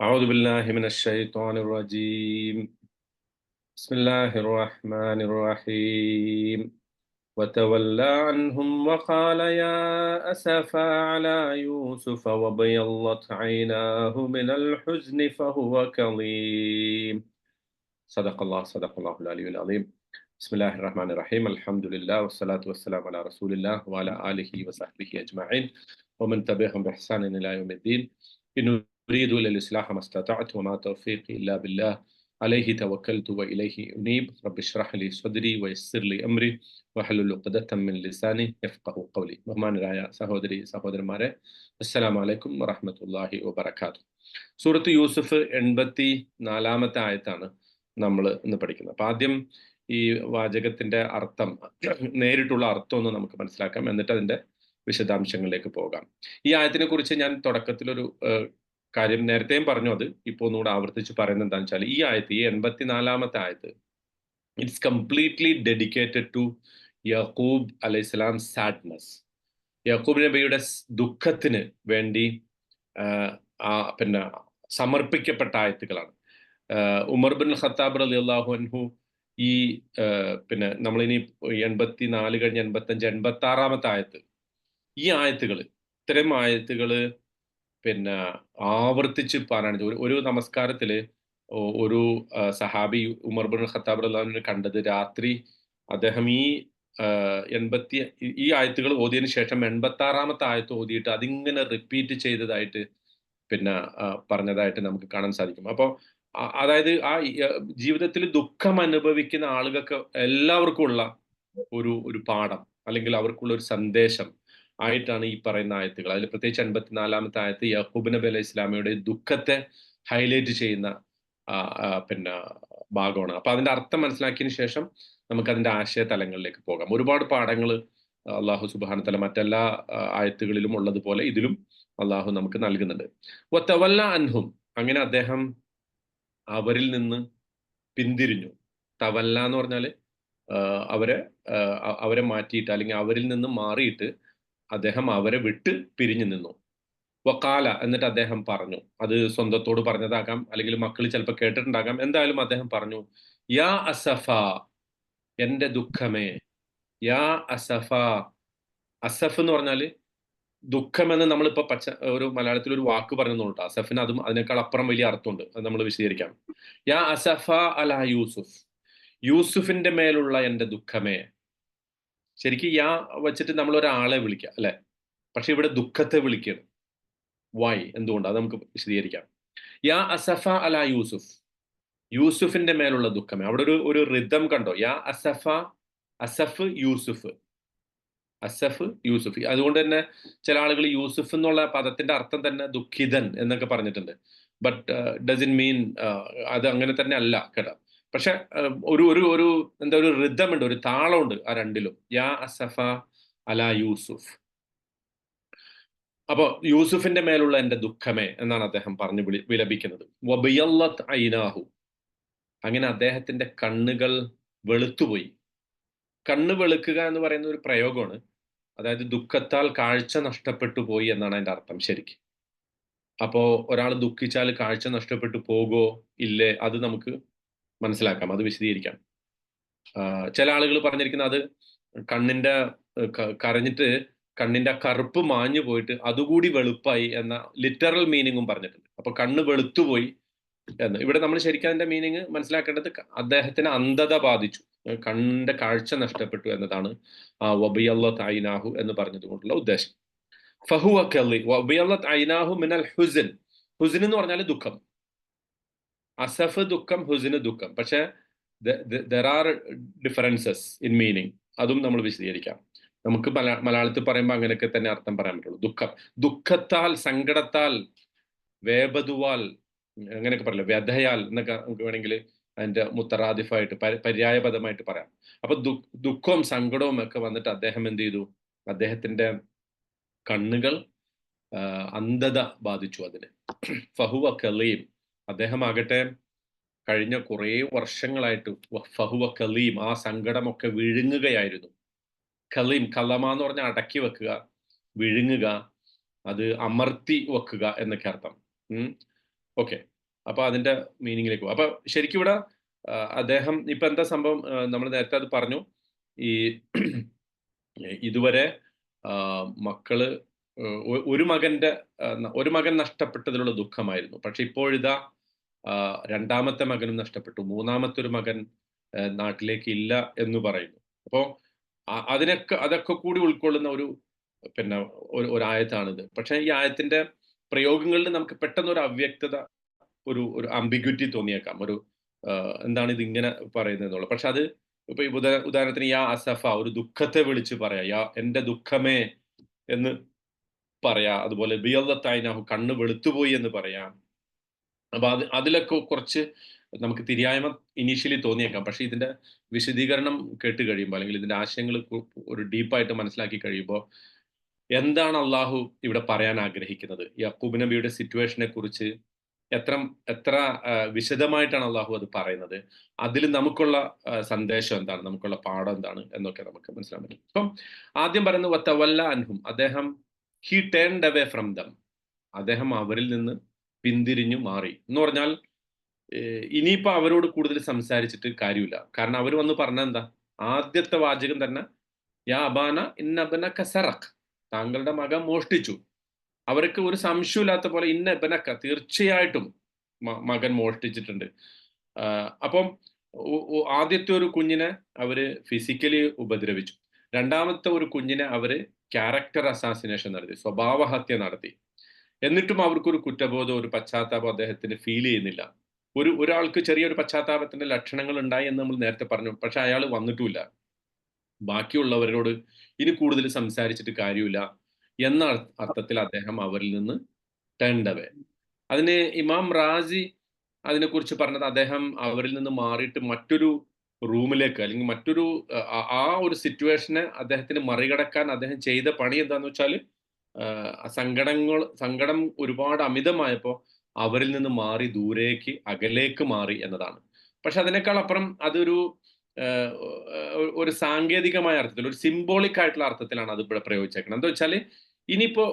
أعوذ بالله من الشيطان الرجيم. بسم الله الرحمن الرحيم. وتولى عنهم وقال يا أسفا على يوسف وابيضت عيناه من الحزن فهو كظيم. صدق الله العلي العظيم. بسم الله الرحمن الرحيم. الحمد لله والصلاة والسلام على رسول الله وعلى آله وصحبه أجمعين ومن تبعهم بإحسان إلى يوم الدين. إن أريد إلا الإصلاح ما استطعت وما توفيقي إلا بالله عليه توكلت وإليه أنيب. رب اشرح لي صدري ويسر لي أمري വഹലുൽ ഉഖ്ദത്തം മിൻ ലിസാനി യഫ്ഖഹു ഖൗലി. ബഹുമാനരായ സഹോദരന്മാരെ, അസ്സലാമു അലൈക്കും വറഹ്മത്തുള്ളാഹി വബറകാതുഹു. സൂറത്ത് യൂസുഫ് 84-ാമത്തെ ആയത്താണ് നമ്മൾ ഇന്ന് പഠിക്കുന്നത്. അപ്പൊ ആദ്യം ഈ വാചകത്തിന്റെ അർത്ഥം, നേരിട്ടുള്ള അർത്ഥം ഒന്ന് നമുക്ക് മനസ്സിലാക്കാം, എന്നിട്ട് അതിന്റെ വിശദാംശങ്ങളിലേക്ക് പോകാം. ഈ ആയത്തിനെ കുറിച്ച് ഞാൻ തുടക്കത്തിലൊരു കാര്യം നേരത്തെയും പറഞ്ഞു, അത് ഇപ്പോൾ ഒന്നുകൂടെ ആവർത്തിച്ച് പറയുന്നത് എന്താണെന്ന് വെച്ചാൽ, ഈ ആയത്ത്, ഈ 84-ാമത്തെ ആയത്ത്, it's completely dedicated to Yakub അലൈഹിസ്സലാം സാഡ്നസ്. യാക്കൂബ് നബിയുടെ ദുഃഖത്തിന് വേണ്ടി പിന്നെ സമർപ്പിക്കപ്പെട്ട ആയത്തുകളാണ്. ഉമർ ബിൻ ഖത്താബ് റളിയല്ലാഹു അൻഹു ഈ പിന്നെ നമ്മളിനി 84 കഴിഞ്ഞ് 85, 86-ാമത്തെ ആയത്ത്, ഈ ആയത്തുകൾ, ഇത്തരം ആയത്തുകൾ പിന്നെ ആവർത്തിച്ച് പാരായണം ചെയ്തു. ഒരു നമസ്കാരത്തില് ഒരു സഹാബി ഉമർ ബിൻ ഖത്താബ് റളിയല്ലാഹു അൻഹു കണ്ടത്, രാത്രി അദ്ദേഹം ഈ ആയത്തുകൾ ഓതിയതിനു ശേഷം 86-ാമത്തെ ആയത്ത് ഓതിയിട്ട് അതിങ്ങനെ റിപ്പീറ്റ് ചെയ്തതായിട്ട് പിന്നെ പറഞ്ഞതായിട്ട് നമുക്ക് കാണാൻ സാധിക്കും. അപ്പോൾ അതായത് ജീവിതത്തിൽ ദുഃഖം അനുഭവിക്കുന്ന ആളുകൾക്ക് എല്ലാവർക്കും ഉള്ള ഒരു പാഠം, അല്ലെങ്കിൽ അവർക്കുള്ള ഒരു സന്ദേശം ആയിട്ടാണ് ഈ പറയുന്ന ആയത്തുകൾ. അതിൽ പ്രത്യേകിച്ച് 84-ാമത്തെ ആയത്ത് യാക്കൂബ് നബി അലൈഹി ഇസ്ലാമയുടെ ദുഃഖത്തെ ഹൈലൈറ്റ് ചെയ്യുന്ന പിന്നെ ഭാഗമാണ്. അപ്പൊ അതിന്റെ അർത്ഥം മനസ്സിലാക്കിയതിനു ശേഷം നമുക്ക് അതിന്റെ ആശയ തലങ്ങളിലേക്ക് പോകാം. ഒരുപാട് പാഠങ്ങൾ അള്ളാഹു സുബ്ഹാനഹു വ തആല മറ്റെല്ലാ ആയത്തുകളിലും ഉള്ളതുപോലെ ഇതിലും അള്ളാഹു നമുക്ക് നൽകുന്നുണ്ട്. വതവല്ല അൻഹും, അങ്ങനെ അദ്ദേഹം അവരിൽ നിന്ന് പിന്തിരിഞ്ഞു. തവല്ല എന്ന് പറഞ്ഞാല് അവരെ മാറ്റിയിട്ട്, അല്ലെങ്കിൽ അവരിൽ നിന്ന് മാറിയിട്ട് അദ്ദേഹം അവരെ വിട്ട് പിരിഞ്ഞു നിന്നു. വക്കാല, എന്നിട്ട് അദ്ദേഹം പറഞ്ഞു. അത് സ്വന്തത്തോട് പറഞ്ഞതാകാം, അല്ലെങ്കിൽ മക്കൾ ചിലപ്പോൾ കേട്ടിട്ടുണ്ടാകാം. എന്തായാലും അദ്ദേഹം പറഞ്ഞു, യാ അസഫ, എന്റെ ദുഃഖമേ. യാ അസഫ. അസഫ് എന്ന് പറഞ്ഞാല് ദുഃഖമെന്ന് നമ്മളിപ്പോ ഒരു മലയാളത്തിൽ ഒരു വാക്ക് പറഞ്ഞുള്ളൂ. അസഫിന് അതും അതിനേക്കാൾ അപ്പുറം വലിയ അർത്ഥമുണ്ട്. അത് നമ്മൾ വിശദീകരിക്കാം. യാ അസഫ അല യൂസുഫ്, യൂസുഫിന്റെ മേലുള്ള എന്റെ ദുഃഖമേ. ശരിക്കും യാ വെച്ചിട്ട് നമ്മൾ ഒരാളെ വിളിക്കാം, അല്ലെ? പക്ഷെ ഇവിടെ ദുഃഖത്തെ വിളിക്കണം. വൈ, എന്തുകൊണ്ട്? അത് നമുക്ക് വിശദീകരിക്കാം. യാ അസഫ അല യൂസുഫ്, യൂസുഫിന്റെ മേലുള്ള ദുഃഖമേ. അവിടെ ഒരു റിതം കണ്ടോ? യാ അസഫ, അസഫ് യൂസുഫ്, അസഫ് യൂസുഫ്. അതുകൊണ്ട് തന്നെ ചില ആളുകൾ യൂസുഫ് എന്നുള്ള പദത്തിന്റെ അർത്ഥം തന്നെ ദുഃഖിതൻ എന്നൊക്കെ പറഞ്ഞിട്ടുണ്ട്. ബട്ട് ഡസ് ഇറ്റ് മീൻ, അത് അങ്ങനെ തന്നെ അല്ല കേട്ടോ. പക്ഷെ ഒരു ഒരു ഒരു എന്താ, ഒരു റിതം ഉണ്ട്, ഒരു താളമുണ്ട് ആ രണ്ടിലും. യാ അസഫ അല യൂസുഫ്. അപ്പൊ യൂസുഫിന്റെ മേലുള്ള എന്റെ ദുഃഖമേ എന്നാണ് അദ്ദേഹം പറഞ്ഞു വിലപിക്കുന്നത്. വബിയല്ലത് ഐനാഹു, അങ്ങനെ അദ്ദേഹത്തിന്റെ കണ്ണുകൾ വെളുത്തുപോയി. കണ്ണ് വെളുക്കുക എന്ന് പറയുന്ന ഒരു പ്രയോഗമാണ്. അതായത് ദുഃഖത്താൽ കാഴ്ച നഷ്ടപ്പെട്ടു പോയി എന്നാണ് അതിന്റെ അർത്ഥം ശരിക്കും. അപ്പോ ഒരാൾ ദുഃഖിച്ചാൽ കാഴ്ച നഷ്ടപ്പെട്ടു പോകോ ഇല്ലേ, അത് നമുക്ക് മനസ്സിലാക്കാം, അത് വിശദീകരിക്കാം. ചില ആളുകൾ പറഞ്ഞിരിക്കുന്നത് അത് കണ്ണിന്റെ കരഞ്ഞിട്ട് കണ്ണിന്റെ കറുപ്പ് മാഞ്ഞു പോയിട്ട് അതുകൂടി വെളുപ്പായി എന്ന ലിറ്ററൽ മീനിങ്ങും പറഞ്ഞിട്ടുണ്ട്. അപ്പൊ കണ്ണ് വെളുത്തുപോയി എന്ന്. ഇവിടെ നമ്മൾ ശരിക്കും അതിന്റെ മീനിങ് മനസ്സിലാക്കേണ്ടത് അദ്ദേഹത്തിന് അന്ധത ബാധിച്ചു, കണ്ണിന്റെ കാഴ്ച നഷ്ടപ്പെട്ടു എന്നതാണ് വബിയല്ലത് ഐനാഹു എന്ന് പറഞ്ഞതുകൊണ്ടുള്ള ഉദ്ദേശം. ഫഹുവ കലി വബിയല്ലത് ഐനാഹു മിനൽ ഹുസ്ൻ. ഹുസ്ൻ എന്ന് പറഞ്ഞാൽ ദുഃഖം. അസഫ് ദുഃഖം, ഹുസ്ന് ദുഃഖം. പക്ഷെ there are differences in meaning. അതും നമ്മൾ വിശദീകരിക്കാം. നമുക്ക് മലയാളത്തിൽ പറയുമ്പോൾ അങ്ങനെയൊക്കെ തന്നെ അർത്ഥം പറയാൻ പറ്റുള്ളൂ. ദുഃഖത്താൽ, സങ്കടത്താൽ, വേപതുവാൽ, അങ്ങനെയൊക്കെ പറയില്ല, വ്യഥയാൽ എന്നൊക്കെ നമുക്ക് വേണമെങ്കിൽ അതിന്റെ മുത്തറാദിഫായിട്ട് പര്യായപദമായിട്ട് പറയാം. അപ്പൊ ദുഃഖവും സങ്കടവും ഒക്കെ വന്നിട്ട് അദ്ദേഹം എന്ത് ചെയ്തു? അദ്ദേഹത്തിന്റെ കണ്ണുകൾ അന്ധത ബാധിച്ചു അതിന്. ഫഹുവ കലീം, അദ്ദേഹം ആകട്ടെ കഴിഞ്ഞ കുറേ വർഷങ്ങളായിട്ട് ഫഹുവ കലീം, ആ സങ്കടമൊക്കെ വിഴുങ്ങുകയായിരുന്നു. കലീം, കലമ എന്ന് പറഞ്ഞാൽ അടക്കി വെക്കുക, വിഴുങ്ങുക, അത് അമർത്തി വെക്കുക എന്നൊക്കെ അർത്ഥം. ഓക്കെ. അപ്പൊ അതിന്റെ മീനിങ്ങിലേക്ക് പോകാം. അപ്പൊ ശരിക്കും ഇവിടെ അദ്ദേഹം ഇപ്പൊ എന്താ സംഭവം, നമ്മൾ നേരത്തെ അത് പറഞ്ഞു. ഈ ഇതുവരെ മക്കള് ഒരു മകൻ നഷ്ടപ്പെട്ടതിലുള്ള ദുഃഖമായിരുന്നു. പക്ഷെ ഇപ്പോഴിതാ രണ്ടാമത്തെ മകനും നഷ്ടപ്പെട്ടു. മൂന്നാമത്തെ ഒരു മകൻ നാട്ടിലേക്ക് ഇല്ല എന്ന് പറയുന്നു. അപ്പോ അതൊക്കെ കൂടി ഉൾക്കൊള്ളുന്ന പിന്നെ ഒരു ആയത്താണിത്. പക്ഷെ ഈ ആയത്തിന്റെ പ്രയോഗങ്ങളിൽ നമുക്ക് പെട്ടെന്ന് ഒരു അവ്യക്തത, ഒരു അംബിഗ്വിറ്റി തോന്നിയേക്കാം. എന്താണ് ഇത് ഇങ്ങനെ പറയുന്നത് എന്നുള്ളത്. പക്ഷെ അത് ഇപ്പൊ ഈ ഉദാഹരണത്തിന് യാ അസഫ, ഒരു ദുഃഖത്തെ വിളിച്ച് പറയാ. യാ എന്റെ ദുഃഖമേ എന്ന് പറയാ. അതുപോലെ ബിയല്ലത്തായിനാഹു, കണ്ണ് വെളുത്തുപോയി എന്ന് പറയാം. അപ്പൊ അതിലൊക്കെ കുറച്ച് നമുക്ക് തിരിയായ്മ ഇനീഷ്യലി തോന്നിയേക്കാം. പക്ഷെ ഇതിന്റെ വിശദീകരണം കേട്ട് കഴിയുമ്പോൾ, അല്ലെങ്കിൽ ഇതിന്റെ ആശയങ്ങൾ ഒരു ഡീപ്പായിട്ട് മനസ്സിലാക്കി കഴിയുമ്പോൾ, എന്താണ് അള്ളാഹു ഇവിടെ പറയാൻ ആഗ്രഹിക്കുന്നത്? യാക്കൂബ് നബിയുടെ സിറ്റുവേഷനെ കുറിച്ച് എത്ര എത്ര വിശദമായിട്ടാണ് അള്ളാഹു അത് പറയുന്നത്? അതിൽ നമുക്കുള്ള സന്ദേശം എന്താണ്? നമുക്കുള്ള പാഠം എന്താണ് എന്നൊക്കെ നമുക്ക് മനസ്സിലാക്കാൻ പറ്റും. അപ്പം ആദ്യം പറയുന്നത് വത്തവല്ല അൻഹും, അദ്ദേഹം he turned away from them, അദ്ദേഹം അവരിൽ നിന്ന് പിന്തിരിഞ്ഞു മാറി എന്ന് പറഞ്ഞാൽ ഇനിയിപ്പോ അവരോട് കൂടുതൽ സംസാരിച്ചിട്ട് കാര്യമില്ല. കാരണം അവർ വന്ന് പറഞ്ഞെന്താ? ആദ്യത്തെ വാചകം തന്നെ യാ അബാന ഇന്ന അബനക സറഖ്, താങ്കളുടെ മകൻ മോഷ്ടിച്ചു. അവർക്ക് ഒരു സംശയമില്ലാത്ത പോലെ ഇന്ന ഇബനക്ക, തീർച്ചയായിട്ടും മകൻ മോഷ്ടിച്ചിട്ടുണ്ട്. അപ്പം ആദ്യത്തെ ഒരു കുഞ്ഞിനെ അവര് ഫിസിക്കലി ഉപദ്രവിച്ചു. രണ്ടാമത്തെ ഒരു കുഞ്ഞിനെ അവര് ക്യാരക്ടർ അസാസിനേഷൻ നടത്തി, സ്വഭാവഹത്യ നടത്തി. എന്നിട്ടും അവർക്കൊരു കുറ്റബോധം, ഒരു പശ്ചാത്താപം അദ്ദേഹത്തിന് ഫീൽ ചെയ്യുന്നില്ല. ഒരാൾക്ക് ചെറിയൊരു പശ്ചാത്താപത്തിന്റെ ലക്ഷണങ്ങൾ ഉണ്ടായി എന്ന് നമ്മൾ നേരത്തെ പറഞ്ഞു. പക്ഷെ അയാൾ വന്നിട്ടുമില്ല. ബാക്കിയുള്ളവരോട് ഇനി കൂടുതൽ സംസാരിച്ചിട്ട് കാര്യമില്ല എന്ന അർത്ഥത്തിൽ അദ്ദേഹം അവരിൽ നിന്ന് ടേൺഡ് അവേ. അതിന് ഇമാം റാസി അതിനെക്കുറിച്ച് പറഞ്ഞത്, അദ്ദേഹം അവരിൽ നിന്ന് മാറിയിട്ട് മറ്റൊരു റൂമിലേക്ക്, അല്ലെങ്കിൽ മറ്റൊരു ആ ഒരു സിറ്റുവേഷനെ അദ്ദേഹത്തിന് മറികടക്കാൻ അദ്ദേഹം ചെയ്ത പണി എന്താന്ന് വെച്ചാല്, സങ്കടം ഒരുപാട് അമിതമായപ്പോ അവരിൽ നിന്ന് മാറി ദൂരേക്ക്, അകലേക്ക് മാറി എന്നതാണ്. പക്ഷെ അതിനേക്കാൾ അപ്പുറം അതൊരു ഒരു സാങ്കേതികമായ അർത്ഥത്തിൽ, ഒരു സിംബോളിക് ആയിട്ടുള്ള അർത്ഥത്തിലാണ് അത് ഇവിടെ പ്രയോഗിച്ചേക്കുന്നത്. എന്താ വെച്ചാല്, ഇനിയിപ്പോ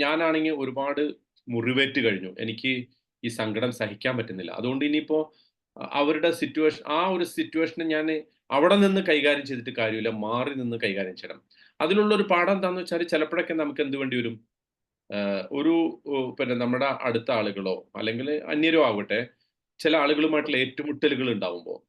ഞാനാണെങ്കിൽ ഒരുപാട് മുറിവേറ്റ് കഴിഞ്ഞു. എനിക്ക് ഈ സങ്കടം സഹിക്കാൻ പറ്റുന്നില്ല. അതുകൊണ്ട് ഇനിയിപ്പോ അവരുടെ സിറ്റുവേഷൻ, ആ ഒരു സിറ്റുവേഷനെ ഞാൻ അവിടെ നിന്ന് കൈകാര്യം ചെയ്തിട്ട് കാര്യമില്ല, മാറി നിന്ന് കൈകാര്യം ചെയ്യണം. അതിലുള്ള ഒരു പാഠം എന്താന്ന് വെച്ചാൽ, ചിലപ്പോഴൊക്കെ നമുക്ക് എന്ത് വേണ്ടി വരും? ഒരു പിന്നെ നമ്മുടെ അടുത്ത ആളുകളോ അല്ലെങ്കിൽ അന്യരോ ആവട്ടെ, ചില ആളുകളുമായിട്ടുള്ള ഏറ്റുമുട്ടലുകൾ ഉണ്ടാവുമ്പോൾ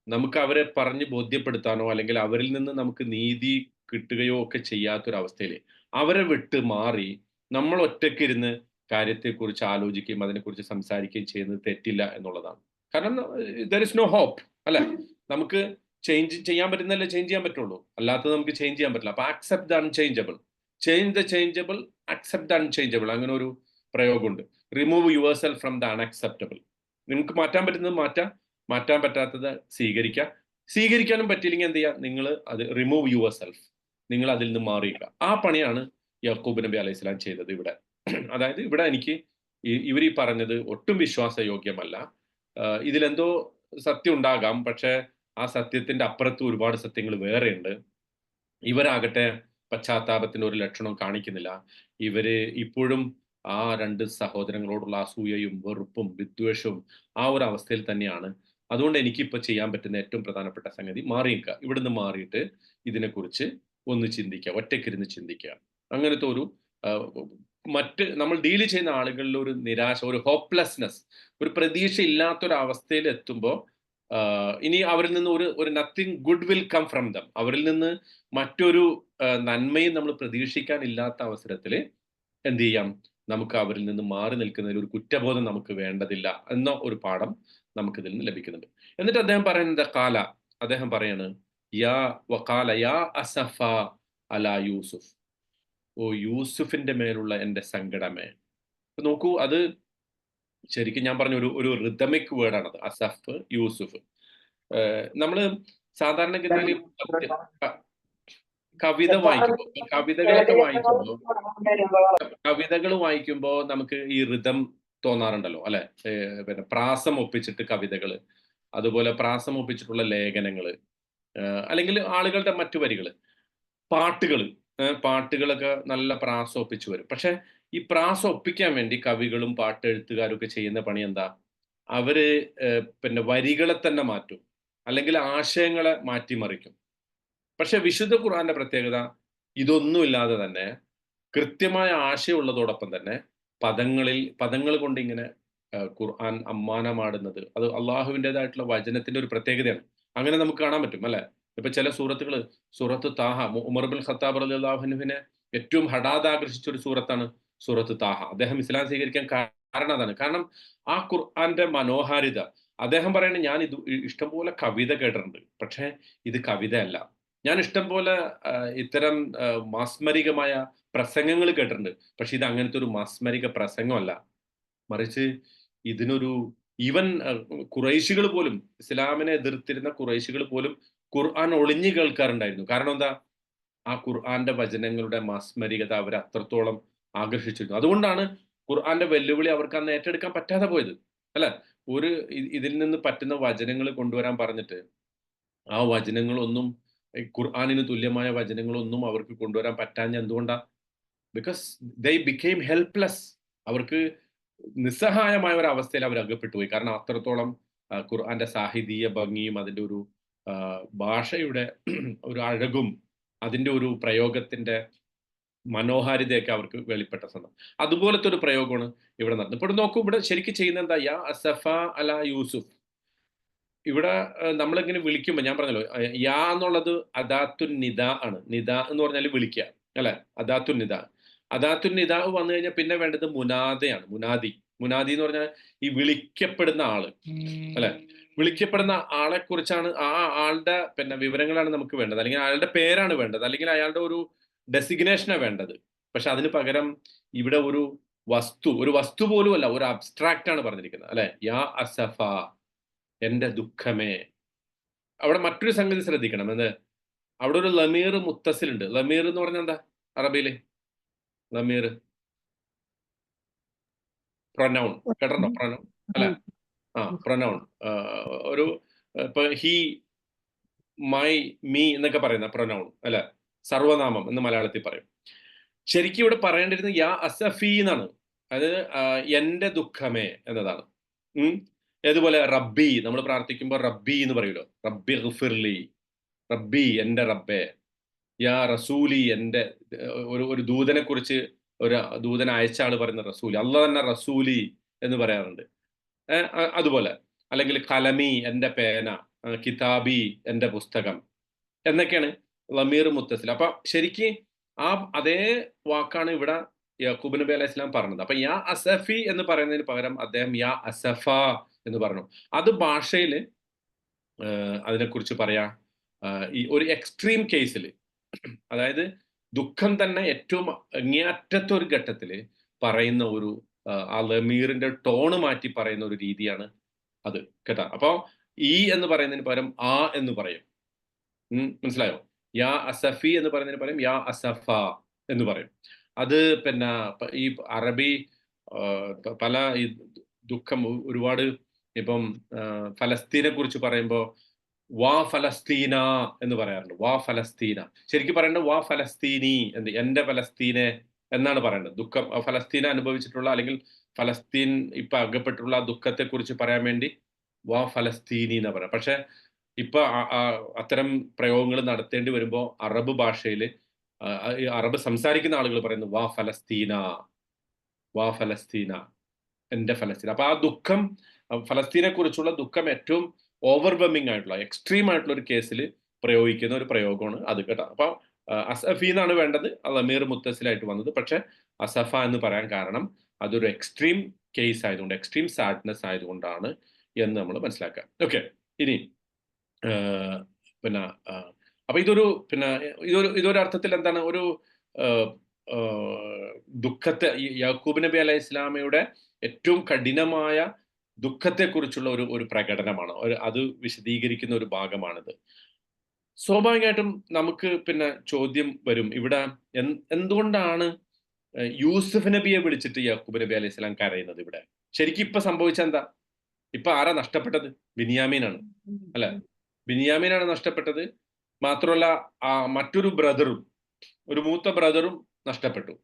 നമുക്ക് അവരെ പറഞ്ഞ് ബോധ്യപ്പെടുത്താനോ അല്ലെങ്കിൽ അവരിൽ നിന്ന് നമുക്ക് നീതി കിട്ടുകയോ ഒക്കെ ചെയ്യാത്തൊരവസ്ഥയിൽ അവരെ വിട്ട് മാറി നമ്മൾ ഒറ്റയ്ക്കിരുന്ന് കാര്യത്തെക്കുറിച്ച് ആലോചിക്കുകയും അതിനെക്കുറിച്ച് സംസാരിക്കുകയും ചെയ്യുന്നത് തെറ്റില്ല എന്നുള്ളതാണ്. കാരണം ദർ ഇസ് നോ ഹോപ്പ്, അല്ലെ? നമുക്ക് ചേഞ്ച് ചെയ്യാൻ പറ്റുന്നല്ലേ ചേഞ്ച് ചെയ്യാൻ പറ്റുള്ളൂ, അല്ലാത്തത് നമുക്ക് ചേഞ്ച് ചെയ്യാൻ പറ്റില്ല. അപ്പൊ accept the unchangeable, change the changeable, accept the unchangeable, അങ്ങനെ ഒരു പ്രയോഗമുണ്ട്. Remove yourself from the unacceptable. നിങ്ങൾക്ക് മാറ്റാൻ പറ്റുന്നത് മാറ്റാം, മാറ്റാൻ പറ്റാത്തത് സ്വീകരിക്കുക. സ്വീകരിക്കാനും പറ്റിയില്ലെങ്കിൽ എന്ത് ചെയ്യുക? നിങ്ങൾ അത് റിമൂവ് യുവർ സെൽഫ്, നിങ്ങൾ അതിൽ നിന്ന് മാറിയില്ല. ആ പണിയാണ് യാക്കൂബ് നബി അലൈഹി സ്വലാം ചെയ്തത് ഇവിടെ. അതായത് ഇവിടെ എനിക്ക് ഇവർ ഈ പറഞ്ഞത് ഒട്ടും വിശ്വാസയോഗ്യമല്ല. ഇതിലെന്തോ സത്യം ഉണ്ടാകാം, പക്ഷെ ആ സത്യത്തിന്റെ അപ്പുറത്ത് ഒരുപാട് സത്യങ്ങൾ വേറെയുണ്ട്. ഇവരാകട്ടെ പശ്ചാത്താപത്തിന്റെ ഒരു ലക്ഷണവും കാണിക്കുന്നില്ല. ഇവര് ഇപ്പോഴും ആ രണ്ട് സഹോദരങ്ങളോടുള്ള അസൂയയും വെറുപ്പും വിദ്വേഷവും ആ ഒരു അവസ്ഥയിൽ തന്നെയാണ്. അതുകൊണ്ട് എനിക്കിപ്പോൾ ചെയ്യാൻ പറ്റുന്ന ഏറ്റവും പ്രധാനപ്പെട്ട സംഗതി മാറി നിൽക്കുക. ഇവിടുന്ന് മാറിയിട്ട് ഇതിനെക്കുറിച്ച് ഒന്ന് ചിന്തിക്കുക, ഒറ്റയ്ക്കിരുന്ന് ചിന്തിക്കുക. അങ്ങനത്തെ ഒരു മറ്റ് നമ്മൾ ഡീൽ ചെയ്യുന്ന ആളുകളിൽ ഒരു നിരാശ, ഒരു ഹോപ്പ്ലെസ്നെസ്, ഒരു പ്രതീക്ഷ ഇല്ലാത്തൊരു അവസ്ഥയിൽ എത്തുമ്പോൾ ഇനി അവരിൽ നിന്ന് ഒരു nothing good will come from them, അവരിൽ നിന്ന് മറ്റൊരു നന്മയും നമ്മൾ പ്രതീക്ഷിക്കാനില്ലാത്ത അവസരത്തിൽ എന്ത് ചെയ്യാം? നമുക്ക് അവരിൽ നിന്ന് മാറി നിൽക്കുന്നതിൽ ഒരു കുറ്റബോധം നമുക്ക് വേണ്ടതില്ല എന്ന ഒരു പാഠം നമുക്കിതിൽ നിന്ന് ലഭിക്കുന്നുണ്ട്. എന്നിട്ട് അദ്ദേഹം പറയുന്നത് അദ്ദേഹം പറയാണ് യാ വഖാല യാ അസഫ അലാ യൂസുഫ്, ഓ യൂസുഫിന്റെ മേലുള്ള എന്റെ സങ്കടമേ. നോക്കൂ, അത് ശരിക്കും ഞാൻ പറഞ്ഞ ഒരു റിതമിക് വേർഡാണത്, അസഫ്, യൂസുഫ്. നമ്മള് സാധാരണഗതിയിൽ കവിത വായിക്കുമ്പോൾ, കവിതകൾ വായിക്കുമ്പോൾ നമുക്ക് ഈ റിതം തോന്നാറുണ്ടല്ലോ, അല്ലെ? പിന്നെ പ്രാസം ഒപ്പിച്ചിട്ട് കവിതകള്, അതുപോലെ പ്രാസം ഒപ്പിച്ചിട്ടുള്ള ലേഖനങ്ങള്, അല്ലെങ്കിൽ ആളുകളുടെ മറ്റു വരികള്, പാട്ടുകളൊക്കെ നല്ല പ്രാസം ഒപ്പിച്ചു വരും. പക്ഷെ ഈ പ്രാസം ഒപ്പിക്കാൻ വേണ്ടി കവികളും പാട്ടെഴുത്തുകാരും ഒക്കെ ചെയ്യുന്ന പണി എന്താ? അവര് പിന്നെ വരികളെ തന്നെ മാറ്റും. അല്ലെങ്കിൽ ആശയങ്ങളെ മാറ്റിമറിക്കും. പക്ഷെ വിശുദ്ധ ഖുർആന്റെ പ്രത്യേകത ഇതൊന്നുമില്ലാതെ തന്നെ കൃത്യമായ ആശയമുള്ളതോടൊപ്പം തന്നെ പദങ്ങൾ കൊണ്ട് ഇങ്ങനെ ഖുർആൻ അമ്മാനമാടുന്നത് അത് അള്ളാഹുവിൻ്റെതായിട്ടുള്ള വചനത്തിന്റെ ഒരു പ്രത്യേകതയാണ്. അങ്ങനെ നമുക്ക് കാണാൻ പറ്റും അല്ലെ? ഇപ്പൊ ചില സൂറത്തുകൾ, സൂറത്ത് താഹ, ഉമർ ബിൻ ഖത്താബ് റളിയല്ലാഹു അൻഹുവിനെ ഏറ്റവും ഹഠാത് ആകർഷിച്ച ഒരു സൂറത്താണ് സൂറത്ത് താഹ. അദ്ദേഹം ഇസ്ലാം സ്വീകരിക്കാൻ കാരണം അതാണ്. കാരണം ആ ഖുർആന്റെ മനോഹാരിത, അദ്ദേഹം പറയുന്നത് ഞാൻ ഇത് ഇഷ്ടംപോലെ കവിത കേട്ടിട്ടുണ്ട്, പക്ഷേ ഇത് കവിതയല്ല. ഞാൻ ഇഷ്ടം പോലെ ഇത്തരം മാസ്മരികമായ പ്രസംഗങ്ങൾ കേട്ടിട്ടുണ്ട്, പക്ഷെ ഇത് അങ്ങനത്തെ ഒരു മാസ്മരിക പ്രസംഗമല്ല. മറിച്ച് ഇതിനൊരു ഈവൻ ഖുറൈശികൾ പോലും, ഇസ്ലാമിനെ എതിർത്തിരുന്ന ഖുറൈശികൾ പോലും ഖുർആൻ ഒളിഞ്ഞു കേൾക്കാറുണ്ടായിരുന്നു. കാരണം എന്താ? ആ ഖുർആന്റെ വചനങ്ങളുടെ മാസ്മരികത അവരെ അത്രത്തോളം ആകർഷിച്ചിരുന്നു. അതുകൊണ്ടാണ് ഖുർആന്റെ വെല്ലുവിളി അവർക്ക് അന്ന് ഏറ്റെടുക്കാൻ പറ്റാതെ പോയത്. അല്ലെ? ഒരു ഇതിൽ നിന്ന് പറ്റുന്ന വചനങ്ങൾ കൊണ്ടുവരാൻ പറഞ്ഞിട്ട് ആ വചനങ്ങളൊന്നും ഖുർആനിന് തുല്യമായ വചനങ്ങളൊന്നും അവർക്ക് കൊണ്ടുവരാൻ പറ്റാഞ്ഞ എന്തുകൊണ്ടാ? Because they became helpless. അവർക്ക് നിസ്സഹായമായ ഒരു അവസ്ഥയിൽ അവർ അകപ്പെട്ടു പോയി. കാരണം അത്രത്തോളം ഖുർആന്റെ സാഹിതീയ ഭംഗിയും അതിന്റെ ഒരു ഭാഷയുടെ ഒരു അഴകും അതിന്റെ ഒരു പ്രയോഗത്തിന്റെ മനോഹാരിതയൊക്കെ അവർക്ക് വെളിപ്പെട്ട സന്ദർഭം. അതുപോലത്തെ ഒരു പ്രയോഗമാണ് ഇവിടെ നടന്നത്. ഇപ്പോൾ നോക്കൂ, ഇവിടെ ശരിക്കും ചെയ്യുന്നത് എന്താ? യാ അസഫ അല യൂസുഫ്. ഇവിടെ നമ്മളിങ്ങനെ വിളിക്കുമ്പോൾ ഞാൻ പറഞ്ഞല്ലോ, യാ എന്നുള്ളത് അദാത്തുൻ നിദ ആണ്. നിദ എന്ന് പറഞ്ഞാൽ വിളിക്കുക അല്ലെ? അദാത്തുൻ നിദ. അദാത്തുൻ നിദ വന്നു കഴിഞ്ഞാൽ പിന്നെ വേണ്ടത് മുനാദയാണ്. മുനാദി. മുനാദി എന്ന് പറഞ്ഞാൽ ഈ വിളിക്കപ്പെടുന്ന ആള് അല്ലെ? വിളിക്കപ്പെടുന്ന ആളെ കുറിച്ചാണ്, ആ ആളുടെ പിന്നെ വിവരങ്ങളാണ് നമുക്ക് വേണ്ടത്, അല്ലെങ്കിൽ അയാളുടെ പേരാണ് വേണ്ടത്, അല്ലെങ്കിൽ അയാളുടെ ഒരു ഡെസിഗ്നേഷനാണ് വേണ്ടത്. പക്ഷെ അതിന് പകരം ഇവിടെ ഒരു വസ്തു പോലും അല്ല, ഒരു അബ്സ്ട്രാക്റ്റ് ആണ് പറഞ്ഞിരിക്കുന്നത് അല്ലെ? യാ അസഫ, എന്റെ ദുഃഖമേ. അവിടെ മറ്റൊരു സംഗതി ശ്രദ്ധിക്കണം. അവിടെ ഒരു ലമീർ മുത്തസിലുണ്ട്. ലമീർ എന്ന് പറഞ്ഞാൽ എന്താ അറബിയില്? ലമീർ പ്രൊനൗൺ. കേട്ടോ? പ്രൊനൗൺ അല്ലെ? പ്രൊനൗൺ. ഒരു ഇപ്പൊ ഹി, മൈ, മീ എന്നൊക്കെ പറയുന്ന പ്രൊനൗൺ അല്ലെ? സർവനാമം എന്ന് മലയാളത്തിൽ പറയും. ശരിക്കും ഇവിടെ പറയേണ്ടിരുന്നത് യാ അസഫി എന്നാണ്. അതായത് എന്റെ ദുഃഖമേ എന്നതാണ്. ഏതുപോലെ റബ്ബി, നമ്മൾ പ്രാർത്ഥിക്കുമ്പോൾ റബ്ബി എന്ന് പറയുമല്ലോ. റബ്ബി ഗുഫിർലി, റബ്ബി എന്റെ റബ്ബേ. യാ റസൂലി, എന്റെ ഒരു ദൂതനെ കുറിച്ച് ഒരു ദൂതനെ അയച്ച ആള് പറയുന്ന റസൂലി. അള്ളാഹ് തന്നെ റസൂലി എന്ന് പറയാറുണ്ട്. അതുപോലെ അല്ലെങ്കിൽ കലമി, എന്റെ പേന, കിതാബി, എന്റെ പുസ്തകം എന്നൊക്കെയാണ് ലമീർ മുത്തസിൽ. അപ്പൊ ശരിക്ക് അതേ വാക്കാണ് ഇവിടെ യാക്കൂബ് നബി അലൈഹി സ്വലാം പറഞ്ഞത്. അപ്പൊ യാ അസഫി എന്ന് പറയുന്നതിന് പകരം അദ്ദേഹം യാ അസഫ എന്ന് പറഞ്ഞു. അത് ഭാഷയിൽ അതിനെക്കുറിച്ച് പറയാ ഈ ഒരു എക്സ്ട്രീം കേസിൽ, അതായത് ദുഃഖം തന്നെ ഏറ്റവും അങ്ങേയറ്റത്തെ ഒരു ഘട്ടത്തിൽ പറയുന്ന ഒരു ആ ലമീറിന്റെ ടോണ് മാറ്റി പറയുന്ന ഒരു രീതിയാണ് അത് കേട്ടാ. അപ്പൊ ഈ എന്ന് പറയുന്നതിന് പകരം ആ എന്ന് പറയും. മനസ്സിലായോ? യാ അസഫി എന്ന് പറയുന്നതിന് പകരം യാ അസഫ എന്ന് പറയും. അത് പിന്നെ ഈ അറബി പല ഈ ദുഃഖം ഒരുപാട്, ഇപ്പം ഫലസ്തീനെ കുറിച്ച് പറയുമ്പോൾ വാ ഫലസ്തീന എന്ന് പറയാറുണ്ട്. വാ ഫലസ്തീന. ശരിക്കും പറയേണ്ടത് വാ ഫലസ്തീനി, എന്റെ ഫലസ്തീനെ എന്നാണ് പറയേണ്ടത്. ദുഃഖം ഫലസ്തീന അനുഭവിച്ചിട്ടുള്ള, അല്ലെങ്കിൽ ഫലസ്തീൻ ഇപ്പൊ അകപ്പെട്ടുള്ള ദുഃഖത്തെ കുറിച്ച് പറയാൻ വേണ്ടി വാ ഫലസ്തീനി എന്ന് പറയാം. പക്ഷെ ഇപ്പൊ അത്തരം പ്രയോഗങ്ങൾ നടത്തേണ്ടി വരുമ്പോൾ അറബ് ഭാഷയിൽ അറബ് സംസാരിക്കുന്ന ആളുകൾ പറയുന്നു വാ ഫലസ്തീന, വാ ഫലസ്തീന, എന്റെ ഫലസ്തീന. അപ്പൊ ആ ദുഃഖം, ഫലസ്തീനെ കുറിച്ചുള്ള ദുഃഖം ഏറ്റവും ഓവർവെമിംഗ് ആയിട്ടുള്ള, എക്സ്ട്രീം ആയിട്ടുള്ള ഒരു കേസിൽ പ്രയോഗിക്കുന്ന ഒരു പ്രയോഗമാണ് അത് കേട്ടോ. അപ്പൊ അസഫി എന്നാണ് വേണ്ടത്, അമീർ മുത്തസിലായിട്ട് വന്നത്. പക്ഷെ അസഫ എന്ന് പറയാൻ കാരണം അതൊരു എക്സ്ട്രീം കേസ് ആയതുകൊണ്ട്, എക്സ്ട്രീം സാഡ്നെസ് ആയതുകൊണ്ടാണ് എന്ന് നമ്മൾ മനസ്സിലാക്കുക. ഓക്കെ, ഇനി പിന്നെ അപ്പൊ ഇതൊരു അർത്ഥത്തിൽ എന്താണ്, ഒരു ദുഃഖത്തെ, യാക്കൂബ് നബി അലൈഹി ഇസ്ലാമയുടെ ഏറ്റവും കഠിനമായ ദുഃഖത്തെക്കുറിച്ചുള്ള ഒരു പ്രകടനമാണ്, അത് വിശദീകരിക്കുന്ന ഒരു ഭാഗമാണിത്. സ്വാഭാവികമായിട്ടും നമുക്ക് പിന്നെ ചോദ്യം വരും, ഇവിടെ എന്തുകൊണ്ടാണ് യൂസുഫ് നബിയെ വിളിച്ചിട്ട് യാക്കൂബ് നബി അലൈഹി സ്വലാം കരയുന്നത്? ഇവിടെ ശരിക്കും ഇപ്പൊ സംഭവിച്ച എന്താ? ഇപ്പൊ ആരാ നഷ്ടപ്പെട്ടത്? ബിനിയാമീനാണ് അല്ലെ? ബിനിയാമീനാണ് നഷ്ടപ്പെട്ടത്. മാത്രമല്ല മറ്റൊരു ബ്രദറും, ഒരു മൂത്ത ബ്രദറും നഷ്ടപ്പെട്ടു.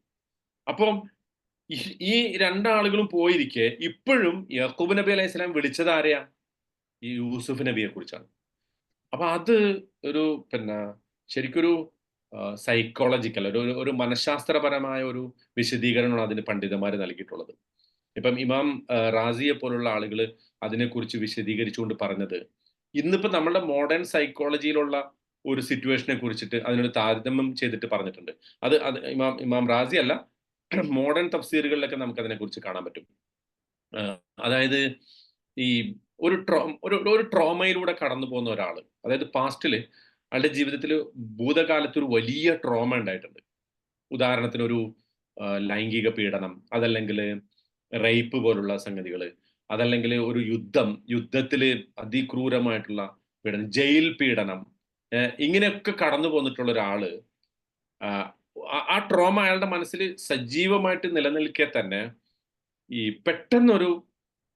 അപ്പം ഈ ഈ രണ്ടാളുകളും പോയിരിക്കെ ഇപ്പോഴും യാക്കൂബ് നബി അലൈഹി സ്വലാം വിളിച്ചത് ആരെയാ? ഈ യൂസുഫ് നബിയെ കുറിച്ചാണ്. അപ്പൊ അത് ഒരു പിന്നെ ശരിക്കൊരു സൈക്കോളജിക്കൽ ഒരു ഒരു ഒരു മനഃശാസ്ത്രപരമായ ഒരു വിശദീകരണമാണ് അതിന് പണ്ഡിതന്മാർ നൽകിയിട്ടുള്ളത്. ഇപ്പം ഇമാം റാസിയെ പോലുള്ള ആളുകൾ അതിനെക്കുറിച്ച് വിശദീകരിച്ചുകൊണ്ട് പറഞ്ഞത്, ഇന്നിപ്പോ നമ്മുടെ മോഡേൺ സൈക്കോളജിയിലുള്ള ഒരു സിറ്റുവേഷനെ കുറിച്ചിട്ട് അതിനൊരു താരതമ്യം ചെയ്തിട്ട് പറഞ്ഞിട്ടുണ്ട്. അത് ഇമാം ഇമാം റാസി അല്ല, മോഡേൺ തഫ്സീറുകളിലൊക്കെ നമുക്ക് അതിനെക്കുറിച്ച് കാണാൻ പറ്റും. അതായത് ഈ ഒരു ട്രോമയിലൂടെ കടന്നു പോകുന്ന ഒരാള്, അതായത് പാസ്റ്റില് അയാളുടെ ജീവിതത്തിൽ ഭൂതകാലത്ത് ഒരു വലിയ ട്രോമ ഉണ്ടായിട്ടുണ്ട്. ഉദാഹരണത്തിന് ഒരു ലൈംഗിക പീഡനം, അതല്ലെങ്കിൽ റേപ്പ് പോലുള്ള സംഗതികള്, അതല്ലെങ്കിൽ ഒരു യുദ്ധത്തില് അതിക്രൂരമായിട്ടുള്ള പീഡനം, ജയിൽ പീഡനം, ഇങ്ങനെയൊക്കെ കടന്നു പോന്നിട്ടുള്ള ഒരാള് ആഹ് ആ ട്രോമ അയാളുടെ മനസ്സിൽ സജീവമായിട്ട് നിലനിൽക്കെ തന്നെ ഈ പെട്ടെന്നൊരു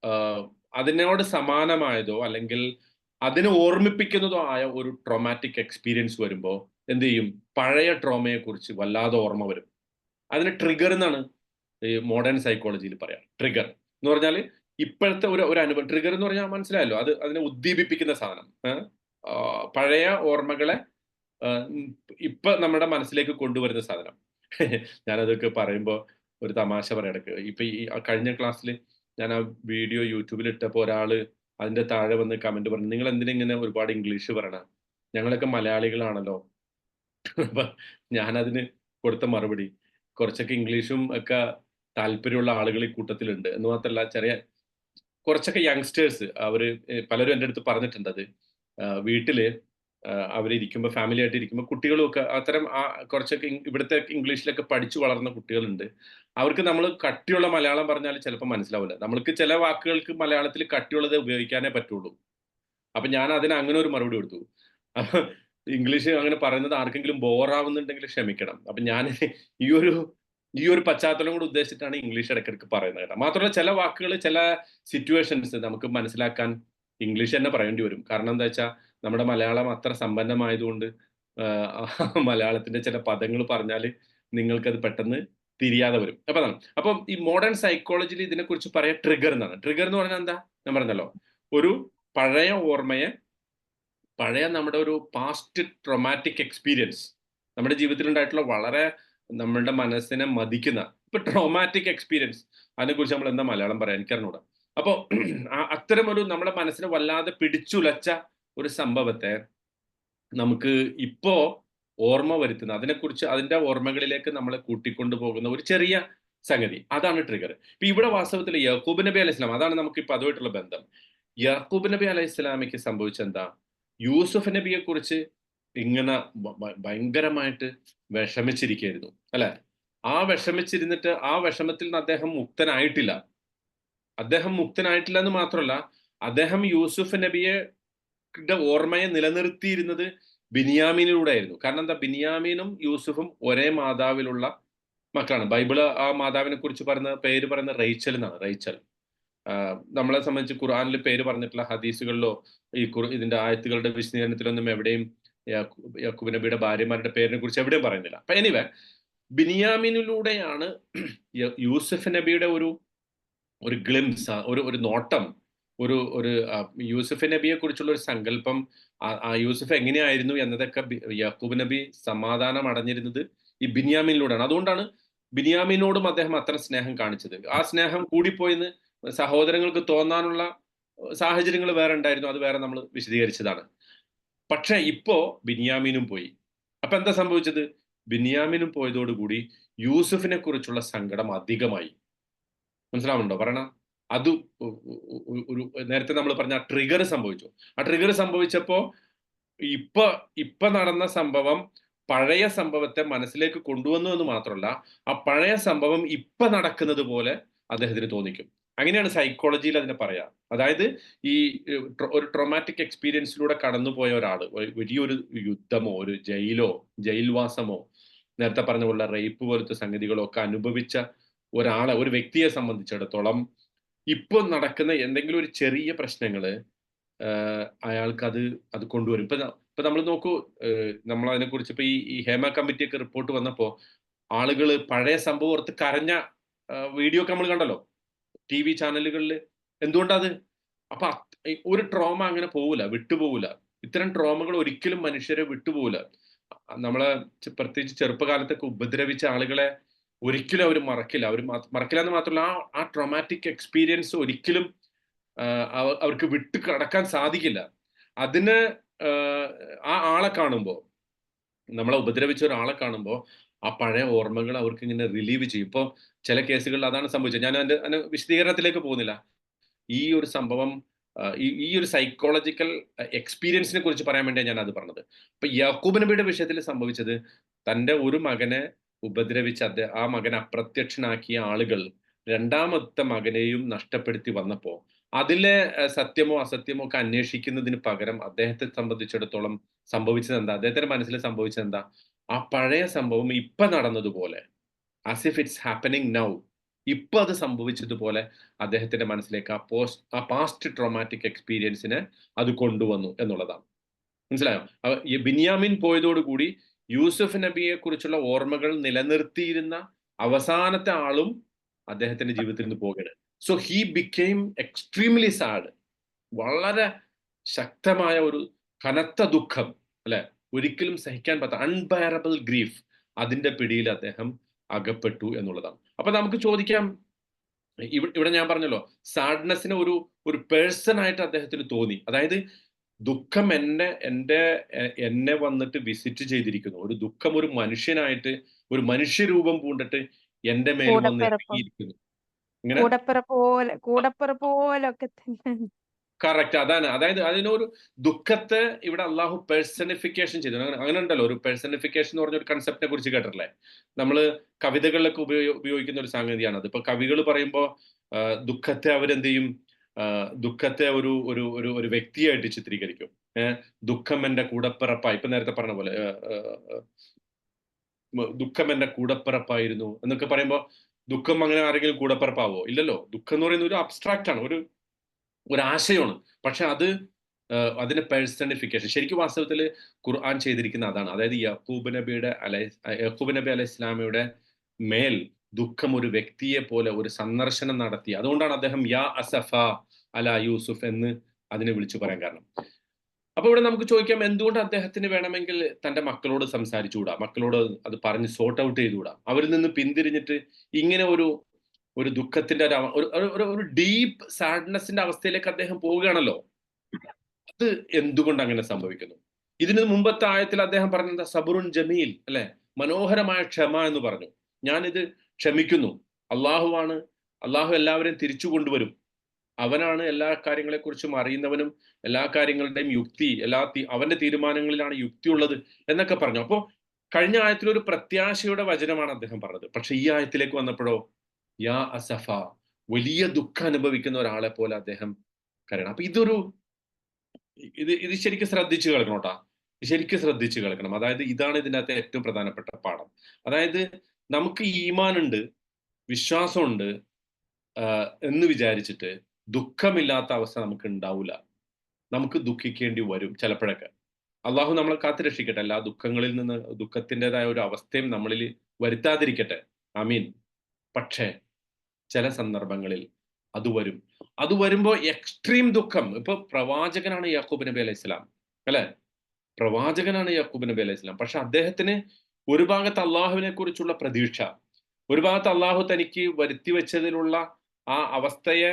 ആഹ് അതിനോട് സമാനമായതോ അല്ലെങ്കിൽ അതിനെ ഓർമ്മിപ്പിക്കുന്നതോ ആയ ഒരു ട്രോമാറ്റിക് എക്സ്പീരിയൻസ് വരുമ്പോ എന്ത് ചെയ്യും? പഴയ ട്രോമയെ കുറിച്ച് വല്ലാതെ ഓർമ്മ വരും. അതിന് ട്രിഗർ എന്നാണ് ഈ മോഡേൺ സൈക്കോളജിയിൽ പറയാം. ട്രിഗർ എന്ന് പറഞ്ഞാല് ഇപ്പോഴത്തെ ഒരു ഒരു അനുഭവം. ട്രിഗർ എന്ന് പറഞ്ഞാൽ മനസ്സിലായല്ലോ. അതിനെ ഉദ്ദീപിപ്പിക്കുന്ന സാധനം. പഴയ ഓർമ്മകളെ ഇപ്പൊ നമ്മുടെ മനസ്സിലേക്ക് കൊണ്ടുവരുന്ന സാധനം. ഞാനതൊക്കെ പറയുമ്പോ ഒരു തമാശ പറയാം ഇടയ്ക്ക്. ഇപ്പൊ ഈ കഴിഞ്ഞ ക്ലാസ്സിൽ ഞാൻ ആ വീഡിയോ യൂട്യൂബിൽ ഇട്ടപ്പോ ഒരാള് അതിന്റെ താഴെ വന്ന് കമന്റ് പറഞ്ഞു, നിങ്ങൾ എന്തിനാ ഇങ്ങനെ ഒരുപാട് ഇംഗ്ലീഷ് പറയണ? ഞങ്ങളൊക്കെ മലയാളികളാണല്ലോ. അപ്പൊ ഞാനതിന് കൊടുത്ത മറുപടി, കുറച്ചൊക്കെ ഇംഗ്ലീഷും ഒക്കെ താല്പര്യമുള്ള ആളുകൾ ഈ കൂട്ടത്തിലുണ്ട്. എന്ന് മാത്രമല്ല കുറച്ചൊക്കെ യങ്സ്റ്റേഴ്സ് അവര് പലരും എൻ്റെ അടുത്ത് പറഞ്ഞിട്ടുണ്ടത്. വീട്ടില് അവരിയ്ക്കുമ്പോ ഫാമിലി ആയിട്ട് ഇരിക്കുമ്പോ കുട്ടികളും ഒക്കെ അത്തരം കുറച്ചൊക്കെ ഇവിടുത്തെ ഇംഗ്ലീഷിലൊക്കെ പഠിച്ചു വളർന്ന കുട്ടികളുണ്ട്. അവർക്ക് നമ്മള് കട്ടിയുള്ള മലയാളം പറഞ്ഞാല് ചിലപ്പോ മനസ്സിലാവില്ല. നമ്മൾക്ക് ചില വാക്കുകൾക്ക് മലയാളത്തിൽ കട്ടിയുള്ളതേ ഉപയോഗിക്കാനേ പറ്റുള്ളൂ. അപ്പൊ ഞാൻ അതിന് അങ്ങനെ ഒരു മറുപടി കൊടുത്തു. അപ്പൊ ഇംഗ്ലീഷ് അങ്ങനെ പറയുന്നത് ആർക്കെങ്കിലും ബോറാവുന്നുണ്ടെങ്കിൽ ക്ഷമിക്കണം. അപ്പൊ ഞാൻ ഈ ഒരു ഈ ഒരു പശ്ചാത്തലം കൂടി ഉദ്ദേശിച്ചിട്ടാണ് ഇംഗ്ലീഷ് ഇടയ്ക്കിടയ്ക്ക് പറയുന്നത് കേട്ടോ. മാത്രമല്ല ചില വാക്കുകൾ ചില സിറ്റുവേഷൻസ് നമുക്ക് മനസ്സിലാക്കാൻ ഇംഗ്ലീഷ് തന്നെ പറയേണ്ടി വരും. കാരണം എന്താ വെച്ചാൽ നമ്മുടെ മലയാളം അത്ര സമ്പന്നമായതുകൊണ്ട് മലയാളത്തിന്റെ ചില പദങ്ങൾ പറഞ്ഞാല് നിങ്ങൾക്കത് പെട്ടെന്ന് തിരിയാതെ വരും. അപ്പൊ അതാണ്. അപ്പം ഈ മോഡേൺ സൈക്കോളജിയിൽ ഇതിനെക്കുറിച്ച് പറയാ ട്രിഗർ എന്നാണ്. ട്രിഗർ എന്ന് പറഞ്ഞാൽ എന്താ? ഞാൻ പറഞ്ഞല്ലോ. ഒരു പഴയ ഓർമ്മയെ പഴയ നമ്മുടെ ഒരു പാസ്റ്റ് ട്രോമാറ്റിക് എക്സ്പീരിയൻസ് നമ്മുടെ ജീവിതത്തിൽ ഉണ്ടായിട്ടുള്ള വളരെ നമ്മളുടെ മനസ്സിനെ മതിക്കുന്ന ഇപ്പൊ ട്രോമാറ്റിക് എക്സ്പീരിയൻസ് അതിനെക്കുറിച്ച് നമ്മൾ എന്താ മലയാളം പറയാൻ എനിക്കറിഞ്ഞൂടാ. അപ്പോ അത്തരം ഒരു നമ്മുടെ മനസ്സിനെ വല്ലാതെ പിടിച്ചുലച്ച ഒരു സംഭവത്തെ നമുക്ക് ഇപ്പോ ഓർമ്മ വരുത്തുന്ന അതിനെക്കുറിച്ച് അതിന്റെ ഓർമ്മകളിലേക്ക് നമ്മളെ കൂട്ടിക്കൊണ്ടു പോകുന്ന ഒരു ചെറിയ സംഗതി അതാണ് ട്രിഗർ. ഇപ്പൊ ഇവിടെ വാസ്തവത്തിൽ യാക്കൂബ് നബി അലൈഹി സ്വലാം അതാണ് നമുക്ക് ഇപ്പൊ അതുമായിട്ടുള്ള ബന്ധം. യാക്കൂബ് നബി അലൈഹി സ്വലാമിക്ക് സംഭവിച്ചെന്താ? യൂസുഫ് നബിയെ കുറിച്ച് ഇങ്ങനെ ഭയങ്കരമായിട്ട് വിഷമിച്ചിരിക്കുകയായിരുന്നു അല്ലെ? ആ വിഷമിച്ചിരുന്നിട്ട് ആ വിഷമത്തിൽ നിന്ന് അദ്ദേഹം മുക്തനായിട്ടില്ല. അദ്ദേഹം മുക്തനായിട്ടില്ല എന്ന് മാത്രമല്ല, അദ്ദേഹം യൂസുഫ് നബിയെ ഓർമ്മയെ നിലനിർത്തിയിരുന്നത് ബിനിയാമീനിലൂടെ ആയിരുന്നു. കാരണം എന്താ? ബിനിയാമീനും യൂസുഫും ഒരേ മാതാവിലുള്ള മക്കളാണ്. ബൈബിള് ആ മാതാവിനെ കുറിച്ച് പേര് പറയുന്നത് റേച്ചൽ എന്നാണ്. റേച്ചൽ. നമ്മളെ സംബന്ധിച്ച് ഖുർആനിൽ പേര് പറഞ്ഞിട്ടുള്ള ഹദീസുകളിലോ ഇതിന്റെ ആയത്തുകളുടെ വിശദീകരണത്തിലൊന്നും എവിടെയും യാക്കൂബ് നബിയുടെ ഭാര്യമാരുടെ പേരിനെ കുറിച്ച് എവിടെയും പറയുന്നില്ല. അപ്പൊ എനിവേ ബിനിയാമിനിലൂടെയാണ് യൂസുഫ് നബിയുടെ ഒരു ഒരു ഗ്ലിംസ്, ഒരു ഒരു നോട്ടം, ഒരു ഒരു യൂസുഫ് നബിയെ കുറിച്ചുള്ള ഒരു സങ്കല്പം, യൂസുഫ് എങ്ങനെയായിരുന്നു എന്നതൊക്കെ യാക്കൂബ് നബി സമാധാനം അടഞ്ഞിരുന്നത് ഈ ബിനിയാമിനിലൂടെയാണ്. അതുകൊണ്ടാണ് ബിനിയാമിനോടും അദ്ദേഹം അത്ര സ്നേഹം കാണിച്ചത്. ആ സ്നേഹം കൂടിപ്പോയിന്ന് സഹോദരങ്ങൾക്ക് തോന്നാനുള്ള സാഹചര്യങ്ങൾ വേറെ ഉണ്ടായിരുന്നു. അത് വേറെ നമ്മൾ വിശദീകരിച്ചതാണ്. പക്ഷെ ഇപ്പോ ബിന്യാമീനും പോയി. അപ്പൊ എന്താ സംഭവിച്ചത്? ബിന്യാമീനും പോയതോടുകൂടി യൂസുഫിനെ കുറിച്ചുള്ള സങ്കടം അധികമായി. മനസ്സിലാവുന്നുണ്ടോ പറയണ? അത് ഒരു നേരത്തെ നമ്മൾ പറഞ്ഞ ട്രിഗർ സംഭവിച്ചു. ആ ട്രിഗർ സംഭവിച്ചപ്പോ ഇപ്പൊ ഇപ്പൊ നടന്ന സംഭവം പഴയ സംഭവത്തെ മനസ്സിലേക്ക് കൊണ്ടുവന്നു എന്ന് മാത്രമല്ല, ആ പഴയ സംഭവം ഇപ്പൊ നടക്കുന്നത് പോലെ അദ്ദേഹത്തിന് തോന്നിക്കും. അങ്ങനെയാണ് സൈക്കോളജിയിൽ അതിനെ പറയാ. അതായത് ഈ ഒരു ട്രോമാറ്റിക് എക്സ്പീരിയൻസിലൂടെ കടന്നുപോയ ഒരാള് വലിയൊരു യുദ്ധമോ ഒരു ജയിൽവാസമോ നേരത്തെ പറഞ്ഞ പോലെ റേപ്പ് പോലത്തെ സംഗതികളോ ഒക്കെ അനുഭവിച്ച ഒരു വ്യക്തിയെ സംബന്ധിച്ചിടത്തോളം ഇപ്പൊ നടക്കുന്ന എന്തെങ്കിലും ഒരു ചെറിയ പ്രശ്നങ്ങള് അയാൾക്ക് അത് കൊണ്ടുവരും. ഇപ്പൊ നമ്മൾ നോക്കൂ, നമ്മൾ അതിനെക്കുറിച്ച് ഇപ്പൊ ഈ ഹേമ കമ്മിറ്റിയൊക്കെ റിപ്പോർട്ട് വന്നപ്പോ ആളുകള് പഴയ സംഭവം ഓർത്ത് കരഞ്ഞ വീഡിയോ ഒക്കെ നമ്മൾ കണ്ടല്ലോ TV ചാനലുകളിൽ. എന്തുകൊണ്ടത്? അപ്പൊ ഒരു ട്രോമ അങ്ങനെ പോവില്ല, വിട്ടുപോകില്ല. ഇത്തരം ട്രോമകൾ ഒരിക്കലും മനുഷ്യരെ വിട്ടുപോകില്ല. നമ്മളെ പ്രത്യേകിച്ച് ചെറുപ്പകാലത്തൊക്കെ ഉപദ്രവിച്ച ആളുകളെ ഒരിക്കലും അവർ മറക്കില്ല. അവർ മറക്കില്ല എന്ന് മാത്രമല്ല, ആ ട്രോമാറ്റിക് എക്സ്പീരിയൻസ് ഒരിക്കലും അവർക്ക് വിട്ട് കടക്കാൻ സാധിക്കില്ല. അതിന് ആ ആളെ കാണുമ്പോൾ, നമ്മളെ ഉപദ്രവിച്ച ഒരാളെ കാണുമ്പോൾ ആ പഴയ ഓർമ്മകൾ അവർക്ക് ഇങ്ങനെ റിലീവ് ചെയ്യും. ഇപ്പോൾ ചില കേസുകളിൽ അതാണ് സംഭവിച്ചത്. ഞാൻ അതിന്റെ വിശദീകരണത്തിലേക്ക് പോകുന്നില്ല. ഈ ഒരു സംഭവം ഈ ഈ ഒരു സൈക്കോളജിക്കൽ എക്സ്പീരിയൻസിനെ കുറിച്ച് പറയാൻ വേണ്ടിയാണ് ഞാൻ അത് പറഞ്ഞത്. അപ്പൊ യാക്കൂബ് നബിയുടെ വിഷയത്തിൽ സംഭവിച്ചത്, തന്റെ ഒരു മകനെ ഉപദ്രവിച്ച ആ മകനെ അപ്രത്യക്ഷനാക്കിയ ആളുകൾ രണ്ടാമത്തെ മകനെയും നഷ്ടപ്പെടുത്തി വന്നപ്പോ അതിലെ സത്യമോ അസത്യമോ ഒക്കെ അന്വേഷിക്കുന്നതിന് പകരം അദ്ദേഹത്തെ സംബന്ധിച്ചിടത്തോളം സംഭവിച്ചത് എന്താ, അദ്ദേഹത്തിന്റെ മനസ്സിൽ സംഭവിച്ചത് എന്താ, ആ പഴയ സംഭവം ഇപ്പൊ നടന്നതുപോലെ, as if it's happening now, ഇപ്പൊ അത് സംഭവിച്ചതുപോലെ അദ്ദേഹത്തിന്റെ മനസ്സിലേക്ക് ആ പാസ്റ്റ് ട്രോമാറ്റിക് എക്സ്പീരിയൻസിനെ അത് കൊണ്ടുവന്നു എന്നുള്ളതാണ്. മനസ്സിലായോ? ഈ ബിന്യാമിൻ പോയതോടുകൂടി യൂസുഫ് നബിയെ കുറിച്ചുള്ള ഓർമ്മകൾ നിലനിർത്തിയിരുന്ന അവസാനത്തെ ആളും അദ്ദേഹത്തിന്റെ ജീവിതത്തിൽ നിന്ന് പോകുകയാണ്. So he became extremely sad. വളരെ ശക്തമായ ഒരു കനത്ത ദുഃഖം, അല്ലെ, ഒരിക്കലും സഹിക്കാൻ പറ്റാത്ത അൺബെയറബിൾ ഗ്രീഫ്, അതിന്റെ പിടിയിൽ അദ്ദേഹം അകപ്പെട്ടു എന്നുള്ളതാണ്. അപ്പൊ നമുക്ക് ചോദിക്കാം, ഇവിടെ ഞാൻ പറഞ്ഞല്ലോ, സാഡ്നെസ്സിനെ ഒരു പേഴ്സൺ ആയിട്ട് അദ്ദേഹത്തിന് തോന്നി. അതായത് ദുഃഖം എന്നെ വന്നിട്ട് വിസിറ്റ് ചെയ്തിരിക്കുന്നു. ഒരു ദുഃഖം ഒരു മനുഷ്യനായിട്ട്, ഒരു മനുഷ്യരൂപം പൂണ്ടിട്ട് എന്റെ മേൽ വന്ന് കൂടപ്പിറപ്പ് ഇറങ്ങിയിരിക്കുന്നു. ഇങ്ങനെ കൂടപ്പിറപ്പ് പോലൊക്കെ തന്നെ. കറക്റ്റ്, അതാണ്. അതായത് അതിനൊരു ദുഃഖത്തെ ഇവിടെ അള്ളാഹു പേഴ്സണിഫിക്കേഷൻ ചെയ്തു. അങ്ങനെ ഉണ്ടല്ലോ, ഒരു പേഴ്സണിഫിക്കേഷൻ എന്ന് പറഞ്ഞ ഒരു കൺസെപ്റ്റിനെ കുറിച്ച് കേട്ടിട്ടില്ലേ? നമ്മള് കവിതകളിലൊക്കെ ഉപയോഗിക്കുന്ന ഒരു സംഗതിയാണ് അത്. ഇപ്പൊ കവികൾ പറയുമ്പോൾ ദുഃഖത്തെ അവരെന്ത് ചെയ്യും, ദുഃഖത്തെ ഒരു ഒരു ഒരു ഒരു വ്യക്തിയായിട്ട് ചിത്രീകരിക്കും. ദുഃഖം എന്റെ കൂടപ്പിറപ്പായി, ഇപ്പൊ നേരത്തെ പറഞ്ഞ പോലെ ദുഃഖം എന്റെ കൂടപ്പിറപ്പായിരുന്നു എന്നൊക്കെ പറയുമ്പോൾ, ദുഃഖം അങ്ങനെ ആരെങ്കിലും കൂടപ്പിറപ്പാവോ? ഇല്ലല്ലോ. ദുഃഖം എന്ന് പറയുന്നത് ഒരു അബ്സ്ട്രാക്റ്റ് ആണ്, ഒരു ആശയമാണ്. പക്ഷെ അതിന്റെ പേഴ്സണിഫിക്കേഷൻ ശരിക്കും വാസ്തവത്തിൽ ഖുർആൻ ചെയ്തിരിക്കുന്ന അതാണ്. അതായത് യാക്കൂബ് നബി അലൈഹി ഇസ്ലാമയുടെ മേൽ ദുഃഖം ഒരു വ്യക്തിയെ പോലെ ഒരു സന്ദർശനം നടത്തി. അതുകൊണ്ടാണ് അദ്ദേഹം യാ അസഫ അല യൂസുഫ് എന്ന് അതിനെ വിളിച്ചു പറയാൻ കാരണം. അപ്പൊ ഇവിടെ നമുക്ക് ചോദിക്കാം, എന്തുകൊണ്ട് അദ്ദേഹത്തിന് വേണമെങ്കിൽ തന്റെ മക്കളോട് സംസാരിച്ചുകൂടാ, മക്കളോട് അത് പറഞ്ഞ് സോർട്ട് ഔട്ട് ചെയ്തുകൂടാ? അവരിൽ നിന്ന് പിന്തിരിഞ്ഞിട്ട് ഇങ്ങനെ ഒരു ദുഃഖത്തിന്റെ ഒരു ഡീപ്പ് സാഡ്നെസിന്റെ അവസ്ഥയിലേക്ക് അദ്ദേഹം പോവുകയാണല്ലോ. അത് എന്തുകൊണ്ട് അങ്ങനെ സംഭവിക്കുന്നു? ഇതിന് മുമ്പത്തെ ആയത്തിൽ അദ്ദേഹം പറഞ്ഞത് സബറുൻ ജമീൽ, അല്ലെ, മനോഹരമായ ക്ഷമ എന്ന് പറഞ്ഞു. ഞാനിത് ക്ഷമിക്കുന്നു. അള്ളാഹുവാണ്, അള്ളാഹു എല്ലാവരെയും തിരിച്ചു കൊണ്ടുവരും, അവനാണ് എല്ലാ കാര്യങ്ങളെക്കുറിച്ചും അറിയുന്നവനും, എല്ലാ കാര്യങ്ങളുടെയും യുക്തി, അവന്റെ തീരുമാനങ്ങളിലാണ് യുക്തി ഉള്ളത് എന്നൊക്കെ പറഞ്ഞു. അപ്പോ കഴിഞ്ഞ ആയത്തിൽ ഒരു പ്രത്യാശയുടെ വചനമാണ് അദ്ദേഹം പറഞ്ഞത്. പക്ഷെ ഈ ആയത്തിലേക്ക് വന്നപ്പോഴോ യാ അസഫ, വലിയ ദുഃഖം അനുഭവിക്കുന്ന ഒരാളെ പോലെ അദ്ദേഹം കരയണം. അപ്പൊ ഇത് ശരിക്കും ശ്രദ്ധിച്ചു കേൾക്കണം കേട്ടാ, ശരിക്കും ശ്രദ്ധിച്ചു കേൾക്കണം. അതായത് ഇതാണ് ഇതിനകത്തെ ഏറ്റവും പ്രധാനപ്പെട്ട പാഠം. അതായത് നമുക്ക് ഈമാനുണ്ട്, വിശ്വാസമുണ്ട് എന്ന് വിചാരിച്ചിട്ട് ദുഃഖമില്ലാത്ത അവസ്ഥ നമുക്ക് ഉണ്ടാവില്ല. നമുക്ക് ദുഃഖിക്കേണ്ടി വരും ചിലപ്പോഴൊക്കെ. അള്ളാഹു നമ്മളെ കാത്തു രക്ഷിക്കട്ടെ, എല്ലാ ദുഃഖങ്ങളിൽ നിന്ന്, ദുഃഖത്തിൻ്റെതായ ഒരു അവസ്ഥയും നമ്മളിൽ വരുത്താതിരിക്കട്ടെ. ആമീൻ. പക്ഷേ ചില സന്ദർഭങ്ങളിൽ അത് വരുമ്പോൾ എക്സ്ട്രീം ദുഃഖം. ഇപ്പൊ പ്രവാചകനാണ് യാക്കൂബ് നബി അലൈഹി സ്വലാം, അല്ലെ, പ്രവാചകനാണ് യാക്കൂബ് നബി അലൈഹി സ്വലാം. പക്ഷെ അദ്ദേഹത്തിന് ഒരു ഭാഗത്ത് അള്ളാഹുവിനെ കുറിച്ചുള്ള പ്രതീക്ഷ, ഒരു ഭാഗത്ത് അള്ളാഹു തനിക്ക് വരുത്തി വെച്ചതിലുള്ള ആ അവസ്ഥയെ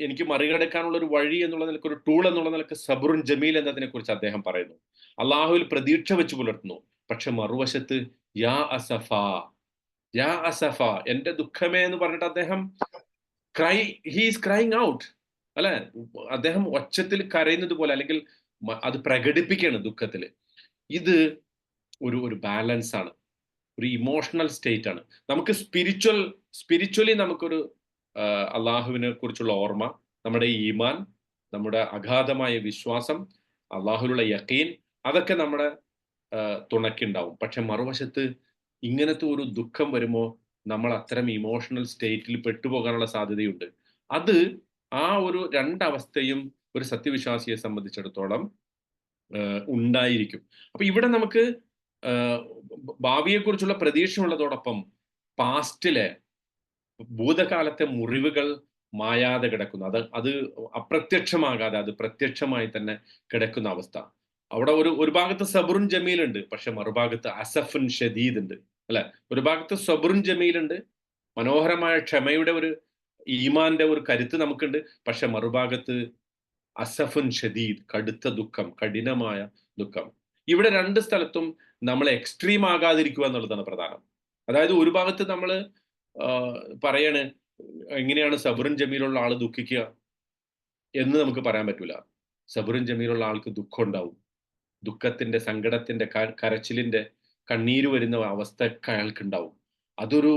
എനിക്ക് മറികടക്കാനുള്ള ഒരു വഴി എന്നുള്ള നിലക്ക്, ഒരു ടൂൾ എന്നുള്ള നിലക്ക് സബറുൻ ജമീൽ എന്നതിനെ കുറിച്ച് അദ്ദേഹം പറയുന്നു. അള്ളാഹുവിൽ പ്രതീക്ഷ വെച്ച് പുലർത്തുന്നു. പക്ഷെ മറുവശത്ത് യാ അസഫ, യാ അസഫ, എന്റെ ദുഃഖമേ എന്ന് പറഞ്ഞിട്ട് അദ്ദേഹം ഹീസ് ക്രൈങ് ഔട്ട്, അല്ലെ, അദ്ദേഹം ഒച്ചത്തിൽ കരയുന്നത് പോലെ, അല്ലെങ്കിൽ അത് പ്രകടിപ്പിക്കുകയാണ് ദുഃഖത്തിൽ. ഇത് ഒരു ബാലൻസ് ആണ്, ഒരു ഇമോഷണൽ സ്റ്റേറ്റ് ആണ്. നമുക്ക് സ്പിരിച്വലി നമുക്കൊരു അള്ളാഹുവിനെ കുറിച്ചുള്ള ഓർമ്മ, നമ്മുടെ ഈമാൻ, നമ്മുടെ അഗാധമായ വിശ്വാസം, അള്ളാഹുവിലുള്ള യഖീൻ, അതൊക്കെ നമ്മുടെ തുണയ്ക്കുണ്ടാവും. പക്ഷെ മറുവശത്ത് ഇങ്ങനത്തെ ഒരു ദുഃഖം വരുമ്പോൾ നമ്മൾ അത്തരം ഇമോഷണൽ സ്റ്റേറ്റിൽ പെട്ടുപോകാനുള്ള സാധ്യതയുണ്ട്. അത് ആ ഒരു രണ്ടവസ്ഥയും ഒരു സത്യവിശ്വാസിയെ സംബന്ധിച്ചിടത്തോളം ഉണ്ടായിരിക്കും. അപ്പൊ ഇവിടെ നമുക്ക് ഭാവിയെക്കുറിച്ചുള്ള പ്രതീക്ഷ ഉള്ളതോടൊപ്പം പാസ്റ്റിലെ ഭൂതകാലത്തെ മുറിവുകൾ മായാതെ കിടക്കുന്നു. അത് അപ്രത്യക്ഷമാകാതെ അത് പ്രത്യക്ഷമായി തന്നെ കിടക്കുന്ന അവസ്ഥ. അവിടെ ഒരു ഭാഗത്ത് സബറുൻ ജമീലുണ്ട്. പക്ഷെ മറുഭാഗത്ത് അസഫുൻ ഷദീദ് ഉണ്ട്. അല്ലെ? ഒരു ഭാഗത്ത് സബറുൻ ജമീലുണ്ട്. മനോഹരമായ ക്ഷമയുടെ ഒരു ഈമാന്റെ ഒരു കരുത്ത് നമുക്കുണ്ട്. പക്ഷെ മറുഭാഗത്ത് അസഫുൻ ഷദീദ്, കടുത്ത ദുഃഖം, കഠിനമായ ദുഃഖം. ഇവിടെ രണ്ട് സ്ഥലത്തും നമ്മൾ എക്സ്ട്രീം ആകാതിരിക്കുക എന്നുള്ളതാണ് പ്രധാനം. അതായത് ഒരു ഭാഗത്ത് നമ്മൾ പറയാണ് എങ്ങനെയാണ് സബറുൻ ജമീലുള്ള ആൾ ദുഃഖിക്കുക എന്ന് നമുക്ക് പറയാൻ പറ്റൂല. സബറുൻ ജമീലുള്ള ആൾക്ക് ദുഃഖം ഉണ്ടാവും. ദുഃഖത്തിന്റെ, സങ്കടത്തിന്റെ, കരച്ചിലിന്റെ, കണ്ണീര് വരുന്ന അവസ്ഥയൊക്കെ അയാൾക്ക് ഉണ്ടാവും. അതൊരു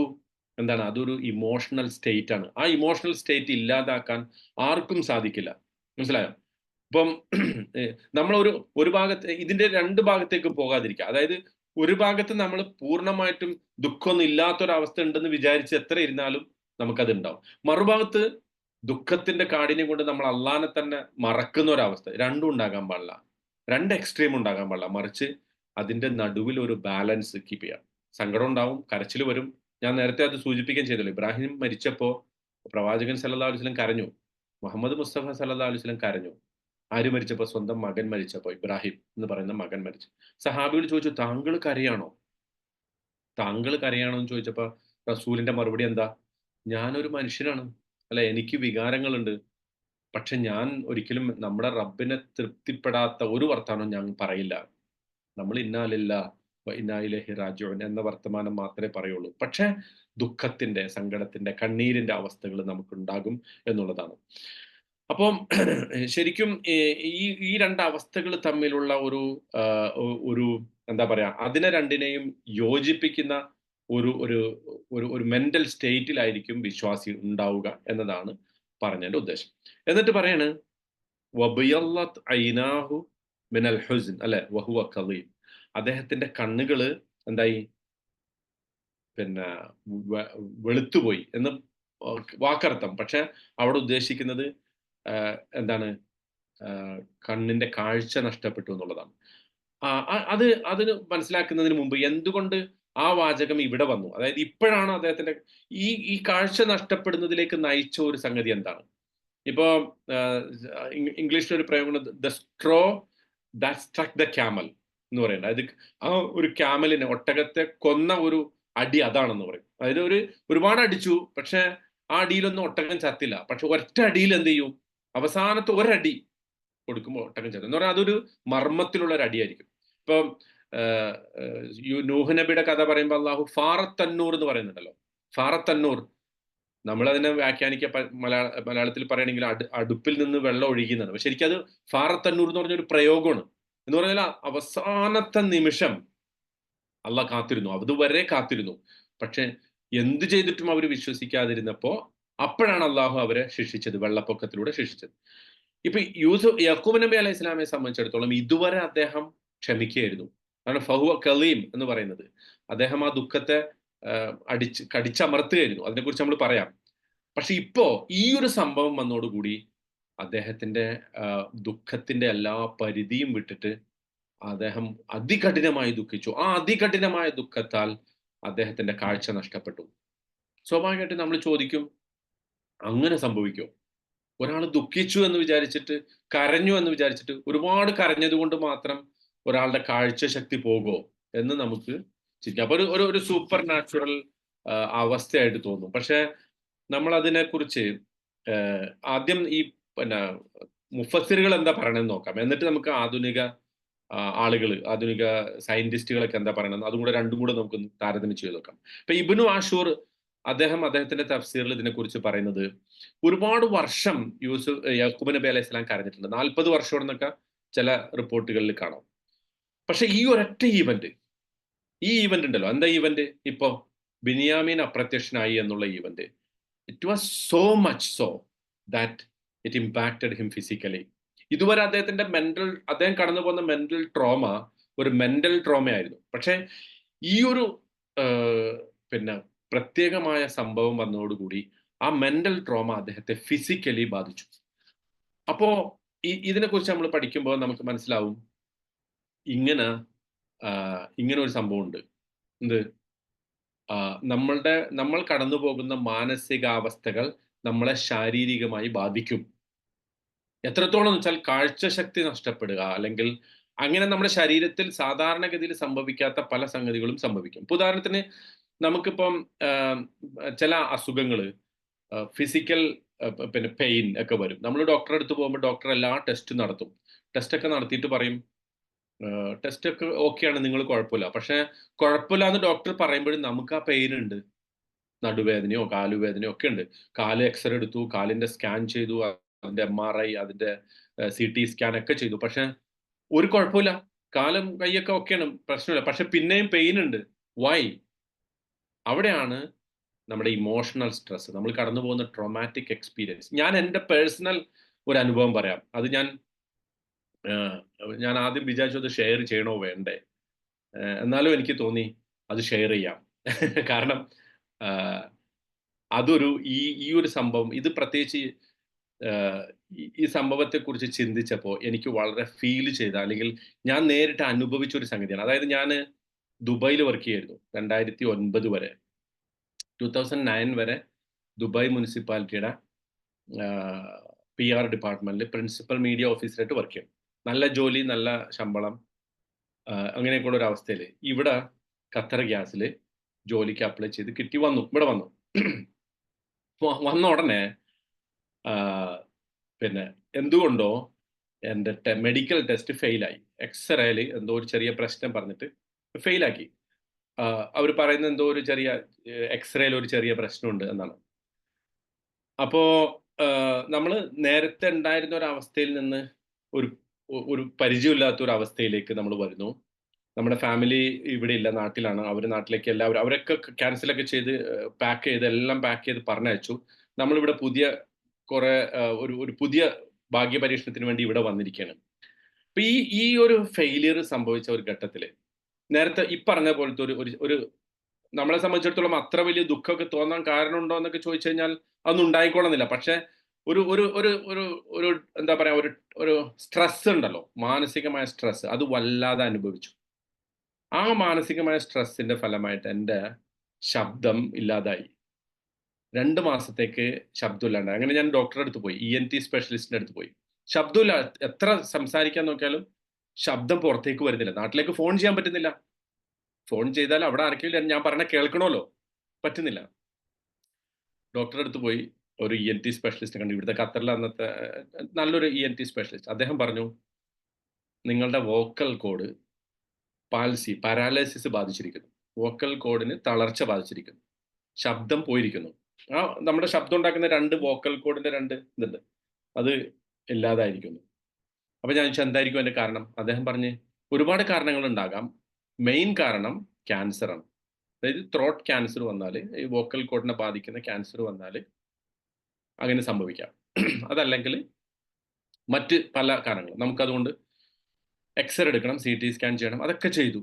അതൊരു ഇമോഷണൽ സ്റ്റേറ്റ് ആണ്. ആ ഇമോഷണൽ സ്റ്റേറ്റ് ഇല്ലാതാക്കാൻ ആർക്കും സാധിക്കില്ല. മനസ്സിലായോ? ഇപ്പം നമ്മൾ ഒരു ഭാഗത്ത് ഇതിന്റെ രണ്ട് ഭാഗത്തേക്കും പോകാതിരിക്കുക. അതായത് ഒരു ഭാഗത്ത് നമ്മൾ പൂർണ്ണമായിട്ടും ദുഃഖമൊന്നും ഇല്ലാത്തൊരവസ്ഥ ഉണ്ടെന്ന് വിചാരിച്ച് എത്ര ഇരുന്നാലും നമുക്കത് ഉണ്ടാവും. മറുഭാഗത്ത് ദുഃഖത്തിന്റെ കാഠിന്യം കൊണ്ട് നമ്മൾ അള്ളാനെ തന്നെ മറക്കുന്ന ഒരവസ്ഥ. രണ്ടും ഉണ്ടാകാൻ പാടില്ല. രണ്ട് എക്സ്ട്രീം ഉണ്ടാകാൻ പാടില്ല. മറിച്ച് അതിന്റെ നടുവിൽ ഒരു ബാലൻസ് കീപ്പ് ചെയ്യാം. സങ്കടം ഉണ്ടാവും, കരച്ചിൽ വരും. ഞാൻ നേരത്തെ അത് സൂചിപ്പിക്കുകയും ചെയ്തല്ലോ. ഇബ്രാഹിം മരിച്ചപ്പോ പ്രവാചകൻ സല്ലല്ലാഹു അലൈഹി വസല്ലം കരഞ്ഞു. മുഹമ്മദ് മുസ്തഫ സല്ലല്ലാഹു അലൈഹി വസല്ലം കരഞ്ഞു. ആര് മരിച്ചപ്പോ? സ്വന്തം മകൻ മരിച്ചപ്പോ. ഇബ്രാഹിം എന്ന് പറയുന്ന മകൻ മരിച്ചു. സഹാബികൾ ചോദിച്ചു, താങ്കൾ കരയാണോ? താങ്കൾ കരയാണോ എന്ന് ചോദിച്ചപ്പോ റസൂലിന്റെ മറുപടി എന്താ? ഞാനൊരു മനുഷ്യനാണ്, അല്ലെ? എനിക്ക് വികാരങ്ങളുണ്ട്. പക്ഷെ ഞാൻ ഒരിക്കലും നമ്മുടെ റബ്ബിനെ തൃപ്തിപ്പെടാത്ത ഒരു വർത്താനവും ഞാൻ പറയില്ല. നമ്മൾ ഇന്നാ ലില്ലാഹി വ ഇന്നാ ഇലൈഹി റാജിഊൻ എന്ന വർത്തമാനം മാത്രമേ പറയുള്ളൂ. പക്ഷെ ദുഃഖത്തിന്റെ, സങ്കടത്തിന്റെ, കണ്ണീരിന്റെ അവസ്ഥകൾ നമുക്കുണ്ടാകും എന്നുള്ളതാണ്. അപ്പം ശരിക്കും ഈ രണ്ട് അവസ്ഥകൾ തമ്മിലുള്ള ഒരു എന്താ പറയാ, അതിനെ രണ്ടിനെയും യോജിപ്പിക്കുന്ന ഒരു ഒരു ഒരു ഒരു മെന്റൽ സ്റ്റേറ്റിലായിരിക്കും വിശ്വാസി ഉണ്ടാവുക എന്നതാണ് പറഞ്ഞതിന്റെ ഉദ്ദേശം. എന്നിട്ട് പറയാണ് വബിയല്ലത് ഐനാഹു മിനൽ ഹുസ്ൻ, അല്ലെ? വഹുവ കളീം. അദ്ദേഹത്തിന്റെ കണ്ണുകള് എന്തായി? പിന്നെ വെളുത്തുപോയി എന്ന് വാക്കർത്ഥം. പക്ഷെ അവിടെ ഉദ്ദേശിക്കുന്നത് എന്താണ്? കണ്ണിന്റെ കാഴ്ച നഷ്ടപ്പെട്ടു എന്നുള്ളതാണ്. അതിന് മനസ്സിലാക്കുന്നതിന് മുമ്പ് എന്തുകൊണ്ട് ആ വാചകം ഇവിടെ വന്നു? അതായത് ഇപ്പോഴാണ് അദ്ദേഹത്തിന്റെ ഈ കാഴ്ച നഷ്ടപ്പെടുന്നതിലേക്ക് നയിച്ച ഒരു സംഗതി എന്താണ്? ഇപ്പോ ഇംഗ്ലീഷിൽ ഒരു പ്രയോഗം, the straw that സ്ട്രക്ക് the camel എന്ന് പറയുന്നത്. അതായത് ആ ഒരു ക്യാമലിനെ, ഒട്ടകത്തെ കൊന്ന ഒരു അടി അതാണെന്ന് പറയും. അതായത് ഒരുപാട് അടിച്ചു, പക്ഷെ ആ അടിയിലൊന്നും ഒട്ടകം ചത്തില്ല. പക്ഷെ ഒറ്റ അടിയിൽ എന്ത് ചെയ്യും? അവസാനത്തെ ഒരടി കൊടുക്കുമ്പോൾ ഒട്ടകം ചത്തു എന്ന് പറഞ്ഞാൽ അതൊരു മർമ്മത്തിലുള്ള ഒരു അടിയായിരിക്കും. ഇപ്പം നൂഹ് നബിയുടെ കഥ പറയുമ്പോൾ അള്ളാഹു ഫാറത്തന്നൂർ എന്ന് പറയുന്നുണ്ടല്ലോ. ഫാറത്തന്നൂർ നമ്മളതിനെ വ്യാഖ്യാനിക്ക മലയാളത്തിൽ പറയണമെങ്കിൽ അടുപ്പിൽ നിന്ന് വെള്ളം ഒഴുകുന്നതാണ്. പക്ഷെ ശരിക്കും അത് ഫാറത്തന്നൂർ എന്ന് പറഞ്ഞൊരു പ്രയോഗമാണ്. എന്ന് പറഞ്ഞാൽ അവസാനത്തെ നിമിഷം അള്ളാഹ് കാത്തിരുന്നു, അതുവരെ കാത്തിരുന്നു. പക്ഷെ എന്ത് ചെയ്തിട്ടും അവർ വിശ്വസിക്കാതിരുന്നപ്പോ അപ്പോഴാണ് അള്ളാഹു അവരെ ശിക്ഷിച്ചത്, വെള്ളപ്പൊക്കത്തിലൂടെ ശിക്ഷിച്ചത്. ഇപ്പൊ യാക്കൂബ് നബി അലൈഹി ഇസ്ലാമിനെ സംബന്ധിച്ചിടത്തോളം ഇതുവരെ അദ്ദേഹം ക്ഷമിക്കുകയായിരുന്നു. കാരണം ഫഹുവ കലീം എന്ന് പറയുന്നത്, അദ്ദേഹം ആ ദുഃഖത്തെ കടിച്ചമർത്തുകയായിരുന്നു. അതിനെക്കുറിച്ച് നമ്മൾ പറയാം. പക്ഷെ ഇപ്പോ ഈ ഒരു സംഭവം വന്നോടുകൂടി അദ്ദേഹത്തിന്റെ ദുഃഖത്തിന്റെ എല്ലാ പരിധിയും വിട്ടിട്ട് അദ്ദേഹം അതികഠിനമായി ദുഃഖിച്ചു. ആ അതികഠിനമായ ദുഃഖത്താൽ അദ്ദേഹത്തിന്റെ കാഴ്ച നഷ്ടപ്പെട്ടു. സ്വാഭാവികമായിട്ട് നമ്മൾ ചോദിക്കും, അങ്ങനെ സംഭവിക്കോ? ഒരാൾ ദുഃഖിച്ചു എന്ന് വിചാരിച്ചിട്ട്, കരഞ്ഞു എന്ന് വിചാരിച്ചിട്ട്, ഒരുപാട് കരഞ്ഞത് കൊണ്ട് മാത്രം ഒരാളുടെ കാഴ്ച ശക്തി പോകുമോ എന്ന് നമുക്ക് ചിന്തിക്കാം. അപ്പൊ ഒരു സൂപ്പർ നാച്ചുറൽ അവസ്ഥയായിട്ട് തോന്നും. പക്ഷെ നമ്മൾ അതിനെക്കുറിച്ച് ആദ്യം ഈ പിന്നെ മുഫസ്സിറുകൾ എന്താ പറയണമെന്ന് നോക്കാം. എന്നിട്ട് നമുക്ക് ആധുനിക ആധുനിക സയന്റിസ്റ്റുകളൊക്കെ എന്താ പറയണമെന്ന് അതും കൂടെ രണ്ടും കൂടെ നമുക്ക് താരതമ്യം ചെയ്ത് നോക്കാം. ഇപ്പൊ ഇബ്നു ആഷൂർ അദ്ദേഹത്തിന്റെ തഫ്സീറിൽ ഇതിനെക്കുറിച്ച് പറയുന്നത്, ഒരുപാട് വർഷം യാക്കൂബ് നബി അലൈഹി സ്വലാം കരഞ്ഞിട്ടുണ്ട്. 40 വർഷം എന്നൊക്കെ ചില റിപ്പോർട്ടുകളിൽ കാണാം. പക്ഷെ ഈ ഒരൊറ്റ ഈ ഈവന്റ് ഉണ്ടല്ലോ, എന്താ ഈവന്റ്? ഇപ്പോ ബിനിയാമീൻ അപ്രത്യക്ഷനായി എന്നുള്ള event, it was so much so that it impacted him physically. ഇതുവരെ അദ്ദേഹം കടന്നു പോകുന്ന മെന്റൽ ട്രോമ ഒരു മെന്റൽ ട്രോമയായിരുന്നു. പക്ഷെ ഈ ഒരു പിന്നെ പ്രത്യേകമായ സംഭവം വന്നതോടുകൂടി ആ മെന്റൽ ട്രോമ അദ്ദേഹത്തെ ഫിസിക്കലി ബാധിച്ചു. അപ്പോ ഇതിനെക്കുറിച്ച് നമ്മൾ പഠിക്കുമ്പോൾ നമുക്ക് മനസ്സിലാവും, ഇങ്ങനെ ഒരു സംഭവം ഉണ്ട്. എന്ത്? നമ്മൾ കടന്നു പോകുന്ന മാനസികാവസ്ഥകൾ നമ്മളെ ശാരീരികമായി ബാധിക്കും. എത്രത്തോളം എന്ന് വെച്ചാൽ കാഴ്ചശക്തി നഷ്ടപ്പെടുക, അല്ലെങ്കിൽ അങ്ങനെ നമ്മുടെ ശരീരത്തിൽ സാധാരണഗതിയിൽ സംഭവിക്കാത്ത പല സംഗതികളും സംഭവിക്കും. ഇപ്പൊ ഉദാഹരണത്തിന് നമുക്കിപ്പം ചില അസുഖങ്ങൾ, ഫിസിക്കൽ പിന്നെ പെയിൻ ഒക്കെ വരും. നമ്മൾ ഡോക്ടറെ അടുത്ത് പോകുമ്പോൾ ഡോക്ടർ എല്ലാ ടെസ്റ്റും നടത്തും. ടെസ്റ്റ് ഒക്കെ നടത്തിയിട്ട് പറയും, ടെസ്റ്റ് ഒക്കെ ഓക്കെയാണ്, നിങ്ങൾ കുഴപ്പമില്ല. പക്ഷെ കുഴപ്പമില്ല എന്ന് ഡോക്ടർ പറയുമ്പോഴും നമുക്ക് ആ പെയിൻ ഉണ്ട്. നടുവേദനയോ കാലുവേദനയോ ഒക്കെ ഉണ്ട്. കാല് എക്സ്റേ എടുത്തു, കാലിന്റെ സ്കാൻ ചെയ്തു, അതിന്റെ MRI, അതിന്റെ CT സ്കാൻ ഒക്കെ ചെയ്തു. പക്ഷെ ഒരു കുഴപ്പമില്ല. കാലും കൈയൊക്കെ ഓക്കെയാണ്, പ്രശ്നമില്ല. പക്ഷെ പിന്നെയും പെയിൻ ഉണ്ട്. വൈ? അവിടെയാണ് നമ്മുടെ ഇമോഷണൽ സ്ട്രെസ്, നമ്മൾ കടന്നു പോകുന്ന ട്രോമാറ്റിക് എക്സ്പീരിയൻസ്. ഞാൻ എൻ്റെ പേഴ്സണൽ ഒരു അനുഭവം പറയാം. അത് ഞാൻ ആദ്യം വിചാരിച്ചു അത് ഷെയർ ചെയ്യണോ വേണ്ടേ. എന്നാലും എനിക്ക് തോന്നി അത് ഷെയർ ചെയ്യാം. കാരണം അതൊരു ഈ ഒരു സംഭവം, ഇത് പ്രത്യേകിച്ച് ഈ സംഭവത്തെക്കുറിച്ച് ചിന്തിച്ചപ്പോൾ എനിക്ക് വളരെ ഫീൽ ചെയ്ത, അല്ലെങ്കിൽ ഞാൻ നേരിട്ട് അനുഭവിച്ച ഒരു സംഗതിയാണ്. അതായത് ഞാൻ ദുബായിൽ വർക്ക് ചെയ്യായിരുന്നു 2009 വരെ. 2009 വരെ ദുബായ് മുനിസിപ്പാലിറ്റിയുടെ PR ഡിപ്പാർട്ട്മെന്റിൽ പ്രിൻസിപ്പൽ മീഡിയ ഓഫീസറായിട്ട് വർക്ക് ചെയ്യും. നല്ല ജോലി, നല്ല ശമ്പളം, അങ്ങനെയൊക്കെയുള്ള ഒരു അവസ്ഥയിൽ ഇവിടെ ഖത്തർ ഗ്യാസിൽ ജോലിക്ക് അപ്ലൈ ചെയ്ത് ഇവിടെ വന്നു. വന്ന ഉടനെ പിന്നെ എന്തുകൊണ്ടോ എൻ്റെ മെഡിക്കൽ ടെസ്റ്റ് ഫെയിലായി. എക്സ്റേയിൽ എന്തോ ഒരു ചെറിയ പ്രശ്നം പറഞ്ഞിട്ട് ഫെയിലാക്കി. അവർ പറയുന്നത് എന്തോ ഒരു ചെറിയ എക്സ്റേയിൽ ഒരു ചെറിയ പ്രശ്നമുണ്ട് എന്നാണ്. അപ്പോൾ നമ്മൾ നേരത്തെ ഉണ്ടായിരുന്ന ഒരു അവസ്ഥയിൽ നിന്ന് ഒരു പരിചയമില്ലാത്ത ഒരു അവസ്ഥയിലേക്ക് നമ്മൾ വരുന്നു. നമ്മുടെ ഫാമിലി ഇവിടെ ഇല്ല, നാട്ടിലാണ്. അവർ നാട്ടിലേക്ക് എല്ലാവരും, അവരൊക്കെ ക്യാൻസലൊക്കെ ചെയ്ത് എല്ലാം പാക്ക് ചെയ്ത് പറഞ്ഞയച്ചു. നമ്മളിവിടെ ഒരു പുതിയ ഭാഗ്യപരീക്ഷണത്തിന് വേണ്ടി ഇവിടെ വന്നിരിക്കുകയാണ്. അപ്പൊ ഈ ഒരു ഫെയിലിയർ സംഭവിച്ച ഒരു ഘട്ടത്തിൽ നേരത്തെ ഈ പറഞ്ഞ പോലത്തെ ഒരു നമ്മളെ സംബന്ധിച്ചിടത്തോളം അത്ര വലിയ ദുഃഖമൊക്കെ തോന്നാൻ കാരണമുണ്ടോ എന്നൊക്കെ ചോദിച്ചു കഴിഞ്ഞാൽ അതൊന്നും ഉണ്ടായിക്കോളുന്നില്ല. പക്ഷെ ഒരു ഒരു ഒരു ഒരു ഒരു എന്താ പറയാ, ഒരു സ്ട്രെസ് ഉണ്ടല്ലോ, മാനസികമായ സ്ട്രെസ്, അത് വല്ലാതെ അനുഭവിച്ചു. ആ മാനസികമായ സ്ട്രെസ്സിന്റെ ഫലമായിട്ട് എൻ്റെ ശബ്ദം ഇല്ലാതായി. 2 മാസത്തേക്ക് ശബ്ദം ഇല്ലാണ്ടായി. അങ്ങനെ ഞാൻ ഡോക്ടറുടെ അടുത്ത് പോയി, ENT സ്പെഷ്യലിസ്റ്റിന്റെ അടുത്ത് പോയി. ശബ്ദമില്ല, എത്ര സംസാരിക്കാൻ നോക്കിയാലും ശബ്ദം പുറത്തേക്ക് വരുന്നില്ല. നാട്ടിലേക്ക് ഫോൺ ചെയ്യാൻ പറ്റുന്നില്ല. ഫോൺ ചെയ്താൽ അവിടെ ആർക്കെങ്കിലും ഞാൻ പറഞ്ഞ കേൾക്കണമല്ലോ, പറ്റുന്നില്ല. ഡോക്ടറുടെ അടുത്ത് പോയി, ഒരു ENT സ്പെഷ്യലിസ്റ്റ് കണ്ടു. ഇവിടുത്തെ ഖത്തറിലെ അന്നത്തെ നല്ലൊരു ENT സ്പെഷ്യലിസ്റ്റ്. അദ്ദേഹം പറഞ്ഞു, നിങ്ങളുടെ വോക്കൽ കോഡ് പാരാലിസിസ് ബാധിച്ചിരിക്കുന്നു. വോക്കൽ കോഡിന് തളർച്ച ബാധിച്ചിരിക്കുന്നു. ശബ്ദം പോയിരിക്കുന്നു. നമ്മുടെ ശബ്ദം ഉണ്ടാക്കുന്ന 2 വോക്കൽ കോഡിന്റെ 2 ഇതുണ്ട്, അത് ഇല്ലാതായിരിക്കുന്നു. അപ്പൊ ഞാൻ ചോദിച്ചു എന്തായിരിക്കും അതിന്റെ കാരണം. അദ്ദേഹം പറഞ്ഞ് ഒരുപാട് കാരണങ്ങൾ ഉണ്ടാകാം. മെയിൻ കാരണം ക്യാൻസർ ആണ്. അതായത് ത്രോട്ട് ക്യാൻസർ വന്നാൽ, ഈ വോക്കൽ കോഡിനെ ബാധിക്കുന്ന ക്യാൻസർ വന്നാൽ അങ്ങനെ സംഭവിക്കാം. അതല്ലെങ്കിൽ മറ്റ് പല കാരണങ്ങൾ. നമുക്കതുകൊണ്ട് എക്സ്റേ എടുക്കണം, CT സ്കാൻ ചെയ്യണം, അതൊക്കെ ചെയ്തു.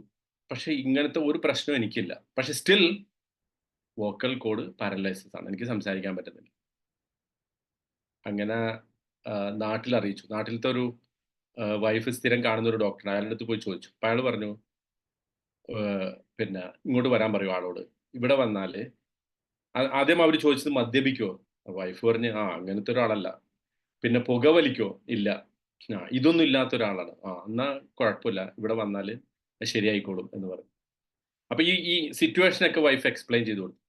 പക്ഷെ ഇങ്ങനത്തെ ഒരു പ്രശ്നവും എനിക്കില്ല. പക്ഷെ സ്റ്റിൽ വോക്കൽ കോഡ് പാരലൈസിസ് ആണ്, എനിക്ക് സംസാരിക്കാൻ പറ്റുന്നില്ല. അങ്ങനെ നാട്ടിൽ അറിയിച്ചു. നാട്ടിലത്തെ ഒരു വൈഫ് സ്ഥിരം കാണുന്ന ഒരു ഡോക്ടർ, അയാളുടെ അടുത്ത് പോയി ചോദിച്ചു. അപ്പൊ അയാൾ പറഞ്ഞു, പിന്നെ ഇങ്ങോട്ട് വരാൻ പറയൂ ആളോട്. ഇവിടെ വന്നാൽ ആദ്യം അവർ ചോദിച്ചത് മദ്യപിക്കുമോ. വൈഫ് പറഞ്ഞ് അങ്ങനത്തെ ഒരാളല്ല. പിന്നെ പുകവലിക്കോ, ഇല്ല. ഇതൊന്നും ഇല്ലാത്ത ഒരാളാണ്. എന്നാ കുഴപ്പമില്ല, ഇവിടെ വന്നാൽ ശരിയായിക്കോളും എന്ന് പറഞ്ഞു. അപ്പൊ ഈ സിറ്റുവേഷനൊക്കെ വൈഫ് എക്സ്പ്ലെയിൻ ചെയ്തു കൊടുത്തു.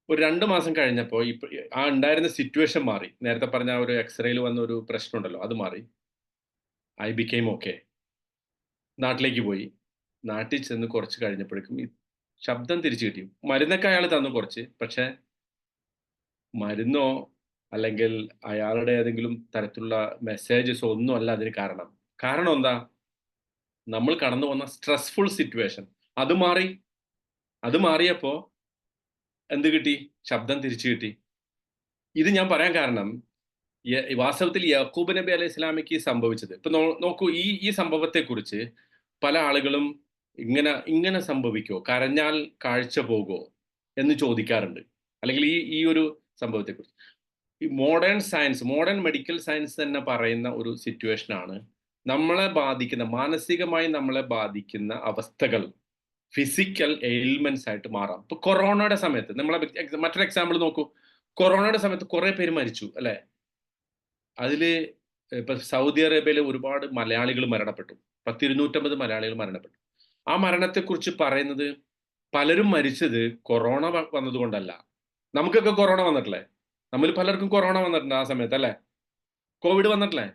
ഒരു 2 മാസം കഴിഞ്ഞപ്പോൾ ഉണ്ടായിരുന്ന സിറ്റുവേഷൻ മാറി. നേരത്തെ പറഞ്ഞ ഒരു എക്സ്റേയിൽ വന്ന ഒരു പ്രശ്നമുണ്ടല്ലോ, അത് മാറി. I became okay. നാട്ടിലേക്ക് പോയി. നാട്ടിൽ ചെന്ന് കുറച്ച് കഴിഞ്ഞപ്പോഴേക്കും ഈ ശബ്ദം തിരിച്ചു കിട്ടി. മരുന്നൊക്കെ അയാൾ തന്നു കുറച്ച്. പക്ഷെ മരുന്നോ അല്ലെങ്കിൽ അയാളുടെ ഏതെങ്കിലും തരത്തിലുള്ള മെസ്സേജസോ ഒന്നും അല്ല അതിന് കാരണം. കാരണം എന്താ? നമ്മൾ കടന്നു വന്ന സ്ട്രെസ്ഫുൾ സിറ്റുവേഷൻ അത് മാറി. അത് മാറിയപ്പോ എന്ത് കിട്ടി? ശബ്ദം തിരിച്ചു കിട്ടി. ഇത് ഞാൻ പറയാൻ കാരണം, വാസ്തവത്തിൽ യാക്കൂബ് നബി അലൈഹി ഇസ്ലാമിക്ക് സംഭവിച്ചത്, ഇപ്പൊ നോക്കൂ, ഈ സംഭവത്തെക്കുറിച്ച് പല ആളുകളും ഇങ്ങനെ സംഭവിക്കോ, കരഞ്ഞാൽ കാഴ്ച പോകോ എന്ന് ചോദിക്കാറുണ്ട്. അല്ലെങ്കിൽ ഈ ഒരു സംഭവത്തെക്കുറിച്ച് ഈ മോഡേൺ മെഡിക്കൽ സയൻസ് തന്നെ പറയുന്ന ഒരു സിറ്റുവേഷനാണ് നമ്മളെ ബാധിക്കുന്ന, മാനസികമായി നമ്മളെ ബാധിക്കുന്ന അവസ്ഥകൾ ഫിസിക്കൽ എയിൽമെന്റ്സ് ആയിട്ട് മാറാം. ഇപ്പൊ കൊറോണയുടെ സമയത്ത് നമ്മളെ മറ്റൊരു എക്സാമ്പിൾ നോക്കൂ. കൊറോണയുടെ സമയത്ത് കുറെ പേര് മരിച്ചു അല്ലെ? അതില് ഇപ്പൊ സൗദി അറേബ്യയിലെ ഒരുപാട് മലയാളികൾ മരണപ്പെട്ടു. 250 മലയാളികൾ മരണപ്പെട്ടു. ആ മരണത്തെക്കുറിച്ച് പറയുന്നത് പലരും മരിച്ചത് കൊറോണ വന്നതുകൊണ്ടല്ല. നമുക്കൊക്കെ കൊറോണ വന്നിട്ടില്ലേ? നമ്മൾ പലർക്കും കൊറോണ വന്നിട്ടുണ്ട് ആ സമയത്ത് അല്ലെ? കോവിഡ് വന്നിട്ടില്ലേ?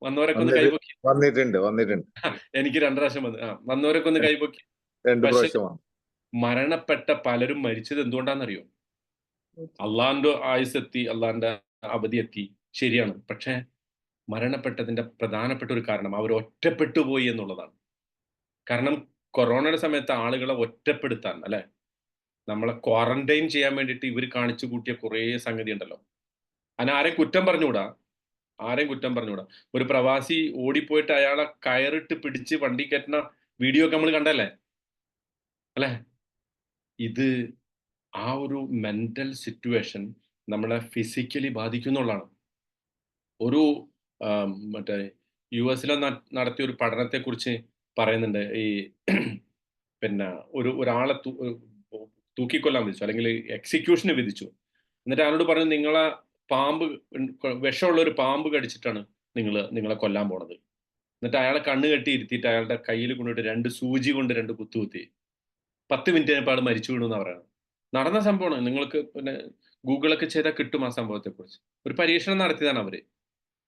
വന്നവരൊക്കെ ഒന്ന് കൈപൊക്കി. വന്നിട്ടുണ്ട്. എനിക്ക് 2 പ്രാവശ്യം വന്നു. വന്നവരൊക്കെ ഒന്ന് കൈപൊക്കി. 2 പക്ഷെ പ്രാവശ്യമാണ്. മരണപ്പെട്ട പലരും മരിച്ചത് എന്തുകൊണ്ടാണെന്നറിയോ? അള്ളാന്റെ ആയുസ് എത്തി, അള്ളാന്റെ അവധി എത്തി, ശരിയാണ്. പക്ഷെ മരണപ്പെട്ടതിന്റെ പ്രധാനപ്പെട്ട ഒരു കാരണം അവർ ഒറ്റപ്പെട്ടു പോയി എന്നുള്ളതാണ്. കാരണം കൊറോണയുടെ സമയത്ത് ആളുകളെ ഒറ്റപ്പെടുത്താൻ അല്ലെ, നമ്മളെ ക്വാറന്റൈൻ ചെയ്യാൻ വേണ്ടിയിട്ട് ഇവർ കാണിച്ചു കൂട്ടിയ കുറേ സംഗതി ഉണ്ടല്ലോ. അതിന് ആരെയും കുറ്റം പറഞ്ഞുകൂടാ. ഒരു പ്രവാസി ഓടിപ്പോയിട്ട് അയാളെ കയറിട്ട് പിടിച്ച് വണ്ടി കയറ്റുന്ന വീഡിയോ ഒക്കെ നമ്മൾ കണ്ടല്ലേ അല്ലെ? ഇത് ആ ഒരു മെന്റൽ സിറ്റുവേഷൻ നമ്മളെ ഫിസിക്കലി ബാധിക്കുന്നുള്ളതാണ്. ഒരു മറ്റേ US-ലെ നടത്തിയ ഒരു പഠനത്തെ കുറിച്ച് പറയുന്നുണ്ട്. ഈ പിന്നെ ഒരാളെ തൂക്കിക്കൊല്ലാൻ വിധിച്ചു, അല്ലെങ്കിൽ എക്സിക്യൂഷന് വിധിച്ചു. എന്നിട്ട് അയാളോട് പറഞ്ഞു, നിങ്ങളെ പാമ്പ് വിഷമുള്ള ഒരു പാമ്പ് കടിച്ചിട്ടാണ് നിങ്ങളെ കൊല്ലാൻ പോണത്. എന്നിട്ട് അയാളെ കണ്ണ് കെട്ടി ഇരുത്തിയിട്ട് അയാളുടെ കയ്യിൽ കൊണ്ടിട്ട് 2 സൂചി കൊണ്ട് 2 കുത്തു കുത്തി. 10 മിനിറ്റ് കഴിഞ്ഞപ്പോൾ ആൾ മരിച്ചു വീണു എന്നാ പറയുന്നത്. നടന്ന സംഭവമാണ്. നിങ്ങൾക്ക് പിന്നെ ഗൂഗിളൊക്കെ ചെയ്താൽ കിട്ടും ആ സംഭവത്തെക്കുറിച്ച്. ഒരു പരീക്ഷണം നടത്തിയതാണ് അവര്.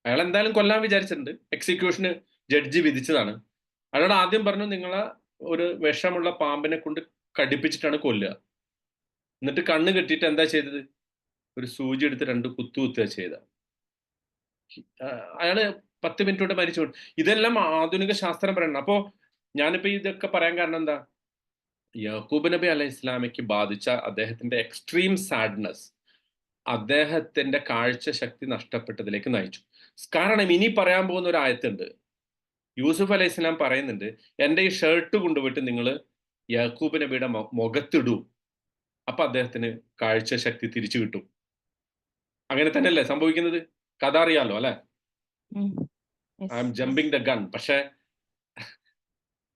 അയാൾ എന്തായാലും കൊല്ലാൻ വിചാരിച്ചിട്ടുണ്ട്. എക്സിക്യൂഷന് ജഡ്ജി വിധിച്ചതാണ്. അയാളോട് ആദ്യം പറഞ്ഞു, നിങ്ങളെ ഒരു വിഷമുള്ള പാമ്പിനെ കൊണ്ട് കടിപ്പിച്ചിട്ടാണ് കൊല്ലുക. എന്നിട്ട് കണ്ണ് കെട്ടിയിട്ട് എന്താ ചെയ്തത്? ഒരു സൂചി എടുത്ത് 2 കുത്തു കുത്തുക ചെയ്ത. അയാള് 10 മിനിറ്റ് കൊണ്ട് മരിച്ചു. ഇതെല്ലാം ആധുനിക ശാസ്ത്രം പറയണം. അപ്പോ ഞാനിപ്പോ ഇതൊക്കെ പറയാൻ കാരണം എന്താ? യാക്കൂബ് നബി അലൈഹി ഇസ്ലാമയ്ക്ക് ബാധിച്ച അദ്ദേഹത്തിന്റെ എക്സ്ട്രീം സാഡ്നെസ് അദ്ദേഹത്തിന്റെ കാഴ്ച ശക്തി നഷ്ടപ്പെട്ടതിലേക്ക് നയിച്ചു. കാരണം ഇനി പറയാൻ പോകുന്ന ഒരു ആയത്തുണ്ട്. യൂസുഫ് അലൈഹി ഇസ്ലാം പറയുന്നുണ്ട്, എന്റെ ഈ ഷർട്ട് കൊണ്ടുപോയിട്ട് നിങ്ങൾ യാക്കൂബ് നബിയുടെ മുഖത്തിടൂ, അപ്പൊ അദ്ദേഹത്തിന് കാഴ്ച ശക്തി തിരിച്ചു കിട്ടും. അങ്ങനെ തന്നെയല്ലേ സംഭവിക്കുന്നത്? കഥ അറിയാലോ അല്ലെ? I M jumping the gun. പക്ഷെ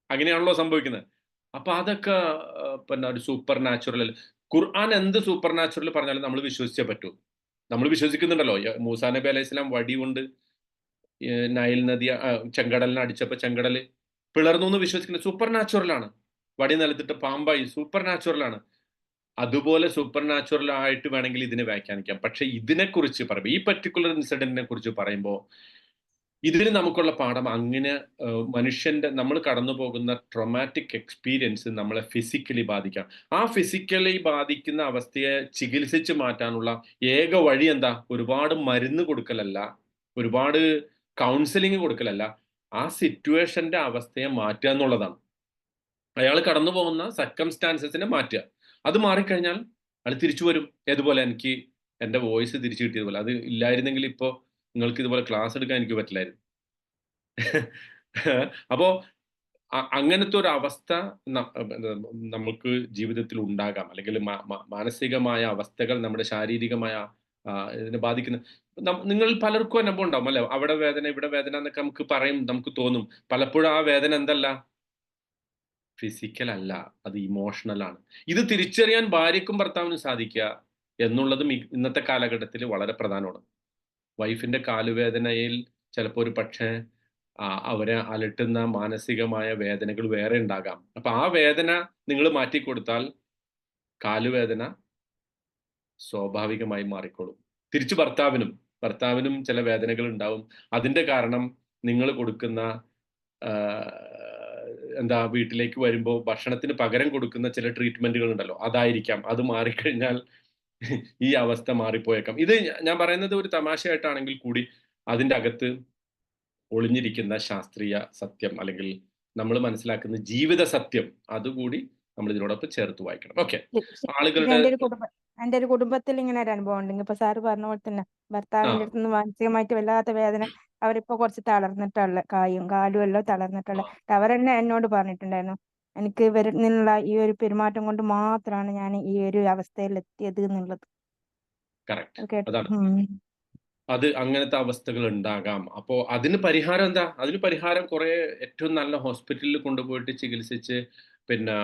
അങ്ങനെയാണല്ലോ സംഭവിക്കുന്നത്. അപ്പൊ അതൊക്കെ പിന്നെ ഒരു സൂപ്പർ നാച്ചുറൽ അല്ലേ? ഖുർആൻ എന്ത് സൂപ്പർ നാച്ചുറൽ പറഞ്ഞാലും നമ്മൾ വിശ്വസിച്ചേ പറ്റൂ. നമ്മൾ വിശ്വസിക്കുന്നുണ്ടല്ലോ. മൂസാ നബി അലൈഹി സ്വലാം വടി കൊണ്ട് നൈൽ നദി ചെങ്കടലിനെ അടിച്ചപ്പോ ചെങ്കടല് പിളർന്നു എന്ന് വിശ്വസിക്കുന്നത് സൂപ്പർ നാച്ചുറൽ ആണ്. വടി നിലത്തിട്ട് പാമ്പായി, സൂപ്പർ നാച്ചുറൽ ആണ്. അതുപോലെ സൂപ്പർ നാച്ചുറൽ ആയിട്ട് വേണമെങ്കിൽ ഇതിനെ വ്യാഖ്യാനിക്കാം. പക്ഷെ ഇതിനെക്കുറിച്ച് പറയുമ്പോൾ, ഈ പർട്ടിക്കുലർ ഇൻസിഡന്റിനെ കുറിച്ച് പറയുമ്പോൾ, ഇതിന് നമുക്കുള്ള പാഠം അങ്ങനെ മനുഷ്യന്റെ നമ്മൾ കടന്നു പോകുന്ന ട്രോമാറ്റിക് എക്സ്പീരിയൻസ് നമ്മളെ ഫിസിക്കലി ബാധിക്കാം. ആ ഫിസിക്കലി ബാധിക്കുന്ന അവസ്ഥയെ ചികിത്സിച്ച് മാറ്റാനുള്ള ഏക വഴി എന്താ? ഒരുപാട് മരുന്ന് കൊടുക്കലല്ല, ഒരുപാട് കൗൺസിലിംഗ് കൊടുക്കലല്ല, ആ സിറ്റുവേഷന്റെ അവസ്ഥയെ മാറ്റുക എന്നുള്ളതാണ്. അയാൾ കടന്നു പോകുന്ന സർക്കംസ്റ്റാൻസസിനെ മാറ്റുക. അത് മാറിക്കഴിഞ്ഞാൽ അയാൾ തിരിച്ചു വരും. ഏതുപോലെ എനിക്ക് എൻ്റെ വോയിസ് തിരിച്ചു കിട്ടിയതുപോലെ. അത് ഇല്ലായിരുന്നെങ്കിൽ ഇപ്പോൾ നിങ്ങൾക്ക് ഇതുപോലെ ക്ലാസ് എടുക്കാൻ എനിക്ക് പറ്റില്ലായിരുന്നു. അപ്പോ അങ്ങനത്തെ ഒരു അവസ്ഥ നമുക്ക് ജീവിതത്തിൽ ഉണ്ടാകാം. അല്ലെങ്കിൽ മാനസികമായ അവസ്ഥകൾ നമ്മുടെ ശാരീരികമായ ഇതിനെ ബാധിക്കുന്ന നിങ്ങൾ പലർക്കും അനുഭവം ഉണ്ടാവും അല്ലെ? അവിടെ വേദന, ഇവിടെ വേദന എന്നൊക്കെ നമുക്ക് പറയും, നമുക്ക് തോന്നും. പലപ്പോഴും ആ വേദന എന്തല്ല, ഫിസിക്കൽ അല്ല, അത് ഇമോഷണൽ ആണ്. ഇത് തിരിച്ചറിയാൻ ഭാര്യയ്ക്കും ഭർത്താവിനും സാധിക്കുക എന്നുള്ളതും ഇന്നത്തെ കാലഘട്ടത്തിൽ വളരെ പ്രധാനമാണ്. വൈഫിന്റെ കാലുവേദനയിൽ ചിലപ്പോൾ ഒരു പക്ഷേ അവരെ അലട്ടുന്ന മാനസികമായ വേദനകൾ വേറെ ഉണ്ടാകാം. അപ്പൊ ആ വേദന നിങ്ങൾ മാറ്റിക്കൊടുത്താൽ കാലുവേദന സ്വാഭാവികമായി മാറിക്കോളും. തിരിച്ചു ഭർത്താവിനും ചില വേദനകൾ ഉണ്ടാവും. അതിന്റെ കാരണം നിങ്ങൾ കൊടുക്കുന്ന വീട്ടിലേക്ക് വരുമ്പോൾ ഭക്ഷണത്തിന് പകരം കൊടുക്കുന്ന ചില ട്രീറ്റ്മെന്റുകൾ ഉണ്ടല്ലോ, അതായിരിക്കാം. അത് മാറിക്കഴിഞ്ഞാൽ ഈ അവസ്ഥ മാറിപ്പോയേക്കാം. ഇത് ഞാൻ പറയുന്നത് ഒരു തമാശയായിട്ടാണെങ്കിൽ കൂടി അതിന്റെ അകത്ത് ഒളിഞ്ഞിരിക്കുന്ന ശാസ്ത്രീയ സത്യം, അല്ലെങ്കിൽ നമ്മൾ മനസ്സിലാക്കുന്ന ജീവിത സത്യം, അതുകൂടി നമ്മൾ ഇതിനോടൊപ്പം ചേർത്ത് വായിക്കണം. ഓക്കെ. ആളുകളുടെ എന്റെ ഒരു കുടുംബത്തിൽ ഇങ്ങനെ ഒരു അനുഭവം ഉണ്ട്. ഇപ്പൊ സാറ് പറഞ്ഞ പോലെ തന്നെ ഭർത്താവിന്റെ അടുത്ത് നിന്ന് മാനസികമായിട്ട് വല്ലാത്ത വേദന. അവരിപ്പോ കുറച്ച് തളർന്നിട്ടുള്ള കാലും എല്ലാം തളർന്നിട്ടുള്ള. അവരെന്നെ എന്നോട് പറഞ്ഞിട്ടുണ്ടായിരുന്നു, എനിക്ക് ഇവരിൽ നിന്നുള്ള ഈ ഒരു പെരുമാറ്റം കൊണ്ട് മാത്രമാണ് ഞാൻ ഈ ഒരു അവസ്ഥയിൽ എത്തിയത് എന്നുള്ളത്. കേട്ടോ. അത് അങ്ങനത്തെ അവസ്ഥകൾ ഉണ്ടാകാം. അപ്പോ അതിന് പരിഹാരം എന്താ? അതിന് പരിഹാരം കുറേ ഏറ്റവും നല്ല ഹോസ്പിറ്റലിൽ കൊണ്ടുപോയിട്ട് ചികിത്സിച്ച് പിന്നെ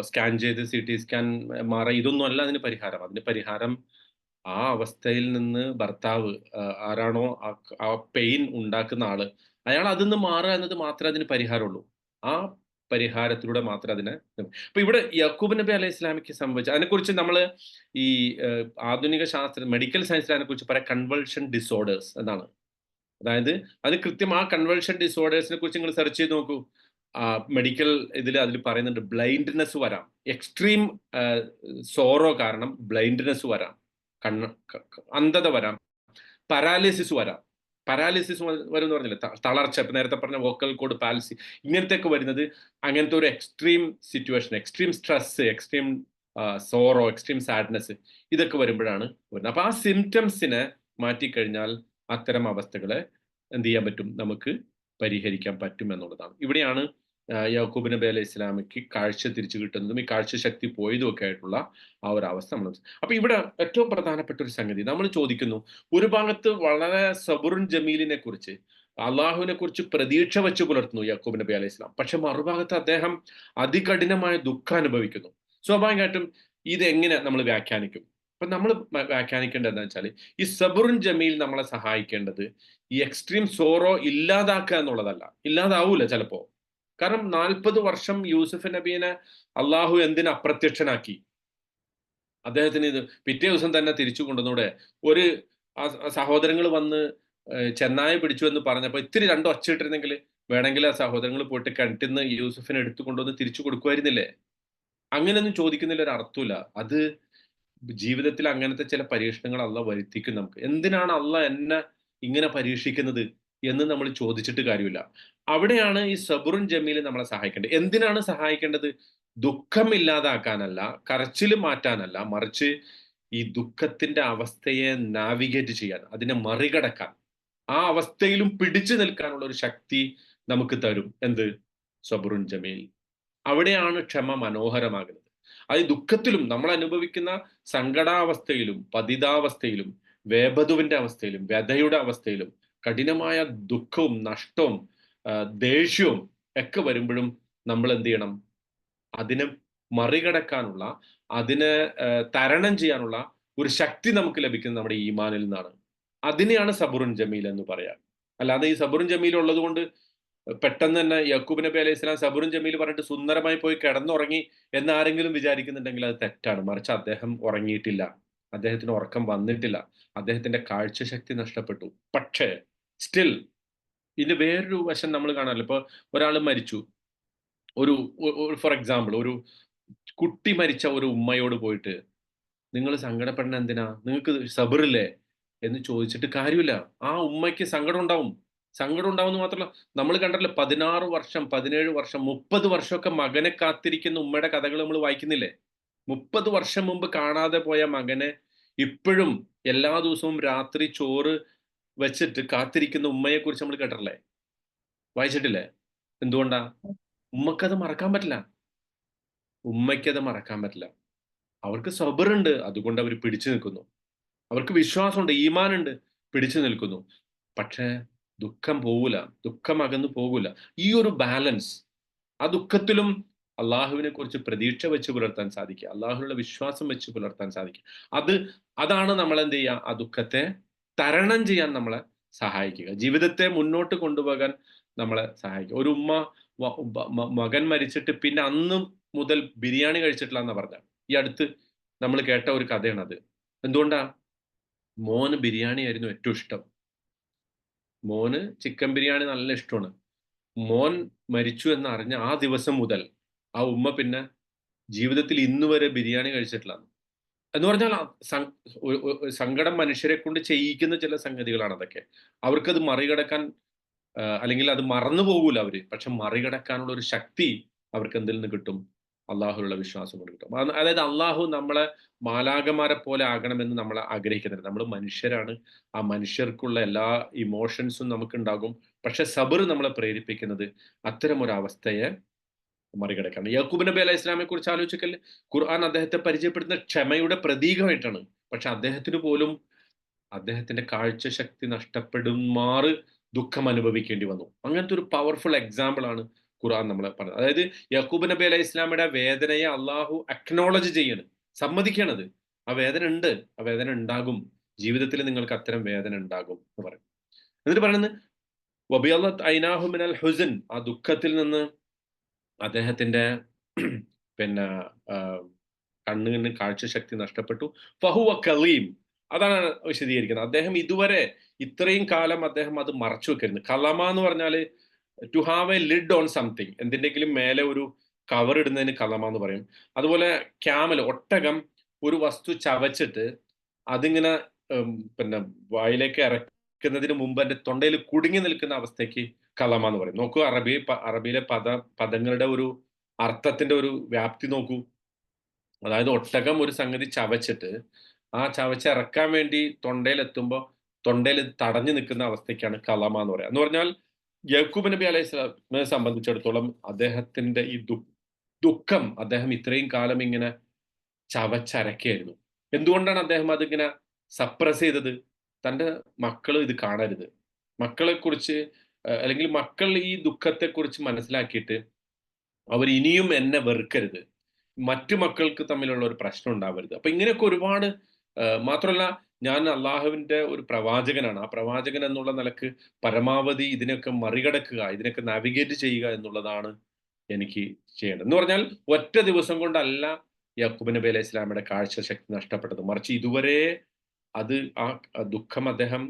സ്കാൻ ചെയ്ത് സിടി സ്കാൻ, എംആർഐ ഇതൊന്നും അല്ല അതിന് പരിഹാരം. അതിന് പരിഹാരം ആ അവസ്ഥയിൽ നിന്ന് ഭർത്താവ് ആരാണോ ആ പെയിൻ ഉണ്ടാക്കുന്ന ആള്, അയാൾ അതിന്ന് മാറുക എന്നത് മാത്രമേ അതിന് പരിഹാരമുള്ളൂ. ആ പരിഹാരത്തിലൂടെ മാത്രമേ അതിനെ അപ്പൊ ഇവിടെ യാക്കൂബ് നബി അലൈഹി ഇസ്ലാമിക്ക് സംഭവിച്ച അതിനെക്കുറിച്ച് നമ്മള് ഈ ആധുനിക മെഡിക്കൽ സയൻസിൽ അതിനെക്കുറിച്ച് പറയാം കൺവൾഷൻ ഡിസോർഡേഴ്സ് എന്നാണ്. അതായത് അത് കൃത്യം ആ കൺവൾഷൻ ഡിസോർഡേഴ്സിനെ കുറിച്ച് നിങ്ങൾ സെർച്ച് ചെയ്ത് നോക്കൂ. മെഡിക്കൽ അതിൽ പറയുന്നുണ്ട് ബ്ലൈൻഡ്നെസ് വരാം. എക്സ്ട്രീം സോറോ കാരണം ബ്ലൈൻഡ്നെസ് വരാം. അന്ധത വരാം. പാരാലിസിസ് വരാം. പാരാലിസിസ് വരും എന്ന് പറഞ്ഞില്ലേ, തളർച്ച. ഇപ്പൊ നേരത്തെ പറഞ്ഞ വോക്കൽ കോഡ് പാൽസി, ഇങ്ങനത്തെയൊക്കെ വരുന്നത് അങ്ങനത്തെ ഒരു extreme situation, extreme stress, extreme sorrow, extreme sadness ഇതൊക്കെ വരുമ്പോഴാണ് വരുന്നത്. അപ്പൊ ആ സിംറ്റംസിനെ മാറ്റിക്കഴിഞ്ഞാൽ അത്തരം അവസ്ഥകളെ എന്ത് ചെയ്യാൻ പറ്റും, നമുക്ക് പരിഹരിക്കാൻ പറ്റും എന്നുള്ളതാണ്. ഇവിടെയാണ് യാക്കൂബ് നബി അലൈഹി ഇസ്ലാമിക്ക് കാഴ്ച തിരിച്ചു കിട്ടുന്നതും ഈ കാഴ്ച ശക്തി പോയതും ഒക്കെ ആയിട്ടുള്ള ആ ഒരു അവസ്ഥ നമ്മൾ. അപ്പൊ ഇവിടെ ഏറ്റവും പ്രധാനപ്പെട്ട ഒരു സംഗതി നമ്മൾ ചോദിക്കുന്നു, ഒരു ഭാഗത്ത് വളരെ സബുറുൻ ജമീലിനെ കുറിച്ച്, അള്ളാഹുവിനെ കുറിച്ച് പ്രതീക്ഷ വെച്ച് പുലർത്തുന്നു യാക്കൂബ് നബി അലൈഹി ഇസ്ലാം. പക്ഷെ മറുഭാഗത്ത് അദ്ദേഹം അതികഠിനമായ ദുഃഖം അനുഭവിക്കുന്നു. സ്വാഭാവികമായിട്ടും ഇതെങ്ങനെ നമ്മൾ വ്യാഖ്യാനിക്കും? അപ്പൊ നമ്മൾ വ്യാഖ്യാനിക്കേണ്ടത് എന്താ വെച്ചാൽ, ഈ സബുറുൻ ജമീൽ നമ്മളെ സഹായിക്കേണ്ടത് ഈ എക്സ്ട്രീം സോറോ ഇല്ലാതാക്കുക എന്നുള്ളതല്ല. ഇല്ലാതാവൂല ചിലപ്പോ. കാരണം 40 വർഷം യൂസുഫ് നബീനെ അള്ളാഹു എന്തിന് അപ്രത്യക്ഷനാക്കി? അദ്ദേഹത്തിന് ഇത് പിറ്റേ ദിവസം തന്നെ തിരിച്ചു കൊണ്ടുവന്നൂടെ? ഒരു സഹോദരങ്ങൾ വന്ന് ചെന്നായ പിടിച്ചു എന്ന് പറഞ്ഞപ്പോൾ ഇത്തിരി രണ്ടും ഒച്ചയിട്ടിരുന്നെങ്കിൽ വേണമെങ്കിൽ ആ സഹോദരങ്ങൾ പോയിട്ട് കിണറ്റിൽ നിന്ന് യൂസുഫിനെ എടുത്തു കൊണ്ടുവന്ന് തിരിച്ചു കൊടുക്കുമായിരുന്നില്ലേ? അങ്ങനെയൊന്നും ചോദിക്കുന്നതിൽ ഒരു അർത്ഥമില്ല. അത് ജീവിതത്തിൽ അങ്ങനത്തെ ചില പരീക്ഷണങ്ങൾ അള്ളാഹ് വരുത്തിക്കും നമുക്ക്. എന്തിനാണ് അള്ളാഹ് എന്നെ ഇങ്ങനെ പരീക്ഷിക്കുന്നത് എന്ന് നമ്മൾ ചോദിച്ചിട്ട് കാര്യമില്ല. അവിടെയാണ് ഈ സബുറുൻ ജമീൽ നമ്മളെ സഹായിക്കേണ്ടത്. എന്തിനാണ് സഹായിക്കേണ്ടത്? ദുഃഖം ഇല്ലാതാക്കാനല്ല, കരച്ചിൽ മാറ്റാനല്ല, മറിച്ച് ഈ ദുഃഖത്തിന്റെ അവസ്ഥയെ നാവിഗേറ്റ് ചെയ്യാൻ, അതിനെ മറികടക്കാൻ, ആ അവസ്ഥയിലും പിടിച്ചു നിൽക്കാനുള്ള ഒരു ശക്തി നമുക്ക് തരും. എന്ത്? സബുറുൻ ജമീൽ. അവിടെയാണ് ക്ഷമ മനോഹരമാകുന്നത്. അത് ദുഃഖത്തിലും നമ്മൾ അനുഭവിക്കുന്ന സങ്കടാവസ്ഥയിലും പതിതാവസ്ഥയിലും വേപതുവിന്റെ അവസ്ഥയിലും വ്യഥയുടെ അവസ്ഥയിലും കഠിനമായ ദുഃഖവും നഷ്ടവും ദേഷ്യവും ഒക്കെ വരുമ്പോഴും നമ്മൾ എന്ത് ചെയ്യണം? അതിനെ മറികടക്കാനുള്ള, അതിനെ തരണം ചെയ്യാനുള്ള ഒരു ശക്തി നമുക്ക് ലഭിക്കുന്നത് നമ്മുടെ ഈമാനിൽ നിന്നാണ്. അതിനെയാണ് സബുറുൻ ജമീൽ എന്ന് പറയാം. അല്ലാതെ ഈ സബുറുൻ ജമീൽ ഉള്ളത് കൊണ്ട് പെട്ടെന്ന് തന്നെ യാക്കൂബ് നബി അലൈഹി സ്വലാം സബുറുൻ ജമീൽ പറഞ്ഞിട്ട് സുന്ദരമായി പോയി കിടന്നുറങ്ങി എന്ന് ആരെങ്കിലും വിചാരിക്കുന്നുണ്ടെങ്കിൽ അത് തെറ്റാണ്. മറിച്ച് അദ്ദേഹം ഉറങ്ങിയിട്ടില്ല, അദ്ദേഹത്തിന് ഉറക്കം വന്നിട്ടില്ല, അദ്ദേഹത്തിന്റെ കാഴ്ചശക്തി നഷ്ടപ്പെട്ടു. പക്ഷേ സ്റ്റിൽ ഇതിന്റെ വേറൊരു വശം നമ്മൾ കാണാറില്ല. ഇപ്പൊ ഒരാൾ മരിച്ചു, ഒരു ഫോർ എക്സാമ്പിൾ ഒരു കുട്ടി മരിച്ച ഒരു ഉമ്മയോട് പോയിട്ട് നിങ്ങൾ സങ്കടപ്പെടണ എന്തിനാ, നിങ്ങൾക്ക് സബറില്ലേ എന്ന് ചോദിച്ചിട്ട് കാര്യമില്ല. ആ ഉമ്മയ്ക്ക് സങ്കടം ഉണ്ടാവും. സങ്കടം ഉണ്ടാവുമെന്ന് മാത്രമല്ല, നമ്മൾ കണ്ടല്ലോ 16 വർഷം, 17 വർഷം, 30 വർഷമൊക്കെ മകനെ കാത്തിരിക്കുന്ന ഉമ്മയുടെ കഥകൾ നമ്മൾ വായിക്കുന്നില്ലേ? 30 വർഷം മുമ്പ് കാണാതെ പോയ മകനെ ഇപ്പോഴും എല്ലാ ദിവസവും രാത്രി ചോറ് വെച്ചിട്ട് കാത്തിരിക്കുന്ന ഉമ്മയെ കുറിച്ച് നമ്മൾ കേട്ടിട്ടില്ലേ? വായിച്ചിട്ടില്ലേ? എന്തുകൊണ്ടാ? ഉമ്മക്കത് മറക്കാൻ പറ്റില്ല. ഉമ്മയ്ക്കത് മറക്കാൻ പറ്റില്ല. അവർക്ക് സബറുണ്ട്, അതുകൊണ്ട് അവർ പിടിച്ചു നിൽക്കുന്നു. അവർക്ക് വിശ്വാസമുണ്ട്, ഈമാനുണ്ട്, പിടിച്ചു നിൽക്കുന്നു. പക്ഷേ ദുഃഖം പോകൂല, ദുഃഖം അകന്നു പോകൂല. ഈ ഒരു ബാലൻസ്, ആ ദുഃഖത്തിലും അള്ളാഹുവിനെ കുറിച്ച് പ്രതീക്ഷ വെച്ച് പുലർത്താൻ സാധിക്കുക, അള്ളാഹുവിനുള്ള വിശ്വാസം വെച്ച് പുലർത്താൻ സാധിക്കുക. അതാണ് നമ്മൾ എന്ത് ചെയ്യുക? ആ ദുഃഖത്തെ തരണം ചെയ്യാൻ നമ്മളെ സഹായിക്കുക, ജീവിതത്തെ മുന്നോട്ട് കൊണ്ടുപോകാൻ നമ്മളെ സഹായിക്കുക. ഒരു ഉമ്മ മകൻ മരിച്ചിട്ട് പിന്നെ അന്ന് മുതൽ ബിരിയാണി കഴിച്ചിട്ടില്ല എന്നാ പറഞ്ഞ. ഈ അടുത്ത് നമ്മൾ കേട്ട ഒരു കഥയാണത്. എന്തുകൊണ്ടാ? മോന് ബിരിയാണി ആയിരുന്നു ഏറ്റവും ഇഷ്ടം. മോന് ചിക്കൻ ബിരിയാണി നല്ല ഇഷ്ടമാണ്. മോൻ മരിച്ചു എന്ന് അറിഞ്ഞ ആ ദിവസം മുതൽ ആ ഉമ്മ പിന്നെ ജീവിതത്തിൽ ഇന്ന് വരെ ബിരിയാണി കഴിച്ചിട്ടില്ല. എന്ന് പറഞ്ഞാൽ സങ്കടം മനുഷ്യരെ കൊണ്ട് ചെയ്യിക്കുന്ന ചില സംഗതികളാണ് അതൊക്കെ. അവർക്കത് മറികടക്കാൻ അല്ലെങ്കിൽ അത് മറന്നു പോകൂല അവര്. പക്ഷെ മറികടക്കാനുള്ള ഒരു ശക്തി അവർക്ക് എന്തിൽ നിന്ന് കിട്ടും? അള്ളാഹുലുള്ള വിശ്വാസം കൊണ്ട് കിട്ടും. അതായത് അള്ളാഹു നമ്മളെ മാലാഖമാരെ പോലെ ആകണമെന്ന് നമ്മൾ ആഗ്രഹിക്കുന്നുണ്ട്. നമ്മൾ മനുഷ്യരാണ്. ആ മനുഷ്യർക്കുള്ള എല്ലാ ഇമോഷൻസും നമുക്കുണ്ടാകും. പക്ഷെ സബർ നമ്മളെ പ്രേരിപ്പിക്കുന്നത് അത്തരം ഒരു അവസ്ഥയെ മറികടക്കാണ്. യാക്കൂബ് നബി അലൈഹി ഇസ്ലാമിനെ കുറിച്ച് ആലോചിക്കൽ, ഖുർആൻ അദ്ദേഹത്തെ പരിചയപ്പെടുത്തുന്ന ക്ഷമയുടെ പ്രതീകമായിട്ടാണ്. പക്ഷെ അദ്ദേഹത്തിന് പോലും അദ്ദേഹത്തിന്റെ കാഴ്ചശക്തി നഷ്ടപ്പെടുമാറ് ദുഃഖം അനുഭവിക്കേണ്ടി വന്നു. അങ്ങനത്തെ ഒരു പവർഫുൾ എക്സാമ്പിൾ ആണ് ഖുർആൻ നമ്മളെ പറഞ്ഞത്. അതായത് യാക്കൂബ് നബി അലൈഹി ഇസ്ലാമിയുടെ വേദനയെ അള്ളാഹു അക്നോളജ് ചെയ്യാണ്, സമ്മതിക്കണത്. ആ വേദന ഉണ്ട്, ആ വേദന ഉണ്ടാകും, ജീവിതത്തിൽ നിങ്ങൾക്ക് അത്തരം വേദന ഉണ്ടാകും എന്ന് പറയും. എന്നിട്ട് പറയുന്നത് വബിയല്ലത്ത് ഐനാഹു മിനൽ ഹുസൻ, ആ ദുഃഖത്തിൽ നിന്ന് അദ്ദേഹത്തിന്റെ പിന്നെ കണ്ണിന് കാഴ്ചശക്തി നഷ്ടപ്പെട്ടു. ഫഹുവ കലീം, അതാണ് വിശദീകരിക്കുന്നത്. അദ്ദേഹം ഇതുവരെ ഇത്രയും കാലം അദ്ദേഹം അത് മറച്ചു വെക്കരുത്. കലമ എന്ന് പറഞ്ഞാൽ to have a lid on something, എന്തിൻ്റെങ്കിലും മേലെ ഒരു കവർ ഇടുന്നതിന് കലമ എന്ന് പറയും. അതുപോലെ ക്യാമൽ, ഒട്ടകം ഒരു വസ്തു ചവച്ചിട്ട് അതിങ്ങനെ പിന്നെ വായിലേക്ക് ഇറക്കുന്നതിന് മുമ്പ് എൻ്റെ തൊണ്ടയിൽ കുടുങ്ങി നിൽക്കുന്ന അവസ്ഥയ്ക്ക് കലമ എന്ന് പറയും. നോക്കൂ, അറബിയിലെ പദങ്ങളുടെ ഒരു അർത്ഥത്തിന്റെ ഒരു വ്യാപ്തി നോക്കൂ. അതായത് ഒട്ടകം ഒരു സംഗതി ചവച്ചിട്ട് ആ ചവച്ചിറക്കാൻ വേണ്ടി തൊണ്ടയിലെത്തുമ്പോൾ തൊണ്ടയിൽ തടഞ്ഞു നിൽക്കുന്ന അവസ്ഥയ്ക്കാണ് കലമ എന്ന് പറയുക. എന്ന് പറഞ്ഞാൽ യാക്കൂബ് നബി അലൈഹി സ്വലാമിനെ സംബന്ധിച്ചിടത്തോളം അദ്ദേഹത്തിന്റെ ഈ ദുഃഖം അദ്ദേഹം ഇത്രയും കാലം ഇങ്ങനെ ചവച്ചരക്കായിരുന്നു. എന്തുകൊണ്ടാണ് അദ്ദേഹം അതിങ്ങനെ സപ്രസ് ചെയ്തത്? തൻ്റെ മക്കൾ ഇത് കാണരുത്, മക്കളെ കുറിച്ച് അല്ലെങ്കിൽ മക്കൾ ഈ ദുഃഖത്തെക്കുറിച്ച് മനസ്സിലാക്കിയിട്ട് അവർ ഇനിയും എന്നെ വെറുക്കരുത്, മറ്റു മക്കൾക്ക് തമ്മിലുള്ള ഒരു പ്രശ്നം ഉണ്ടാവരുത്. അപ്പൊ ഇങ്ങനെയൊക്കെ ഒരുപാട്, മാത്രമല്ല ഞാൻ അള്ളാഹുവിന്റെ ഒരു പ്രവാചകനാണ്, ആ പ്രവാചകൻ എന്നുള്ള നിലക്ക് പരമാവധി ഇതിനൊക്കെ മറികടക്കുക, ഇതിനൊക്കെ നാവിഗേറ്റ് ചെയ്യുക എന്നുള്ളതാണ് എനിക്ക് ചെയ്യേണ്ടത്. എന്ന് പറഞ്ഞാൽ ഒറ്റ ദിവസം കൊണ്ടല്ല യാക്കൂബ് നബി അലൈഹി ഇസ്ലാമിയുടെ കാഴ്ചശക്തി നഷ്ടപ്പെട്ടത്, മറിച്ച് ഇതുവരെ അത് ആ ദുഃഖം അദ്ദേഹം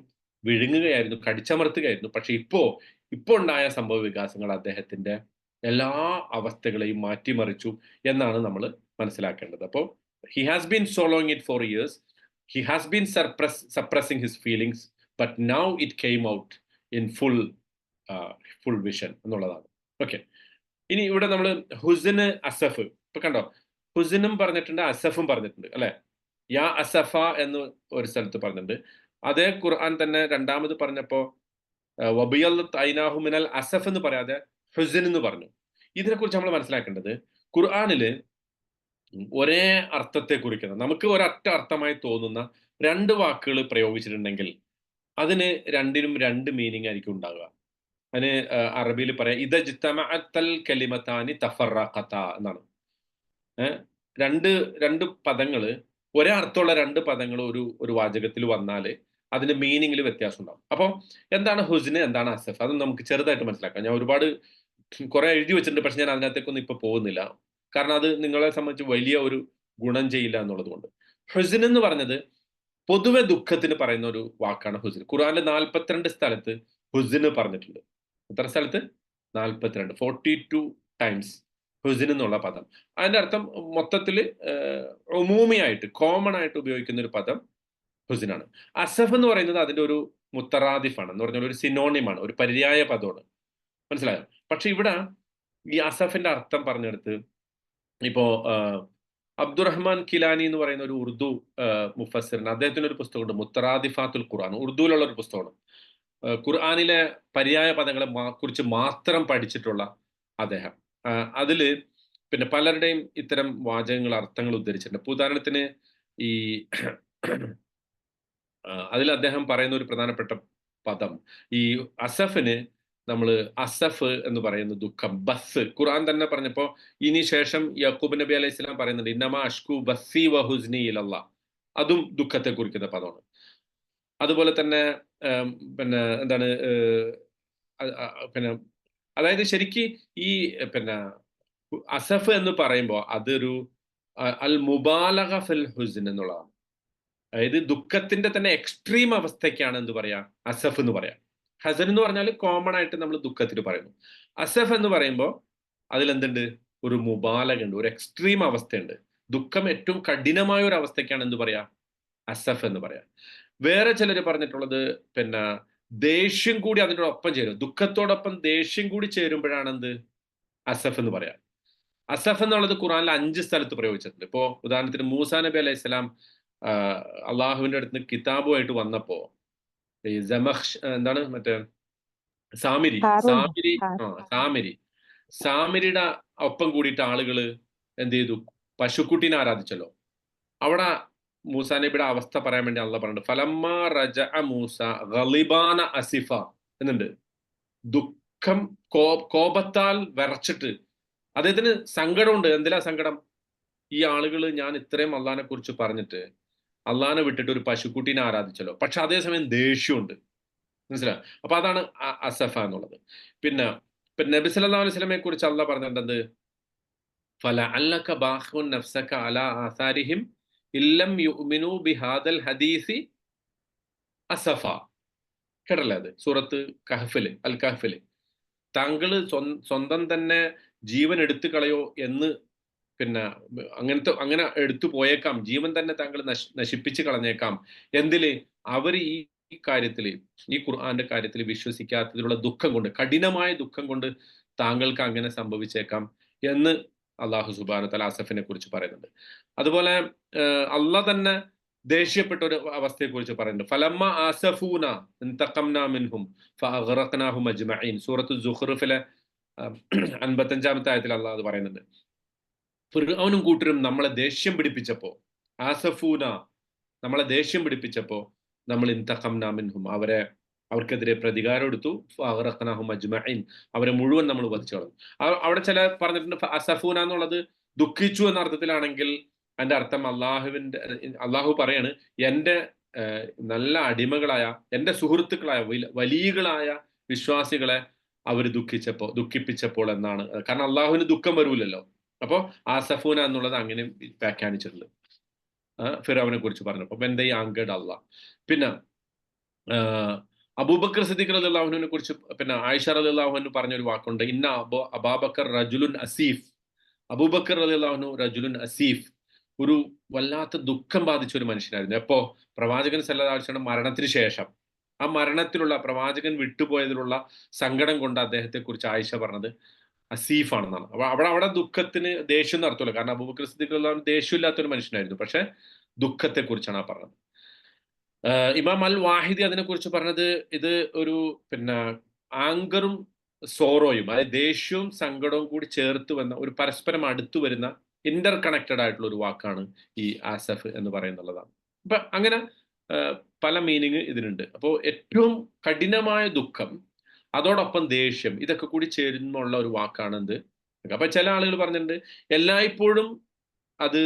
വിഴുങ്ങുകയായിരുന്നു, കടിച്ചമർത്തുകയായിരുന്നു. പക്ഷെ ഇപ്പോ ഉണ്ടായ സംഭവ വികാസങ്ങൾ അദ്ദേഹത്തിന്റെ എല്ലാ അവസ്ഥകളെയും മാറ്റിമറിച്ചു എന്നാണ് നമ്മൾ മനസ്സിലാക്കേണ്ടത്. അപ്പോൾ he has been സോളോയിങ് it for years, he has been suppressing his feelings, but now it came out in full vision എന്നുള്ളതാണ്. ഓക്കെ, ഇനി ഇവിടെ നമ്മൾ ഹുസ്ന് അസഫ് ഇപ്പൊ കണ്ടോ, ഹുസ്നും പറഞ്ഞിട്ടുണ്ട്, അസഫും പറഞ്ഞിട്ടുണ്ട് അല്ലെ. യാ അസഫ എന്ന് ഒരു സ്ഥലത്ത് പറഞ്ഞിട്ടുണ്ട്. അതേ ഖുർആൻ തന്നെ രണ്ടാമത് പറഞ്ഞപ്പോ വബിയല്ലത്ത് ഐനാഹു മിനൽ അസഫ് എന്ന് പറയാതെ ഹുസ്ൻ എന്ന് പറഞ്ഞു. ഇതിനെക്കുറിച്ച് നമ്മൾ മനസ്സിലാക്കേണ്ടത്, ഖുർആനില് ഒരേ അർത്ഥത്തെ കുറിക്കുന്ന, നമുക്ക് ഒരൊറ്റ അർത്ഥമായി തോന്നുന്ന രണ്ട് വാക്കുകൾ പ്രയോഗിച്ചിട്ടുണ്ടെങ്കിൽ അതിന് രണ്ടിനും രണ്ട് മീനിങ് ആയിരിക്കും ഉണ്ടാവുക. അതിന് അറബിയിൽ പറയാം ഇദജ്തമഅത്തൽ കലിമതാനി തഫറഖത എന്നാണ്. രണ്ട് പദങ്ങൾ, ഒരേ അർത്ഥമുള്ള രണ്ട് പദങ്ങൾ ഒരു വാചകത്തിൽ വന്നാൽ അതിന്റെ മീനിങ്ങിൽ വ്യത്യാസം ഉണ്ടാവും. അപ്പോൾ എന്താണ് ഹുസ്ന്, എന്താണ് അസഫ്, അത് നമുക്ക് ചെറുതായിട്ട് മനസ്സിലാക്കാം. ഞാൻ ഒരുപാട് കുറെ എഴുതി വെച്ചിട്ടുണ്ട്, പക്ഷെ ഞാൻ അതിനകത്തേക്കൊന്നും ഇപ്പൊ പോകുന്നില്ല, കാരണം അത് നിങ്ങളെ സംബന്ധിച്ച് വലിയ ഒരു ഗുണം ചെയ്യില്ല എന്നുള്ളത് കൊണ്ട്. ഹുസ്ൻ എന്ന് പറഞ്ഞത് പൊതുവെ ദുഃഖത്തിന് പറയുന്ന ഒരു വാക്കാണ് ഹുസ്ൻ. ഖുർആനിൽ 42 സ്ഥലത്ത് ഹുസ്ൻ പറഞ്ഞിട്ടുണ്ട്. എത്ര സ്ഥലത്ത്? 42, 42 ടൈംസ് ഹുസ്ൻ എന്നുള്ള പദം. അതിന്റെ അർത്ഥം മൊത്തത്തിൽ ഉമൂമിയായിട്ട് കോമൺ ആയിട്ട് ഉപയോഗിക്കുന്ന ഒരു പദം ഹുസ്നാണ്. അസഫ് എന്ന് പറയുന്നത് അതിന്റെ ഒരു മുത്തറാദിഫാണ്, എന്ന് പറഞ്ഞാൽ ഒരു സിനോണിമാണ്, ഒരു പര്യായ പദമാണ്. മനസ്സിലായോ? പക്ഷെ ഇവിടെ ഈ അസഫിന്റെ അർത്ഥം പറഞ്ഞെടുത്ത് ഇപ്പോ അബ്ദുറഹ്മാൻ കിലാനി എന്ന് പറയുന്ന ഒരു ഉറുദു മുഫസ്സിറിന്, അദ്ദേഹത്തിന് ഒരു പുസ്തകമുണ്ട് മുത്തറാദിഫാത്തുൽ ഖുർആൻ, ഉറുദുവിലുള്ള ഒരു പുസ്തകമാണ്. ഖുർആനിലെ പര്യായ പദങ്ങളെ കുറിച്ച് മാത്രം പഠിച്ചിട്ടുള്ള അദ്ദേഹം അതില് പിന്നെ പലരുടെയും ഇത്തരം വാചകങ്ങൾ അർത്ഥങ്ങൾ ഉദ്ധരിച്ചിട്ടുണ്ട്. ഇപ്പൊ ഉദാഹരണത്തിന് ഈ അതിൽ അദ്ദേഹം പറയുന്ന ഒരു പ്രധാനപ്പെട്ട പദം, ഈ അസഫിന് നമ്മൾ അസഫ് എന്ന് പറയുന്ന ദുഃഖം, ബസ്. ഖുർആൻ തന്നെ പറഞ്ഞപ്പോ ഇനി ശേഷം യാക്കൂബ് നബി അലൈഹി സ്വലാം പറയുന്നുണ്ട് ഇന്നമാ അഷ്കു ബസ്സി വഹുസ്നി ഇലല്ലാഹ്, അതും ദുഃഖത്തെ കുറിക്കുന്ന പദമാണ്. അതുപോലെ തന്നെ പിന്നെ എന്താണ് പിന്നെ അതായത് ശരിക്ക് ഈ പിന്നെ അസഫ് എന്ന് പറയുമ്പോൾ അതൊരു അൽ മുബാലഗ ഫിൽ ഹുസ്ൻ എന്നുള്ളതാണ്. അതായത് ദുഃഖത്തിന്റെ തന്നെ എക്സ്ട്രീം അവസ്ഥയ്ക്കാണ് എന്ത് പറയാ, അസഫ് എന്ന് പറയാം. ഹസൻ എന്ന് പറഞ്ഞാൽ കോമൺ ആയിട്ട് നമ്മൾ ദുഃഖത്തിന് പറയുന്നു. അസഫ് എന്ന് പറയുമ്പോൾ അതിലെന്തുണ്ട്, ഒരു മുബാലക ഉണ്ട്, ഒരു എക്സ്ട്രീം അവസ്ഥയുണ്ട്. ദുഃഖം ഏറ്റവും കഠിനമായ ഒരു അവസ്ഥയ്ക്കാണ് എന്ത് പറയാ, അസഫ് എന്ന് പറയാം. വേറെ ചിലർ പറഞ്ഞിട്ടുള്ളത് പിന്നെ ദേഷ്യം കൂടി അതിൻ്റെ ഒപ്പം ചേരും, ദുഃഖത്തോടൊപ്പം ദേഷ്യം കൂടി ചേരുമ്പോഴാണ് എന്ത്, അസഫ് എന്ന് പറയാം. അസഫ് എന്നുള്ളത് ഖുർആനിൽ 5 സ്ഥലത്ത് പ്രയോഗിച്ചിട്ടുണ്ട്. ഇപ്പോ ഉദാഹരണത്തിന് മൂസാ നബി അലൈഹി സ്വലാം അള്ളാഹുവിന്റെ അടുത്ത് കിതാബുമായിട്ട് വന്നപ്പോ ഈ എന്താണ് മറ്റേ സാമിരിയുടെ ഒപ്പം കൂടിയിട്ട് ആളുകൾ എന്ത് ചെയ്തു, പശുക്കുട്ടീനെ ആരാധിച്ചല്ലോ. അവിടെ മൂസ നബിയുടെ അവസ്ഥ പറയാൻ വേണ്ടി അള്ളാഹ് പറയുന്നുണ്ട്. ഫലമ്മ റജ മൂസ ഗളിബാന അസിഫ എന്നുണ്ട്. ദുഃഖം, കോപത്താൽ വിറച്ചിട്ട് അദ്ദേഹത്തിന് സങ്കടമുണ്ട്. എന്തിലാ സങ്കടം? ഈ ആളുകൾ ഞാൻ ഇത്രയും അള്ളാഹിനെ കുറിച്ച് പറഞ്ഞിട്ട് അള്ളാഹിനെ വിട്ടിട്ട് ഒരു പശുക്കുട്ടീനെ ആരാധിച്ചല്ലോ. പക്ഷെ അതേസമയം ദേഷ്യമുണ്ട്. മനസ്സിലായോ? അപ്പൊ അതാണ് അസഫ എന്നുള്ളത്. പിന്നെ നബി സല്ലല്ലാഹു അലൈഹി വസല്ലമയെ കുറിച്ച് അള്ളാഹ് പറഞ്ഞിട്ടുണ്ട്, ഫലഅല്ലക ബാഖിഉൻ നഫ്സക അലാ ആസാരിഹിം ഇല്ലം യുഅ്മിനൂ ബിഹാദൽ ഹദീസി അസഫ. കേട്ടല്ലേ അത്? സൂറത്ത് കഹ്ഫില്, അൽ കഹ്ഫില്. താങ്കൾ സ്വന്തം തന്നെ ജീവൻ എടുത്തു കളയോ എന്ന് അങ്ങനെ എടുത്തു പോയേക്കാം. ജീവൻ തന്നെ താങ്കൾ നശിപ്പിച്ച് കളഞ്ഞേക്കാം. എന്തില്? അവർ ഈ കാര്യത്തില്, ഈ ഖുർആന്റെ കാര്യത്തിൽ വിശ്വസിക്കാത്തതിലുള്ള ദുഃഖം കൊണ്ട്, കഠിനമായ ദുഃഖം കൊണ്ട് താങ്കൾക്ക് അങ്ങനെ സംഭവിച്ചേക്കാം എന്ന് അള്ളാഹു സുബ്ഹാനഹു വ തആല അസഫിനെ കുറിച്ച് പറയുന്നുണ്ട്. അതുപോലെ അള്ളാഹ് തന്നെ ദേഷ്യപ്പെട്ട ഒരു അവസ്ഥയെ കുറിച്ച് പറയുന്നുണ്ട്. ഫലമ്മ ആസഫൂന ഇൻതഖംനാ മിൻഹും ഫഅഗ്റഖ്നാഹും അജ്മഈൻ. സൂറത്തു സുഖ്റുഫിലെ 55-ാമത്തെ ആയത്തിൽ അള്ളാഹ് അത് പറയുന്നുണ്ട്. ഫിർഔനും കൂട്ടരും നമ്മളെ ദേഷ്യം പിടിപ്പിച്ചപ്പോ, ആസഫൂന നമ്മളെ ദേഷ്യം പിടിപ്പിച്ചപ്പോ നമ്മൾ ഇൻതഖംനാ മിൻഹും അവർക്കെതിരെ പ്രതികാരം എടുത്തു. ഫഅഗ്റഖ്നാഹും അജ്മഈൻ, അവരെ മുഴുവൻ നമ്മൾ വധിച്ചു കളഞ്ഞു. അവിടെ ചില പറഞ്ഞിട്ടുണ്ട് അസഫൂന എന്നുള്ളത് ദുഃഖിച്ചു എന്ന അർത്ഥത്തിലാണെങ്കിൽ അതിന്റെ അർത്ഥം അള്ളാഹു പറയാണ്, എന്റെ നല്ല അടിമകളായ, എന്റെ സുഹൃത്തുക്കളായ, വലിയകളായ വിശ്വാസികളെ അവർ ദുഃഖിപ്പിച്ചപ്പോൾ എന്നാണ്. കാരണം അള്ളാഹുവിന് ദുഃഖം വരൂലല്ലോ. അപ്പോ ആസഫൂന എന്നുള്ളത് അങ്ങനെ വ്യാഖ്യാനിച്ചിട്ടുണ്ട് ഫിറൗനെ കുറിച്ച് പറഞ്ഞപ്പോ. വെൻ ദേ ആങ്കർഡ് അള്ളാഹ്. പിന്നെ അബൂബക്കർ സിദ്ദീഖ് റളിയല്ലാഹു അൻഹുവിനെ കുറിച്ച് ആയിഷ റളിയല്ലാഹു അൻഹു പറഞ്ഞൊരു വാക്കുണ്ട്, ഇന്ന അബൂബക്കർ റജുലുൻ അസീഫ്. അബൂബക്കർ റളിയല്ലാഹു അൻഹു റജുലുൻ അസീഫ്, ഒരു വല്ലാത്ത ദുഃഖം ബാധിച്ച ഒരു മനുഷ്യനായിരുന്നു. എപ്പോ? പ്രവാചകൻ സല്ലല്ലാഹു അലൈഹി വസല്ലം മരണത്തിന് ശേഷം, ആ മരണത്തിലുള്ള, പ്രവാചകൻ വിട്ടുപോയതിലുള്ള സങ്കടം കൊണ്ട് അദ്ദേഹത്തെ കുറിച്ച് ആയിഷ പറഞ്ഞത് അസീഫ് ആണെന്നാണ്. അപ്പൊ അവിടെ ദുഃഖത്തിന് ദേഷ്യം നടത്തുള്ളൂ. കാരണം അബൂബക്കർ സിദ്ദീഖ് റളിയല്ലാഹു അൻഹു ദേഷ്യമില്ലാത്ത ഒരു മനുഷ്യനായിരുന്നു. പക്ഷെ ദുഃഖത്തെ കുറിച്ചാണ് ആ പറഞ്ഞത്. ഇമാം അൽ വാഹിദി അതിനെ കുറിച്ച് പറഞ്ഞത്, ഇത് ഒരു ആങ്കറും സോറോയും, അതായത് ദേഷ്യവും സങ്കടവും കൂടി ചേർത്ത് വന്ന ഒരു പരസ്പരം അടുത്തു വരുന്ന ഇന്റർ കണക്റ്റഡ് ആയിട്ടുള്ള ഒരു വാക്കാണ് ഈ ആസഫ് എന്ന് പറയുന്നുള്ളതാണ്. അപ്പൊ അങ്ങനെ പല മീനിങ് ഇതിനുണ്ട്. അപ്പോൾ ഏറ്റവും കഠിനമായ ദുഃഖം, അതോടൊപ്പം ദേഷ്യം, ഇതൊക്കെ കൂടി ചേരുന്നുള്ള ഒരു വാക്കാണ് എന്ത്. അപ്പൊ ചില ആളുകൾ പറഞ്ഞിട്ടുണ്ട് എല്ലായ്പ്പോഴും അത്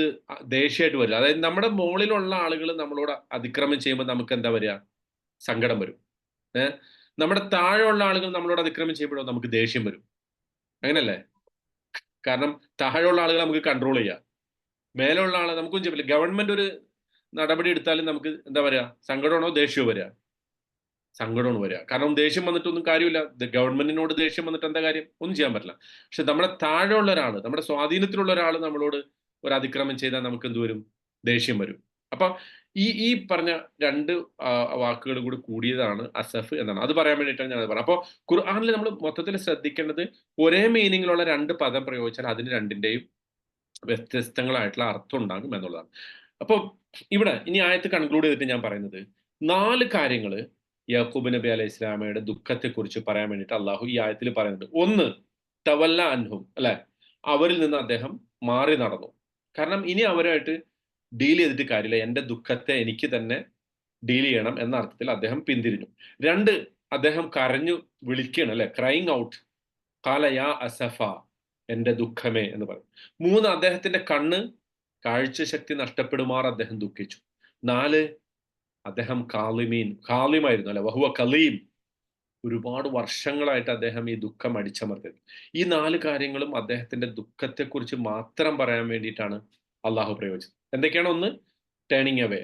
ദേഷ്യമായിട്ട് വരില്ല. അതായത് നമ്മുടെ മുകളിലുള്ള ആളുകൾ നമ്മളോട് അതിക്രമം ചെയ്യുമ്പോൾ നമുക്ക് എന്താ വരിക? സങ്കടം വരും. നമ്മുടെ താഴെയുള്ള ആളുകൾ നമ്മളോട് അതിക്രമം ചെയ്യുമ്പോഴോ നമുക്ക് ദേഷ്യം വരും. അങ്ങനല്ലേ? കാരണം താഴെയുള്ള ആളുകൾ നമുക്ക് കൺട്രോൾ ചെയ്യാം, മേലുള്ള ആളെ നമുക്കൊന്നും ചെയ്യാൻ പറ്റില്ല. ഗവൺമെന്റ് ഒരു നടപടി എടുത്താലും നമുക്ക് എന്താ പറയുക? സങ്കടമാണോ ദേഷ്യമോ വരിക? സങ്കടമാണ് വരിക. കാരണം ദേഷ്യം വന്നിട്ടൊന്നും കാര്യമില്ല. ഗവൺമെന്റിനോട് ദേഷ്യം വന്നിട്ട് എന്താ കാര്യം? ഒന്നും ചെയ്യാൻ പറ്റില്ല. പക്ഷെ നമ്മുടെ താഴെയുള്ള ഒരാൾ, നമ്മുടെ സ്വാധീനത്തിലുള്ള ഒരാൾ നമ്മളോട് ഒരു അതിക്രമം ചെയ്താൽ നമുക്ക് എന്ത് വരും? ദേഷ്യം വരും. അപ്പൊ ഈ പറഞ്ഞ രണ്ട് വാക്കുകൾ കൂടി കൂടിയതാണ് അസഫ് എന്നാണ്. അത് പറയാൻ വേണ്ടിയിട്ടാണ് ഞാൻ പറഞ്ഞത്. അപ്പോൾ ഖുർആനിൽ നമ്മൾ മൊത്തത്തിൽ ശ്രദ്ധിക്കേണ്ടത്, ഒരേ മീനിങ്ങിലുള്ള രണ്ട് പദം പ്രയോഗിച്ചാൽ അതിന് രണ്ടിന്റെയും വ്യത്യസ്തങ്ങളായിട്ടുള്ള അർത്ഥം ഉണ്ടാകും എന്നുള്ളതാണ്. അപ്പോൾ ഇവിടെ ഇനി ആയത്ത് കൺക്ലൂഡ് ചെയ്തിട്ട് ഞാൻ പറയുന്നത്, 4 കാര്യങ്ങൾ യാക്കൂബ് നബി അലൈഹി ഇസ്ലാമയുടെ ദുഃഖത്തെക്കുറിച്ച് പറയാൻ വേണ്ടിയിട്ട് അള്ളാഹു ഈ ആയത്തിൽ പറയുന്നുണ്ട്. ഒന്ന്, തവല്ല അൻഹും, അല്ലെ, അവരിൽ നിന്ന് അദ്ദേഹം മാറി നടന്നു. കാരണം ഇനി അവരായിട്ട് ഡീൽ ചെയ്തിട്ട് കാര്യമില്ല, എന്റെ ദുഃഖത്തെ എനിക്ക് തന്നെ ഡീൽ ചെയ്യണം എന്ന അർത്ഥത്തിൽ അദ്ദേഹം പിന്തിരിഞ്ഞു. 2, അദ്ദേഹം കരഞ്ഞു വിളിക്കുകയാണ്, അല്ലെ, ക്രൈങ് ഔട്ട്, ഖാല യാ അസഫ, എന്റെ ദുഃഖമേ എന്ന് പറയും. 3, അദ്ദേഹത്തിന്റെ കണ്ണ് കാഴ്ചശക്തി നഷ്ടപ്പെടുമാർ അദ്ദേഹം ദുഃഖിച്ചു. 4, അദ്ദേഹം കാലിമായിരുന്നു, അല്ലെ, വഹുവ കലീം, ഒരുപാട് വർഷങ്ങളായിട്ട് അദ്ദേഹം ഈ ദുഃഖം അടിച്ചമർത്തിയത്. ഈ 4 കാര്യങ്ങളും അദ്ദേഹത്തിന്റെ ദുഃഖത്തെക്കുറിച്ച് മാത്രം പറയാൻ വേണ്ടിയിട്ടാണ് അള്ളാഹു പ്രയോഗിച്ചത്. എന്തൊക്കെയാണ്? 1, ടേണിങ് അവേ,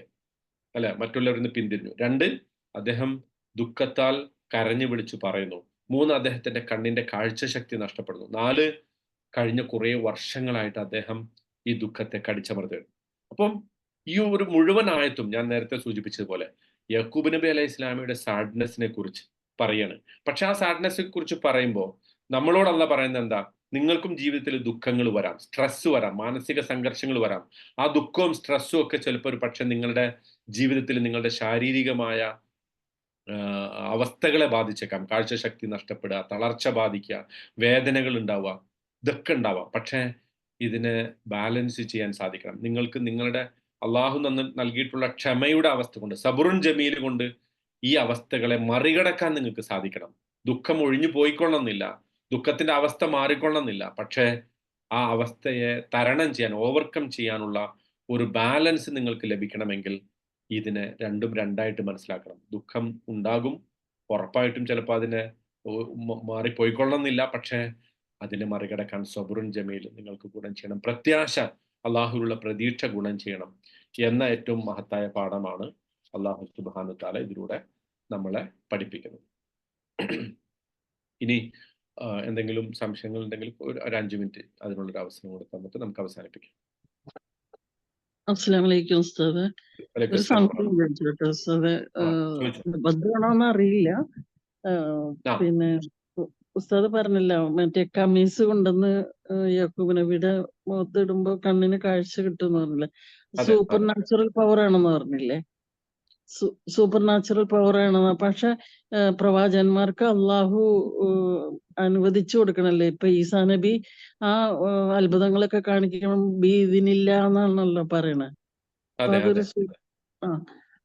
അല്ലെ, മറ്റുള്ളവരിൽ നിന്ന് പിന്തിരിഞ്ഞു. 2, അദ്ദേഹം ദുഃഖത്താൽ കരഞ്ഞു വിളിച്ചു പറയുന്നു. 3, അദ്ദേഹത്തിന്റെ കണ്ണിന്റെ കാഴ്ചശക്തി നഷ്ടപ്പെടുന്നു. 4, കഴിഞ്ഞ കുറെ വർഷങ്ങളായിട്ട് അദ്ദേഹം ഈ ദുഃഖത്തെ കടിച്ചമർത്തുകയാണ്. അപ്പം ഈ ഒരു മുഴുവൻ ആയത്തും ഞാൻ നേരത്തെ സൂചിപ്പിച്ചതുപോലെ യാക്കൂബ് നബി അലൈഹി ഇസ്ലാമിയുടെ സാഡ്നെസ്സിനെ കുറിച്ച് പറയാണ്. പക്ഷെ ആ സാഡ്നെസ്സിനെ കുറിച്ച് പറയുമ്പോൾ നമ്മളോടല്ല പറയുന്നത് എന്താ? നിങ്ങൾക്കും ജീവിതത്തിൽ ദുഃഖങ്ങൾ വരാം, സ്ട്രെസ് വരാം, മാനസിക സംഘർഷങ്ങൾ വരാം. ആ ദുഃഖവും സ്ട്രെസ്സും ഒക്കെ ചിലപ്പോൾ ഒരു പക്ഷെ നിങ്ങളുടെ ജീവിതത്തിൽ നിങ്ങളുടെ ശാരീരികമായ അവസ്ഥകളെ ബാധിച്ചേക്കാം. കാഴ്ചശക്തി നഷ്ടപ്പെടുക, തളർച്ച ബാധിക്കുക, വേദനകൾ ഉണ്ടാവുക, ഇതൊക്കെ ഉണ്ടാവാം. പക്ഷേ ഇതിനെ ബാലൻസ് ചെയ്യാൻ സാധിക്കണം. നിങ്ങൾക്ക് നിങ്ങളുടെ അള്ളാഹു നൽകിയിട്ടുള്ള ക്ഷമയുടെ അവസ്ഥ കൊണ്ട്, സബറുൻ ജമീൽ കൊണ്ട് ഈ അവസ്ഥകളെ മറികടക്കാൻ നിങ്ങൾക്ക് സാധിക്കണം. ദുഃഖം ഒഴിഞ്ഞു പോയിക്കൊള്ളണമെന്നില്ല, ദുഃഖത്തിന്റെ അവസ്ഥ മാറിക്കൊള്ളണമെന്നില്ല. പക്ഷേ ആ അവസ്ഥയെ തരണം ചെയ്യാൻ, ഓവർകം ചെയ്യാനുള്ള ഒരു ബാലൻസ് നിങ്ങൾക്ക് ലഭിക്കണമെങ്കിൽ ഇതിനെ രണ്ടും രണ്ടായിട്ട് മനസ്സിലാക്കണം. ദുഃഖം ഉണ്ടാകും, ഉറപ്പായിട്ടും ചിലപ്പോൾ അതിനെ മാറിപ്പോയിക്കൊള്ളണമെന്നില്ല. പക്ഷേ അതിനെ മറികടക്കാൻ സബറുൻ ജമീൽ നിങ്ങൾക്ക് ഗുണം ചെയ്യണം. പ്രത്യാശ, അള്ളാഹുവിലുള്ള പ്രതീക്ഷ ഗുണം ചെയ്യണം എന്ന ഏറ്റവും മഹത്തായ പാഠമാണ് അള്ളാഹു സുബ്ഹാനഹു തആല ഇതിലൂടെ നമ്മളെ പഠിപ്പിക്കുന്നത്. ഇനി എന്തെങ്കിലും സംശയങ്ങൾ ഉണ്ടെങ്കിൽ ഒരു 5 മിനിറ്റ് അതിനുള്ളൊരു അവസരം കൂടെ തന്നിട്ട് നമുക്ക് അവസാനിപ്പിക്കാം. അസ്സലാമു അലൈക്കും ഉസ്താദ്. ഒരു സംശയം ചോദിച്ചോട്ടെ ഉസ്താദ്, ഭദ്രമാണോന്ന് അറിയില്ല. പിന്നെ ഉസ്താദ് പറഞ്ഞല്ലോ മറ്റേ കമീസ് കൊണ്ടുവന്ന് യാക്കൂബ് നബിയുടെ മുഖത്തിടുമ്പോ കണ്ണിന് കാഴ്ച കിട്ടുമെന്ന് പറഞ്ഞില്ലേ, സൂപ്പർ നാച്ചുറൽ പവർ ആണെന്ന് പറഞ്ഞില്ലേ? സൂപ്പർ നാച്ചുറൽ പവർ ആണെന്ന്. പക്ഷെ പ്രവാചകന്മാർക്ക് അള്ളാഹു അനുവദിച്ചു കൊടുക്കണല്ലേ. ഇപ്പൊ ഈസാ നബി ആ അത്ഭുതങ്ങളൊക്കെ കാണിക്കണം ബീദിനില്ല എന്നാണല്ലോ പറയണത്.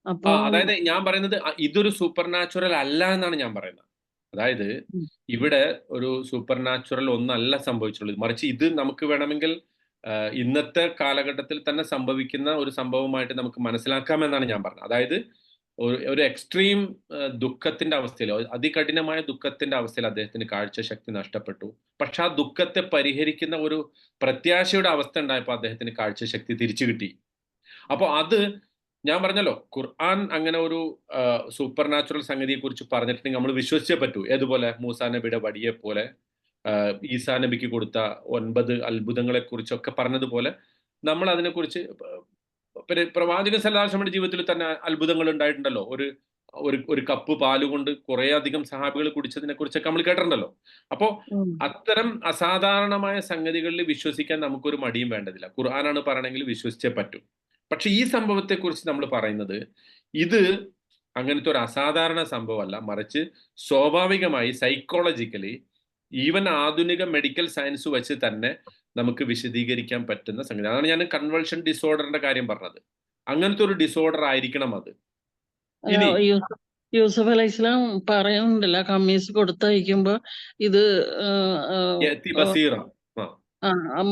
അപ്പൊ അതായത് ഞാൻ പറയുന്നത് ഇതൊരു സൂപ്പർ നാച്ചുറൽ അല്ല എന്നാണ് ഞാൻ പറയുന്നത്. അതായത് ഇവിടെ ഒരു സൂപ്പർ നാച്ചുറൽ ഒന്നല്ല സംഭവിച്ചുള്ളത്, മറിച്ച് ഇത് നമുക്ക് വേണമെങ്കിൽ ഇന്നത്തെ കാലഘട്ടത്തിൽ തന്നെ സംഭവിക്കുന്ന ഒരു സംഭവമായിട്ട് നമുക്ക് മനസ്സിലാക്കാമെന്നാണ് ഞാൻ പറഞ്ഞത്. അതായത് ഒരു എക്സ്ട്രീം ദുഃഖത്തിന്റെ അവസ്ഥയിൽ, അതികഠിനമായ ദുഃഖത്തിന്റെ അവസ്ഥയിൽ അദ്ദേഹത്തിന് കാഴ്ചശക്തി നഷ്ടപ്പെട്ടു. പക്ഷെ ആ ദുഃഖത്തെ പരിഹരിക്കുന്ന ഒരു പ്രത്യാശയുടെ അവസ്ഥ ഉണ്ടായപ്പോൾ അദ്ദേഹത്തിന് കാഴ്ചശക്തി തിരിച്ചു കിട്ടി. അപ്പോൾ അത് ഞാൻ പറഞ്ഞല്ലോ, ഖുർആൻ അങ്ങനെ ഒരു സൂപ്പർ നാച്ചുറൽ സംഗതിയെ കുറിച്ച് പറഞ്ഞിട്ടുണ്ടെങ്കിൽ നമ്മൾ വിശ്വസിച്ചേ പറ്റൂ. ഏതുപോലെ മൂസാ നബിയുടെ വടിയെ പോലെ, ഈസാ നബിക്ക് കൊടുത്ത 9 അത്ഭുതങ്ങളെ കുറിച്ചൊക്കെ പറഞ്ഞതുപോലെ നമ്മൾ അതിനെക്കുറിച്ച് പ്രവാചകൻ സല്ലല്ലാഹു അലൈഹി വസല്ലമയുടെ ജീവിതത്തിൽ തന്നെ അത്ഭുതങ്ങൾ ഉണ്ടായിട്ടുണ്ടല്ലോ. ഒരു കപ്പ് പാലുകൊണ്ട് കുറെ അധികം സഹാബികൾ കുടിച്ചതിനെ കുറിച്ചൊക്കെ നമ്മൾ കേട്ടിട്ടുണ്ടല്ലോ. അപ്പോൾ അത്തരം അസാധാരണമായ സംഗതികളിൽ വിശ്വസിക്കാൻ നമുക്കൊരു മടിയും വേണ്ടതില്ല. ഖുർആനാണ് പറയണമെങ്കിൽ വിശ്വസിച്ചേ പറ്റൂ. പക്ഷെ ഈ സംഭവത്തെക്കുറിച്ച് നമ്മൾ പറയുന്നത് ഇത് അങ്ങനത്തെ ഒരു അസാധാരണ സംഭവമല്ല, മറിച്ച് സ്വാഭാവികമായി സൈക്കോളജിക്കലി ഈവൻ ആധുനിക മെഡിക്കൽ സയൻസ് വെച്ച് തന്നെ നമുക്ക് വിശദീകരിക്കാൻ പറ്റുന്ന സംഗതി. അതാണ് ഞാൻ കൺവൾഷൻ ഡിസോർഡറിന്റെ കാര്യം പറഞ്ഞത്. അങ്ങനത്തെ ഒരു ഡിസോർഡർ ആയിരിക്കണം അത്. യൂസഫ് അലൈഹിസ്സലാം പറയുന്നുണ്ടല്ലോ, കമ്മീസ് കൊടുത്തയക്കുമ്പോ ഇത്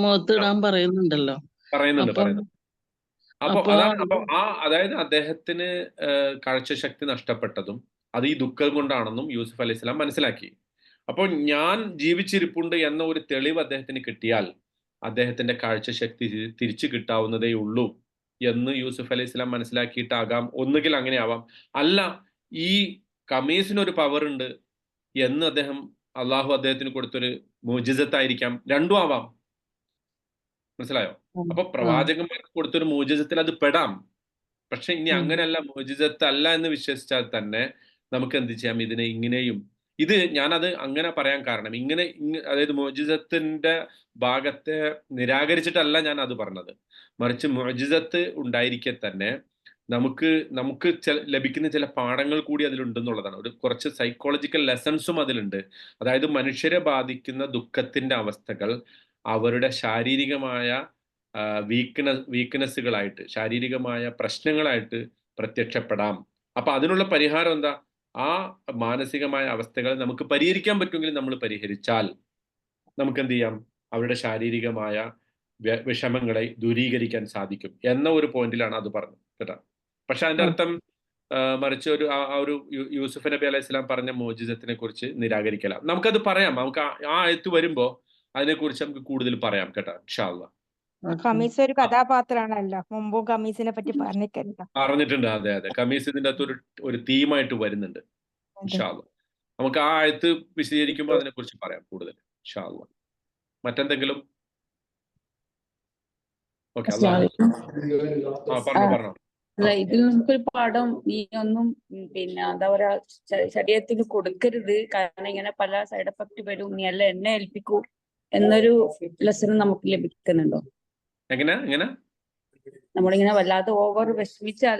മുഖത്തിടാൻ പറയുന്നുണ്ടല്ലോ. പറയുന്നുണ്ട്. അതായത് അദ്ദേഹത്തിന് കാഴ്ചശക്തി നഷ്ടപ്പെട്ടതും അത് ഈ ദുഃഖം കൊണ്ടാണെന്നും യൂസഫ് അലൈഹിസ്സലാം മനസ്സിലാക്കി. അപ്പോൾ ഞാൻ ജീവിച്ചിരിപ്പുണ്ട് എന്ന ഒരു തെളിവ് അദ്ദേഹത്തിന് കിട്ടിയാൽ അദ്ദേഹത്തിന്റെ കാഴ്ചശക്തി തിരിച്ചു കിട്ടാവുന്നതേ ഉള്ളൂ എന്ന് യൂസഫ് അലൈഹിസ്സലാം മനസ്സിലാക്കിയിട്ടാകാം. ഒന്നുകിൽ അങ്ങനെ ആവാം, അല്ല ഈ കമീസിനൊരു പവർ ഉണ്ട് എന്ന് അള്ളാഹു അദ്ദേഹത്തിന് കൊടുത്തൊരു മുഅ്ജിസത്തായിരിക്കാം. രണ്ടും ആവാം. മനസ്സിലായോ? അപ്പൊ പ്രവാചകന്മാർക്ക് കൊടുത്തൊരു മുഅ്ജിസത്തിൽ അത് പെടാം. പക്ഷെ ഇനി അങ്ങനെയല്ല, മുഅ്ജിസത്ത് അല്ല എന്ന് വിശ്വസിച്ചാൽ തന്നെ നമുക്ക് എന്ത് ചെയ്യാം, ഇതിനെ ഇങ്ങനെയും ഞാനത് അങ്ങനെ പറയാൻ കാരണം അതായത് മുഅ്ജിസത്തിന്റെ ഭാഗത്തെ നിരാകരിച്ചിട്ടല്ല ഞാൻ അത് പറഞ്ഞത്, മറിച്ച് മുഅ്ജിസത്ത് ഉണ്ടായിരിക്കെ തന്നെ നമുക്ക് ലഭിക്കുന്ന ചില പാഠങ്ങൾ കൂടി അതിലുണ്ടെന്നുള്ളതാണ്. കുറച്ച് സൈക്കോളജിക്കൽ ലെസൺസും അതിലുണ്ട്. അതായത് മനുഷ്യരെ ബാധിക്കുന്ന ദുഃഖത്തിന്റെ അവസ്ഥകൾ അവരുടെ ശാരീരികമായ വീക്ക്നെസ്സുകളായിട്ട്, ശാരീരികമായ പ്രശ്നങ്ങളായിട്ട് പ്രത്യക്ഷപ്പെടാം. അപ്പൊ അതിനുള്ള പരിഹാരം എന്താ? ആ മാനസികമായ അവസ്ഥകളെ നമുക്ക് പരിഹരിക്കാൻ പറ്റുമെങ്കിൽ നമ്മൾ പരിഹരിച്ചാൽ നമുക്ക് എന്ത് ചെയ്യാം, അവരുടെ ശാരീരികമായ വിഷമങ്ങളെ ദൂരീകരിക്കാൻ സാധിക്കും എന്ന ഒരു പോയിന്റിലാണ് അത് പറഞ്ഞത് കേട്ടോ. പക്ഷെ അതിന്റെ അർത്ഥം മറിച്ച് ഒരു യൂസുഫ് നബി അലൈഹി സ്വലാം പറഞ്ഞ മോചിതത്തിനെ കുറിച്ച് നിരാകരിക്കല. നമുക്കത് പറയാം, നമുക്ക് ആ ആയത്ത് വരുമ്പോ അതിനെക്കുറിച്ച് നമുക്ക് കൂടുതൽ പറയാം കേട്ടോ, ഇൻഷാ അല്ലാഹ്. കമീസ് ഒരു കഥാപാത്രമാണല്ലോ, മുമ്പും കമീസിനെ പറ്റി പറഞ്ഞിട്ടുണ്ട്. അതെ, കമീസ് ഇതിന്റെ അകത്ത് ഒരു തീമായിട്ട് വരുന്നുണ്ട്. ഇൻഷാ അല്ലാഹ് നമുക്ക് ആ ആയത്ത് വിശദീകരിക്കുമ്പോൾ അതിനെ കുറിച്ച് പറയാം കൂടുതൽ, ഇൻഷാ അല്ലാഹ്. മറ്റെന്തെങ്കിലും? ഓക്കെ, പറഞ്ഞോ. ഇതിൽ നമുക്കൊരു പാഠം, നീ ഒന്നും എന്താ പറയാ ശരീരത്തിന് കൊടുക്കരുത്, കാരണം ഇങ്ങനെ പല സൈഡ് എഫക്ട് വരും, നീ എല്ലാം എന്നെ ഏൽപ്പിക്കൂ എന്നൊരു ലെസൺ നമുക്ക് ലഭിക്കുന്നുണ്ടോ? എങ്ങനെ നമ്മളിങ്ങനെ വല്ലാതെ ഓവർ വിഷമിച്ചാൽ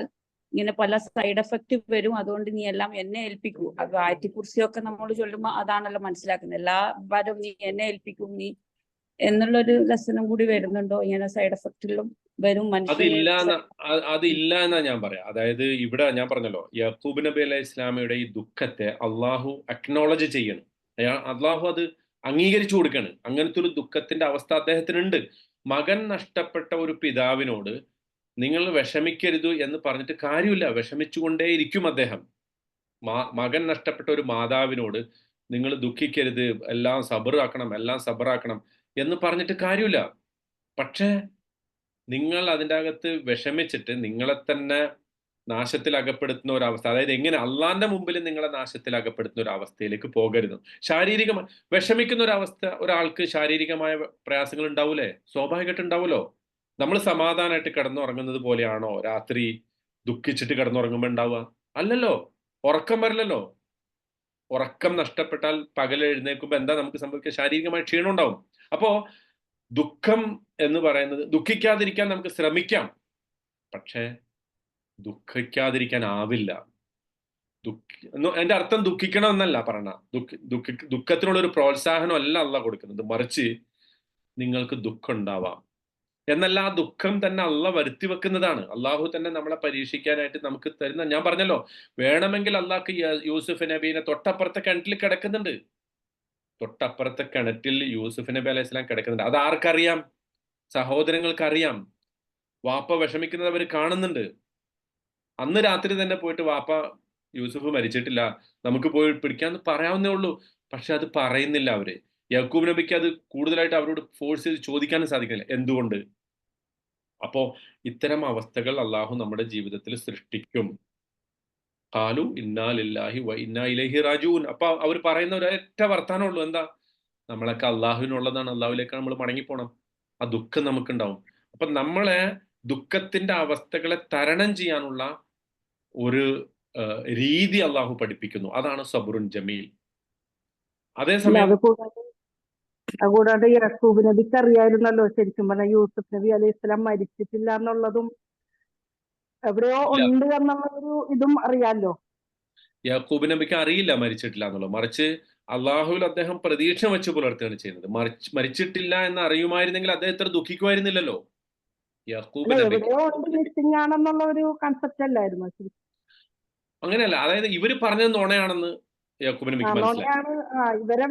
ഇങ്ങനെ പല സൈഡ് എഫക്ട് വരും, അതുകൊണ്ട് നീ എല്ലാം എന്നെ ഏൽപ്പിക്കൂ. അത് ആയത്തിക്കുറിച്ചൊക്കെ നമ്മൾ ചൊല്ലുമ്പോ അതാണല്ലോ മനസ്സിലാക്കുന്നത്. എല്ലാ ഭാരം നീ എന്നെ ഏൽപ്പിക്കും നീ എന്നുള്ളൊരു ലെസണും കൂടി വരുന്നുണ്ടോ ഇങ്ങനെ സൈഡ് എഫക്റ്റിലും? വരും മനുഷ്യന്. അതില്ല എന്നാ ഞാൻ പറയാം. അതായത് ഇവിടെ ഞാൻ പറഞ്ഞല്ലോ, യാക്കൂബ് നബി അലൈഹി ഇസ്ലാമയുടെ ഈ ദുഃഖത്തെ അള്ളാഹു അക്നോളജ് ചെയ്യണം. അള്ളാഹു അത് അംഗീകരിച്ചു കൊടുക്കണം. അങ്ങനത്തെ ഒരു ദുഃഖത്തിന്റെ അവസ്ഥ അദ്ദേഹത്തിനുണ്ട്. മകൻ നഷ്ടപ്പെട്ട ഒരു പിതാവിനോട് നിങ്ങൾ വിഷമിക്കരുത് എന്ന് പറഞ്ഞിട്ട് കാര്യമില്ല, വിഷമിച്ചുകൊണ്ടേയിരിക്കും അദ്ദേഹം. മകൻ നഷ്ടപ്പെട്ട ഒരു മാതാവിനോട് നിങ്ങൾ ദുഃഖിക്കരുത്, എല്ലാം സബറാക്കണം എന്ന് പറഞ്ഞിട്ട് കാര്യമില്ല. പക്ഷേ നിങ്ങൾ അതിൻ്റെ അകത്ത് വിഷമിച്ചിട്ട് നിങ്ങളെ തന്നെ നാശത്തിൽ അകപ്പെടുത്തുന്ന ഒരവസ്ഥ, അതായത് എങ്ങനെ അള്ളാന്റെ മുമ്പിൽ നിങ്ങളെ നാശത്തിൽ അകപ്പെടുത്തുന്ന ഒരു അവസ്ഥയിലേക്ക് പോകരുത്. ശാരീരികമായി വിഷമിക്കുന്ന ഒരവസ്ഥ, ഒരാൾക്ക് ശാരീരികമായ പ്രയാസങ്ങൾ ഉണ്ടാവൂലേ? സ്വാഭാവികമായിട്ട് ഉണ്ടാവുമല്ലോ. നമ്മൾ സമാധാനമായിട്ട് കിടന്നുറങ്ങുന്നത് പോലെയാണോ രാത്രി ദുഃഖിച്ചിട്ട് കിടന്നുറങ്ങുമ്പോൾ ഉണ്ടാവുക? അല്ലല്ലോ. ഉറക്കം വരില്ലല്ലോ. ഉറക്കം നഷ്ടപ്പെട്ടാൽ പകൽ എഴുന്നേൽക്കുമ്പോൾ എന്താ നമുക്ക് സംഭവിക്കുക? ശാരീരികമായ ക്ഷീണം ഉണ്ടാവും. അപ്പോ ദുഃഖം എന്ന് പറയുന്നത്, ദുഃഖിക്കാതിരിക്കാൻ നമുക്ക് ശ്രമിക്കാം, പക്ഷേ ദുഃഖിക്കാതിരിക്കാനാവില്ല. അതിന്റെ അർത്ഥം ദുഃഖിക്കണം എന്നല്ല പറഞ്ഞ. ദുഃഖത്തിനുള്ളൊരു പ്രോത്സാഹനം അല്ല അല്ല കൊടുക്കുന്നത്, മറിച്ച് നിങ്ങൾക്ക് ദുഃഖം ഉണ്ടാവാം എന്നല്ല, ആ ദുഃഖം തന്നെ അള്ള വരുത്തി വെക്കുന്നതാണ്. അള്ളാഹു തന്നെ നമ്മളെ പരീക്ഷിക്കാനായിട്ട് നമുക്ക് തരുന്ന. ഞാൻ പറഞ്ഞല്ലോ, വേണമെങ്കിൽ അള്ളാഹ്ക്ക് യൂസുഫ് നബീനെ തൊട്ടപ്പുറത്തെ കിണറ്റിൽ കിടക്കുന്നുണ്ട്. തൊട്ടപ്പുറത്തെ കിണറ്റിൽ യൂസുഫ് നബി അലൈഹി സ്വലാം കിടക്കുന്നുണ്ട്. അത് ആർക്കറിയാം? സഹോദരങ്ങൾക്ക് അറിയാം. വാപ്പ വിഷമിക്കുന്നത് അവർ കാണുന്നുണ്ട്. അന്ന് രാത്രി തന്നെ പോയിട്ട് വാപ്പ യൂസുഫ് മരിച്ചിട്ടില്ല, നമുക്ക് പോയി പിടിക്കാന്ന് പറയാവുന്നേ ഉള്ളൂ. പക്ഷെ അത് പറയുന്നില്ല അവര്. യാക്കൂബ് നബിക്ക് അത് കൂടുതലായിട്ട് അവരോട് ഫോഴ്സ് ചെയ്ത് ചോദിക്കാനും സാധിക്കില്ല. എന്തുകൊണ്ട്? അപ്പോ ഇത്തരം അവസ്ഥകൾ അള്ളാഹു നമ്മുടെ ജീവിതത്തിൽ സൃഷ്ടിക്കും. ഖാലു ഇന്നാ ലില്ലാഹി വ ഇന്നാ ഇലൈഹി റാജിഊൻ. അപ്പൊ അവർ പറയുന്ന ഒരൊറ്റ വർത്താനമുള്ളൂ, എന്താ? നമ്മളൊക്കെ അള്ളാഹുവിനുള്ളതാണ്, അള്ളാഹുവിലേക്ക് നമ്മൾ മടങ്ങിപ്പോണം. ആ ദുഃഖം നമുക്കുണ്ടാവും. അപ്പൊ നമ്മളെ ദുഃഖത്തിന്റെ അവസ്ഥകളെ തരണം ചെയ്യാനുള്ള ഒരു രീതി അള്ളാഹു പഠിപ്പിക്കുന്നു. അതാണ് സബ്റുൻ ജമീൽ. അതേസമയം അതുകൂടാതെ യാക്കൂബ് നബിക്ക് അറിയായിരുന്നല്ലോ ശരിക്കും പറഞ്ഞാൽ യൂസുഫ് നബി അലൈഹി സ്വലാം മരിച്ചിട്ടില്ല എന്നുള്ളതും എവിടെയോ ഉണ്ട് എന്നുള്ള ഒരു ഇതും അറിയാലോ. യാക്കൂബ് നബിക്ക് അറിയില്ല മരിച്ചിട്ടില്ല എന്നുള്ളത്, മറിച്ച് അള്ളാഹുവിൽ അദ്ദേഹം പ്രതീക്ഷ വെച്ച് പുലർത്തുകയാണ് ചെയ്യുന്നത്. മരിച്ചിട്ടില്ല എന്ന് അറിയുമായിരുന്നെങ്കിൽ അദ്ദേഹം ഇത്ര ദുഃഖിക്കുമായിരുന്നില്ലല്ലോ. യാക്കൂബ് നബി എവിടെയോ ഉണ്ട് മിസ്സിംഗ് ആണെന്നുള്ള ഒരു കൺസെപ്റ്റ് അല്ലായിരുന്നു. അങ്ങനെയല്ല, അതായത് ഇവര് പറഞ്ഞത് നുണയാണെന്ന് യാക്കൂബ് നബിക്ക് മനസ്സിലായി. ഇവരെ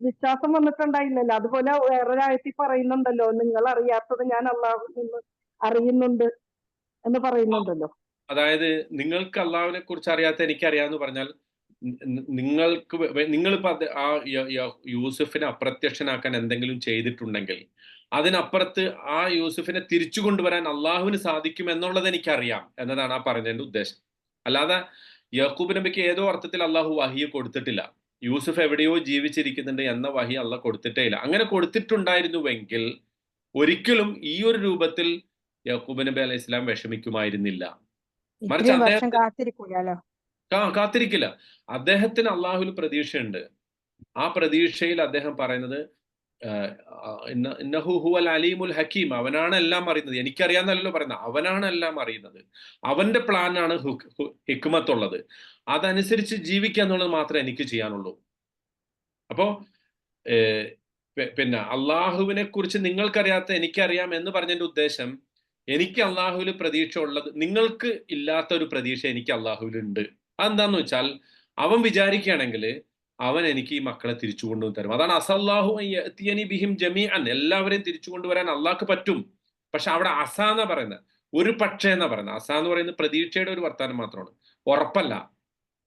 വിശ്വാസം വന്നിട്ടുണ്ടായില്ലല്ലോ. അതുപോലെ വേറൊരാഴ്ച പറയുന്നുണ്ടല്ലോ, നിങ്ങൾ അറിയാത്തത് ഞാൻ അള്ളാഹുവിൽ നിന്ന് അറിയുന്നുണ്ട് എന്ന് പറയുന്നുണ്ടല്ലോ. അതായത് നിങ്ങൾക്ക് അള്ളാഹുവിനെ കുറിച്ച് അറിയാത്ത എനിക്കറിയാമെന്ന് പറഞ്ഞാൽ, നിങ്ങളിപ്പോ ആ യൂസുഫിനെ അപ്രത്യക്ഷനാക്കാൻ എന്തെങ്കിലും ചെയ്തിട്ടുണ്ടെങ്കിൽ അതിനപ്പുറത്ത് ആ യൂസുഫിനെ തിരിച്ചു കൊണ്ടുവരാൻ അള്ളാഹുവിന് സാധിക്കും എന്നുള്ളത് എനിക്കറിയാം എന്നതാണ് ആ പറഞ്ഞതിന്റെ ഉദ്ദേശം. അല്ലാതെ യാക്കൂബ് നബിക്ക് ഏതോ അർത്ഥത്തിൽ അള്ളാഹു വഹിയെ കൊടുത്തിട്ടില്ല. യൂസുഫ് എവിടെയോ ജീവിച്ചിരിക്കുന്നുണ്ട് എന്ന വഹി അള്ളാഹ് കൊടുത്തിട്ടേ ഇല്ല. അങ്ങനെ കൊടുത്തിട്ടുണ്ടായിരുന്നുവെങ്കിൽ ഒരിക്കലും ഈ ഒരു രൂപത്തിൽ യാക്കൂബ് നബി അലൈഹി സ്വലാം വിഷമിക്കുമായിരുന്നില്ല. മറിച്ച് കാത്തിരിക്കില്ല. അദ്ദേഹത്തിന് അള്ളാഹുവിൽ പ്രതീക്ഷയുണ്ട്. ആ പ്രതീക്ഷയിൽ അദ്ദേഹം പറയുന്നത് ഇന്നഹു ഹുവൽ അലീമുൽ ഹക്കീം, അവനാണ് എല്ലാം അറിയുന്നത്. എനിക്കറിയാന്നല്ലോ പറയുന്നത്, അവനാണ് എല്ലാം അറിയുന്നത്. അവന്റെ പ്ലാനാണ് ഹിക്മത്തുള്ളത്. അതനുസരിച്ച് ജീവിക്കുക എന്നുള്ളത് മാത്രമേ എനിക്ക് ചെയ്യാനുള്ളൂ. അപ്പോ പിന്നെ അള്ളാഹുവിനെ കുറിച്ച് നിങ്ങൾക്കറിയാത്ത എനിക്കറിയാം എന്ന് പറഞ്ഞതിന്റെ ഉദ്ദേശം, എനിക്ക് അള്ളാഹുവിൽ പ്രതീക്ഷ ഉള്ളത് നിങ്ങൾക്ക് ഇല്ലാത്ത ഒരു പ്രതീക്ഷ എനിക്ക് അള്ളാഹുവിൽ ഉണ്ട്. അതെന്താന്ന് വെച്ചാൽ, അവൻ വിചാരിക്കുകയാണെങ്കിൽ അവൻ എനിക്ക് ഈ മക്കളെ തിരിച്ചു കൊണ്ടുവന്ന് തരും. അതാണ് അസല്ലാഹു ബിഹിം ജമീഅൻ, എല്ലാവരെയും തിരിച്ചു കൊണ്ടുവരാൻ അള്ളാഹ്ക്ക് പറ്റും. പക്ഷെ അവിടെ അസ എന്നാ പറയുന്നത്, ഒരു പക്ഷേ എന്നാ പറയുന്നത്. അസ എന്ന് പറയുന്നത് പ്രതീക്ഷയുടെ ഒരു വർത്താനം മാത്രമാണ്, ഉറപ്പല്ല.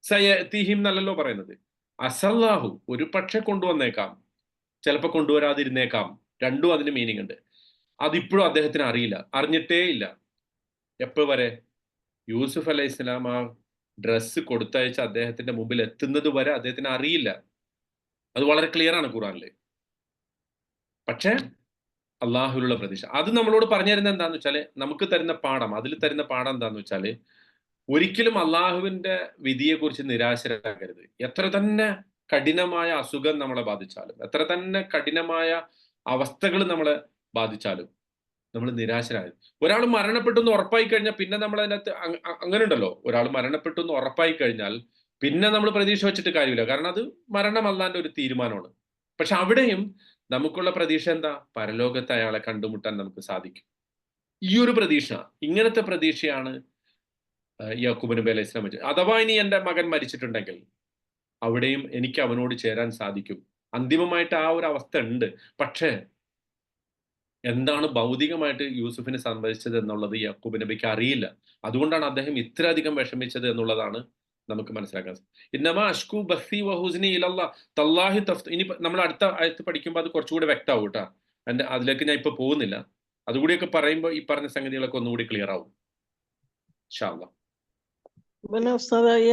സയതിഹിം എന്നല്ലല്ലോ പറയുന്നത്. അസല്ലാഹു ഒരു പക്ഷെ കൊണ്ടുവന്നേക്കാം, ചിലപ്പോൾ കൊണ്ടുവരാതിരുന്നേക്കാം. രണ്ടും അതിന് മീനിങ് ഉണ്ട്. അതിപ്പോഴും അദ്ദേഹത്തിന് അറിയില്ല, അറിഞ്ഞിട്ടേ ഇല്ല. എപ്പോൾ വരെ? യൂസുഫ് അലൈഹി സ്വലാം ആ ഡ്രസ്സ് കൊടുത്തയച്ച് അദ്ദേഹത്തിന്റെ മുമ്പിൽ എത്തുന്നത് വരെ അദ്ദേഹത്തിന് അറിയില്ല. അത് വളരെ ക്ലിയർ ആണ് ഖുറാനില്. പക്ഷേ അള്ളാഹുവിലുള്ള പ്രതീക്ഷ അത് നമ്മളോട് പറഞ്ഞു തരുന്നത് എന്താന്ന് വെച്ചാല്, നമുക്ക് തരുന്ന പാഠം, അതിൽ തരുന്ന പാഠം എന്താന്ന് വെച്ചാല്, ഒരിക്കലും അള്ളാഹുവിന്റെ വിധിയെക്കുറിച്ച് നിരാശരാകരുത്. എത്ര തന്നെ കഠിനമായ അസുഖം നമ്മളെ ബാധിച്ചാലും, എത്ര തന്നെ കഠിനമായ അവസ്ഥകൾ നമ്മളെ ബാധിച്ചാലും നമ്മൾ നിരാശരാകും. ഒരാൾ മരണപ്പെട്ടു എന്ന് ഉറപ്പായി കഴിഞ്ഞാൽ പിന്നെ നമ്മൾ അതിനകത്ത് അങ്ങനെ ഉണ്ടല്ലോ, ഒരാൾ മരണപ്പെട്ടു എന്ന് ഉറപ്പായി കഴിഞ്ഞാൽ പിന്നെ നമ്മൾ പ്രതീക്ഷ വെച്ചിട്ട് കാര്യമില്ല. കാരണം അത് മരണം അല്ലാന്റെ ഒരു തീരുമാനമാണ്. പക്ഷെ അവിടെയും നമുക്കുള്ള പ്രതീക്ഷ എന്താ? പരലോകത്ത് അയാളെ കണ്ടുമുട്ടാൻ നമുക്ക് സാധിക്കും. ഈ ഒരു പ്രതീക്ഷ, ഇങ്ങനത്തെ പ്രതീക്ഷയാണ് യാക്കൂബ് നബി അലൈഹി സ്വലാം വെച്ചത്. അഥവാ ഇനി എൻ്റെ മകൻ മരിച്ചിട്ടുണ്ടെങ്കിൽ അവിടെയും എനിക്ക് അവനോട് ചേരാൻ സാധിക്കും. അന്തിമമായിട്ട് ആ ഒരു അവസ്ഥ ഉണ്ട്. പക്ഷേ എന്താണ് ഭൗതികമായിട്ട് യൂസുഫിനെ സംഭവിച്ചത് എന്നുള്ളത് യാക്കൂബ് നബിക്ക് അറിയില്ല. അതുകൊണ്ടാണ് അദ്ദേഹം ഇത്രയധികം വിഷമിച്ചത് എന്നുള്ളതാണ് നമുക്ക് മനസ്സിലാക്കാൻ. ഇന്നമാ അഷ്കു ബസ്സി വഹുസ്നി ഇലല്ലാ തല്ലാഹി തഫ്ത്. ഇനി നമ്മൾ അടുത്ത ആയത്ത് പഠിക്കുമ്പോൾ അത് കുറച്ചുകൂടി വ്യക്തമാവും കേട്ടോ. അതിലേക്ക് ഞാൻ ഇപ്പൊ പോകുന്നില്ല. അതുകൂടിയൊക്കെ പറയുമ്പോൾ ഈ പറഞ്ഞ സംഗതികളൊക്കെ ഒന്നുകൂടി ക്ലിയർ ആവും ഇൻഷാ അല്ലാഹ്. പിന്നെ ഉസ്താദ് ഈ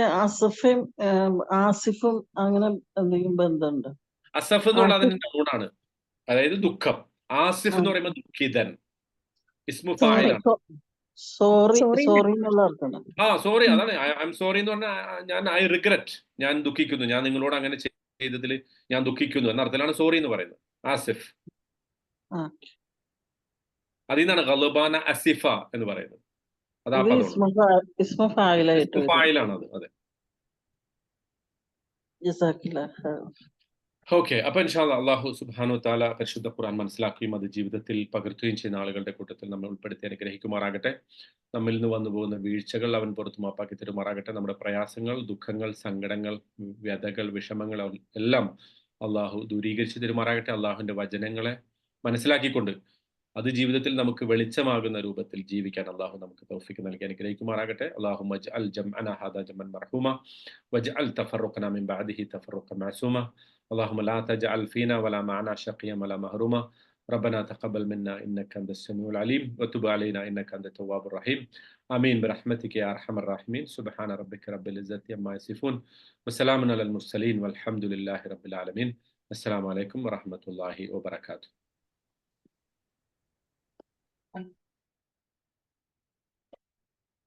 ആസിഫും അങ്ങനെ എന്തെങ്കിലും ബന്ധമുണ്ട്? അസഫ് എന്ന് പറഞ്ഞാൽ അതിന്റെ ഗുണാണ്, അതായത് ദുഃഖം. ആസിഫ് എന്ന് പറയുമ്പോൾ ദുഃഖിതൻ, ഇസ്മു ഫായിലാണ്. സോറി എന്നുള്ള അർത്ഥമാണ്. സോറി, അതാണ് ഐ എം സോറി എന്ന് പറഞ്ഞാൽ ഐ റിഗ്രറ്റ്, ഞാൻ ദുഃഖിക്കുന്നു, ഞാൻ നിങ്ങളോട് അങ്ങനെ ചെയ്തതിൽ ഞാൻ ദുഃഖിക്കുന്നു എന്ന അർത്ഥത്തിലാണ് സോറി എന്ന് പറയുന്നത്. ആസിഫ്, അതിൽ നിന്നാണ് ഗളബാന അസിഫ എന്ന് പറയുന്നത്. അത് ആ പദമാണ്, ഫായിലാണ് അത്. അതെ, ഓക്കെ. അപ്പൊ ഇൻഷാ അല്ലാഹ് അല്ലാഹു സുബ്ഹാനഹു വ തആല പരിശുദ്ധ ഖുർആൻ മനസ്സിലാക്കുകയും അത് ജീവിതത്തിൽ പകർത്തുകയും ചെയ്യുന്ന ആളുകളുടെ കൂട്ടത്തിൽ നമ്മൾ ഉൾപ്പെടുത്തി അനുഗ്രഹിക്കുമാറാകട്ടെ. നമ്മിൽ നിന്ന് വന്നു പോകുന്ന വീഴ്ചകൾ അവൻ പുറത്തു മാപ്പാക്കി തരുമാറാകട്ടെ. നമ്മുടെ പ്രയാസങ്ങൾ, ദുഃഖങ്ങൾ, സങ്കടങ്ങൾ, വ്യതകൾ, വിഷമങ്ങൾ എല്ലാം അള്ളാഹു ദൂരീകരിച്ച് തരുമാറാകട്ടെ. അള്ളാഹുവിന്റെ വചനങ്ങളെ മനസ്സിലാക്കിക്കൊണ്ട് അത് ജീവിതത്തിൽ നമുക്ക് വെളിച്ചമാകുന്ന രൂപത്തിൽ ജീവിക്കാൻ അള്ളാഹു നമുക്ക് തൗഫീഖ് നൽകി അനുഗ്രഹിക്കുമാറാകട്ടെ. അല്ലാഹുമ്മ ഇജ്അൽ ജംഅനാ ഹാദാ ജംഅൻ മർഹൂമ വജ്അൽ തഫറഖനാ മിൻ ബഅദിഹി തഫറഖൻ മഅസൂമ. اللهم لا تجعل فينا ولا معنا شقيا ولا محروما. ربنا تقبل منا إنك أنت السميع العليم وتب علينا إنك أنت التواب الرحيم. آمين برحمتك يا أرحم الراحمين. سبحان ربك رب العزة عما يصفون وسلام على المرسلين والحمد لله رب العالمين. السلام عليكم ورحمة الله وبركاته.